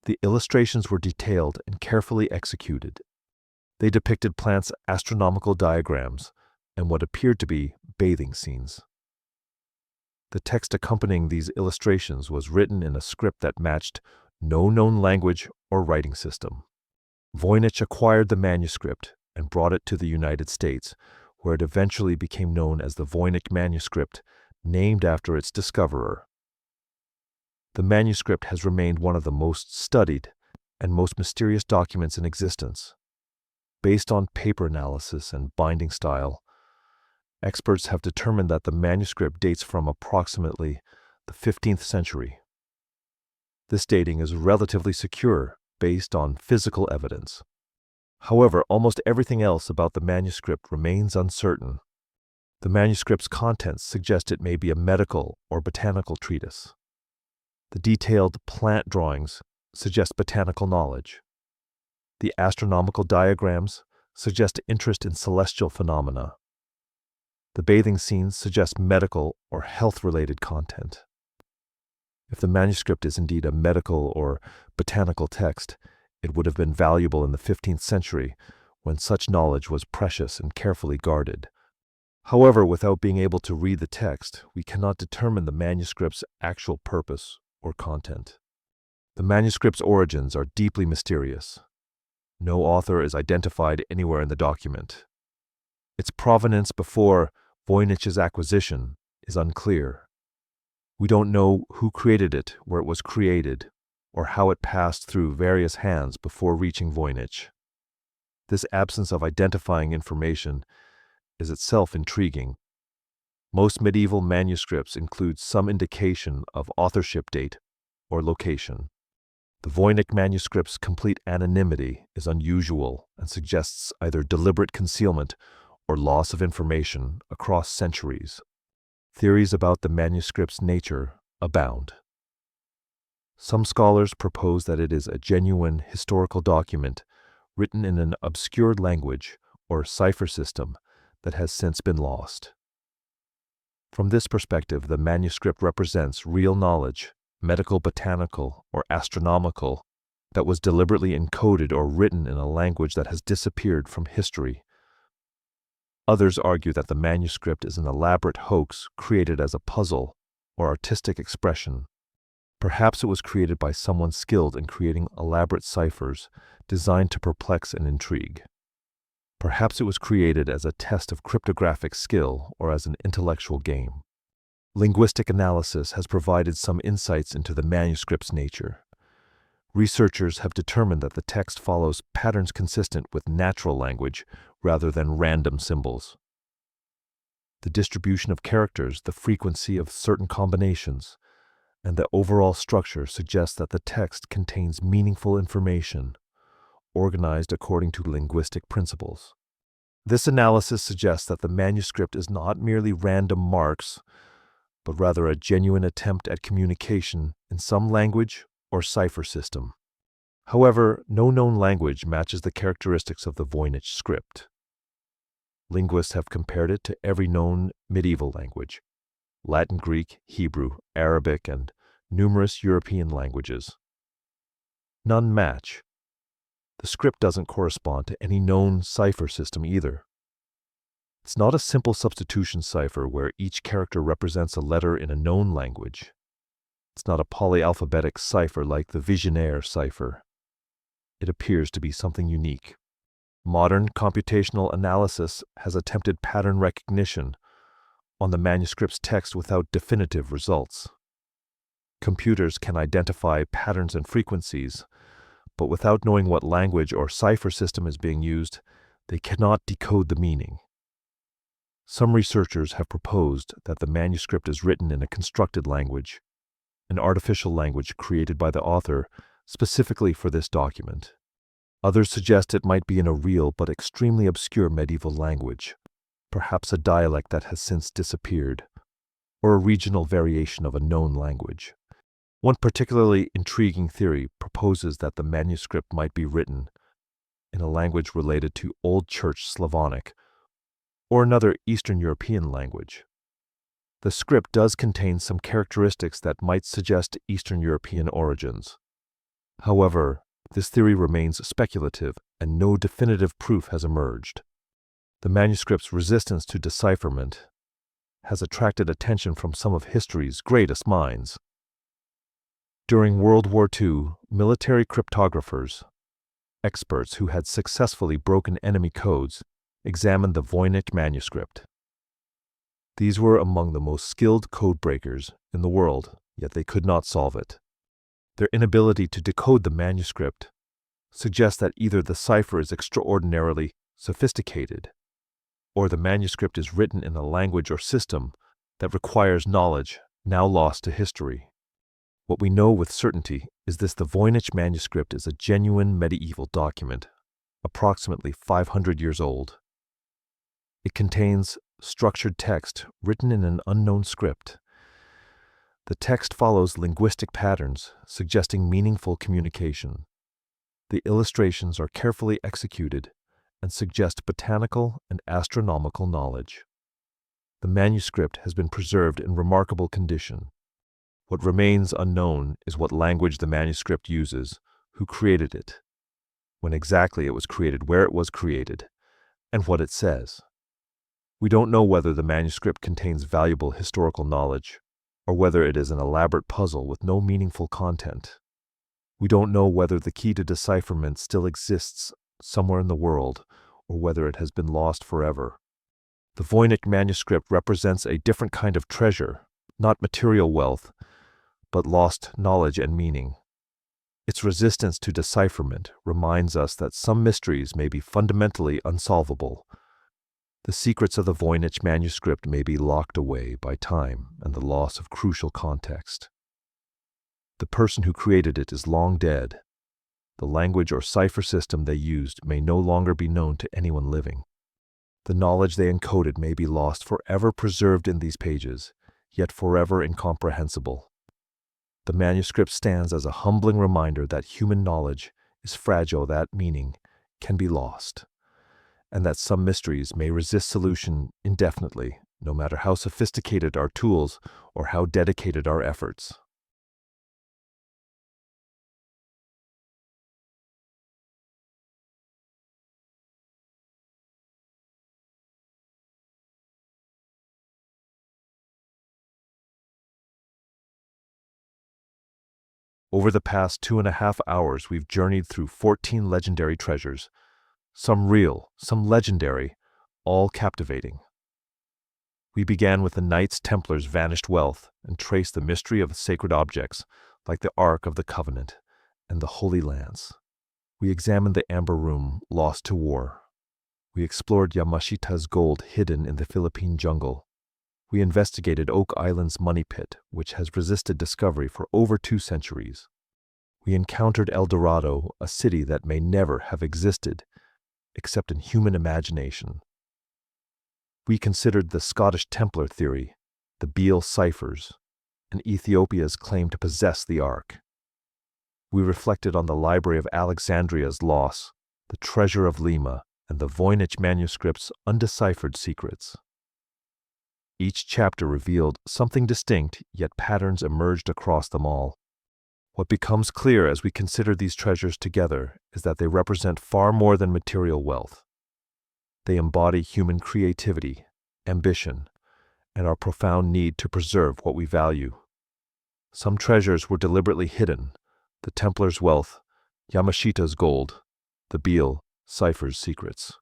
The illustrations were detailed and carefully executed. They depicted plants' astronomical diagrams and what appeared to be bathing scenes. The text accompanying these illustrations was written in a script that matched no known language or writing system. Voynich acquired the manuscript and brought it to the United States, where it eventually became known as the Voynich manuscript, named after its discoverer. The manuscript has remained one of the most studied and most mysterious documents in existence. Based on paper analysis and binding style, experts have determined that the manuscript dates from approximately the 15th century. This dating is relatively secure based on physical evidence. However, almost everything else about the manuscript remains uncertain. The manuscript's contents suggest it may be a medical or botanical treatise. The detailed plant drawings suggest botanical knowledge. The astronomical diagrams suggest interest in celestial phenomena. The bathing scenes suggest medical or health-related content. If the manuscript is indeed a medical or botanical text, it would have been valuable in the 15th century, when such knowledge was precious and carefully guarded. However, without being able to read the text, we cannot determine the manuscript's actual purpose or content. The manuscript's origins are deeply mysterious. No author is identified anywhere in the document. Its provenance before Voynich's acquisition is unclear. We don't know who created it, where it was created, or how it passed through various hands before reaching Voynich. This absence of identifying information is itself intriguing. Most medieval manuscripts include some indication of authorship date or location. The Voynich manuscript's complete anonymity is unusual and suggests either deliberate concealment or loss of information across centuries. Theories about the manuscript's nature abound. Some scholars propose that it is a genuine historical document written in an obscure language or cipher system that has since been lost. From this perspective, the manuscript represents real knowledge, medical, botanical, or astronomical, that was deliberately encoded or written in a language that has disappeared from history. Others argue that the manuscript is an elaborate hoax created as a puzzle or artistic expression. Perhaps it was created by someone skilled in creating elaborate ciphers designed to perplex and intrigue. Perhaps it was created as a test of cryptographic skill or as an intellectual game. Linguistic analysis has provided some insights into the manuscript's nature. Researchers have determined that the text follows patterns consistent with natural language rather than random symbols. The distribution of characters, the frequency of certain combinations, and the overall structure suggests that the text contains meaningful information, organized according to linguistic principles. This analysis suggests that the manuscript is not merely random marks, but rather a genuine attempt at communication in some language or cipher system. However, no known language matches the characteristics of the Voynich script. Linguists have compared it to every known medieval language: Latin, Greek, Hebrew, Arabic, and numerous European languages. None match. The script doesn't correspond to any known cipher system either. It's not a simple substitution cipher where each character represents a letter in a known language. It's not a polyalphabetic cipher like the Vigenère cipher. It appears to be something unique. Modern computational analysis has attempted pattern recognition on the manuscript's text without definitive results. Computers can identify patterns and frequencies, but without knowing what language or cipher system is being used, they cannot decode the meaning. Some researchers have proposed that the manuscript is written in a constructed language, an artificial language created by the author specifically for this document. Others suggest it might be in a real but extremely obscure medieval language, perhaps a dialect that has since disappeared, or a regional variation of a known language. One particularly intriguing theory proposes that the manuscript might be written in a language related to Old Church Slavonic, or another Eastern European language. The script does contain some characteristics that might suggest Eastern European origins. However, this theory remains speculative and no definitive proof has emerged. The manuscript's resistance to decipherment has attracted attention from some of history's greatest minds. During World War II, military cryptographers, experts who had successfully broken enemy codes, examined the Voynich manuscript. These were among the most skilled code breakers in the world, yet they could not solve it. Their inability to decode the manuscript suggests that either the cipher is extraordinarily sophisticated, or the manuscript is written in a language or system that requires knowledge now lost to history. What we know with certainty is this: the Voynich manuscript is a genuine medieval document, approximately 500 years old. It contains structured text written in an unknown script. The text follows linguistic patterns, suggesting meaningful communication. The illustrations are carefully executed and suggest botanical and astronomical knowledge. The manuscript has been preserved in remarkable condition. What remains unknown is what language the manuscript uses, who created it, when exactly it was created, where it was created, and what it says. We don't know whether the manuscript contains valuable historical knowledge, or whether it is an elaborate puzzle with no meaningful content. We don't know whether the key to decipherment still exists somewhere in the world, or whether it has been lost forever. The Voynich manuscript represents a different kind of treasure, not material wealth, but lost knowledge and meaning. Its resistance to decipherment reminds us that some mysteries may be fundamentally unsolvable. The secrets of the Voynich manuscript may be locked away by time and the loss of crucial context. The person who created it is long dead. The language or cipher system they used may no longer be known to anyone living. The knowledge they encoded may be lost, forever preserved in these pages, yet forever incomprehensible. The manuscript stands as a humbling reminder that human knowledge is fragile, that meaning can be lost, and that some mysteries may resist solution indefinitely, no matter how sophisticated our tools or how dedicated our efforts. Over the past 2.5 hours, we've journeyed through 14 legendary treasures, some real, some legendary, all captivating. We began with the Knights Templar's vanished wealth and traced the mystery of sacred objects like the Ark of the Covenant and the Holy Lance. We examined the Amber Room lost to war. We explored Yamashita's gold hidden in the Philippine jungle. We investigated Oak Island's money pit, which has resisted discovery for over 2 centuries. We encountered El Dorado, a city that may never have existed, except in human imagination. We considered the Scottish Templar theory, the Beale Ciphers, and Ethiopia's claim to possess the Ark. We reflected on the Library of Alexandria's loss, the treasure of Lima, and the Voynich manuscript's undeciphered secrets. Each chapter revealed something distinct, yet patterns emerged across them all. What becomes clear as we consider these treasures together is that they represent far more than material wealth. They embody human creativity, ambition, and our profound need to preserve what we value. Some treasures were deliberately hidden: the Templar's wealth, Yamashita's gold, the Beale Ciphers' secrets.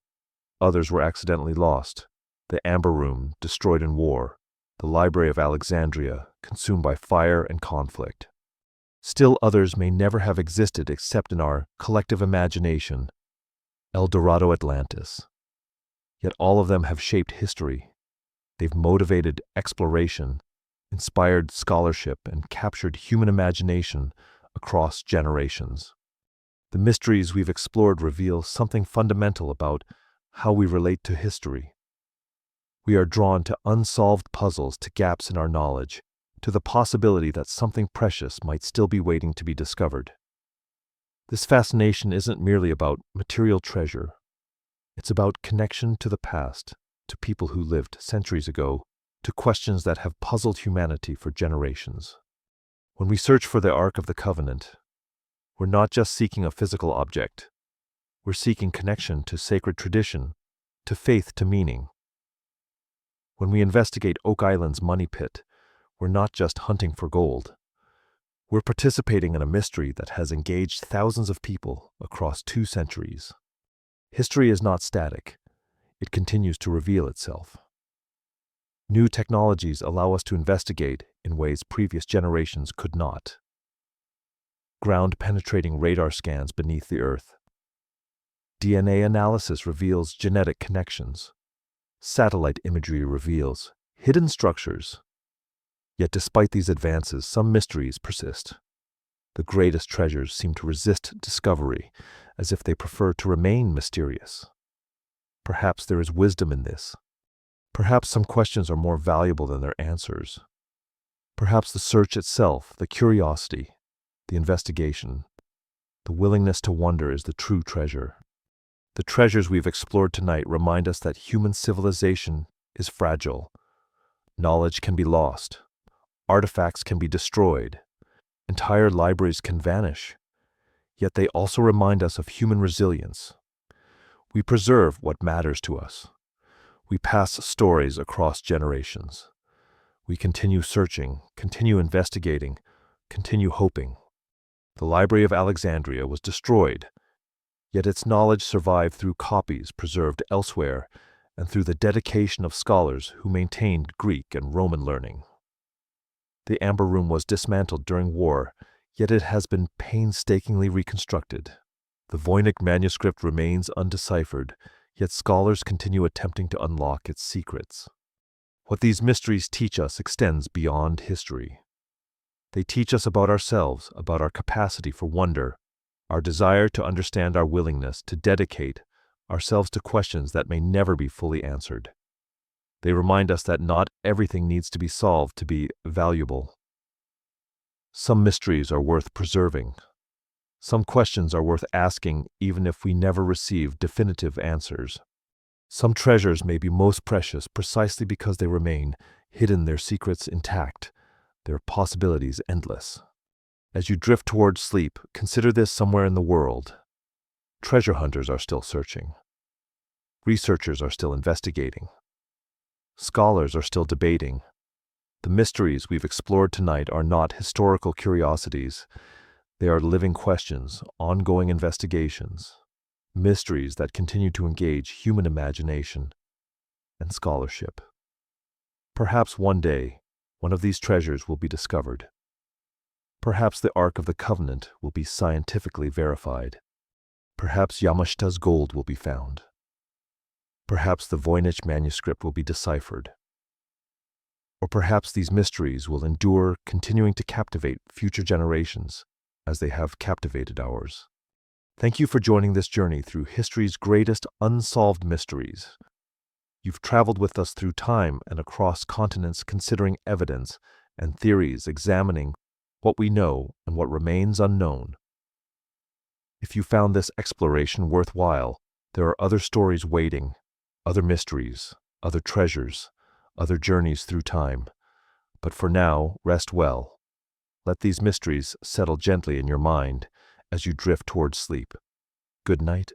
Others were accidentally lost: the Amber Room, destroyed in war, the Library of Alexandria, consumed by fire and conflict. Still others may never have existed except in our collective imagination: El Dorado, Atlantis. Yet all of them have shaped history. They've motivated exploration, inspired scholarship, and captured human imagination across generations. The mysteries we've explored reveal something fundamental about how we relate to history. We are drawn to unsolved puzzles, to gaps in our knowledge, to the possibility that something precious might still be waiting to be discovered. This fascination isn't merely about material treasure. It's about connection to the past, to people who lived centuries ago, to questions that have puzzled humanity for generations. When we search for the Ark of the Covenant, we're not just seeking a physical object. We're seeking connection to sacred tradition, to faith, to meaning. When we investigate Oak Island's money pit, we're not just hunting for gold. We're participating in a mystery that has engaged thousands of people across 2 centuries. History is not static. It continues to reveal itself. New technologies allow us to investigate in ways previous generations could not. Ground-penetrating radar scans beneath the earth. DNA analysis reveals genetic connections. Satellite imagery reveals hidden structures. Yet despite these advances, some mysteries persist. The greatest treasures seem to resist discovery, as if they prefer to remain mysterious. Perhaps there is wisdom in this. Perhaps some questions are more valuable than their answers. Perhaps the search itself, the curiosity, the investigation, the willingness to wonder is the true treasure. The treasures we've explored tonight remind us that human civilization is fragile. Knowledge can be lost. Artifacts can be destroyed. Entire libraries can vanish. Yet they also remind us of human resilience. We preserve what matters to us. We pass stories across generations. We continue searching, continue investigating, continue hoping. The Library of Alexandria was destroyed, yet its knowledge survived through copies preserved elsewhere and through the dedication of scholars who maintained Greek and Roman learning. The Amber Room was dismantled during war, yet it has been painstakingly reconstructed. The Voynich manuscript remains undeciphered, yet scholars continue attempting to unlock its secrets. What these mysteries teach us extends beyond history. They teach us about ourselves, about our capacity for wonder, our desire to understand, our willingness to dedicate ourselves to questions that may never be fully answered. They remind us that not everything needs to be solved to be valuable. Some mysteries are worth preserving. Some questions are worth asking even if we never receive definitive answers. Some treasures may be most precious precisely because they remain hidden, their secrets intact, their possibilities endless. As you drift towards sleep, consider this: somewhere in the world, treasure hunters are still searching. Researchers are still investigating. Scholars are still debating. The mysteries we've explored tonight are not historical curiosities. They are living questions, ongoing investigations, mysteries that continue to engage human imagination and scholarship. Perhaps one day, one of these treasures will be discovered. Perhaps the Ark of the Covenant will be scientifically verified. Perhaps Yamashita's gold will be found. Perhaps the Voynich manuscript will be deciphered. Or perhaps these mysteries will endure, continuing to captivate future generations as they have captivated ours. Thank you for joining this journey through history's greatest unsolved mysteries. You've traveled with us through time and across continents, considering evidence and theories, examining what we know and what remains unknown. If you found this exploration worthwhile, there are other stories waiting, other mysteries, other treasures, other journeys through time. But for now, rest well. Let these mysteries settle gently in your mind as you drift towards sleep. Good night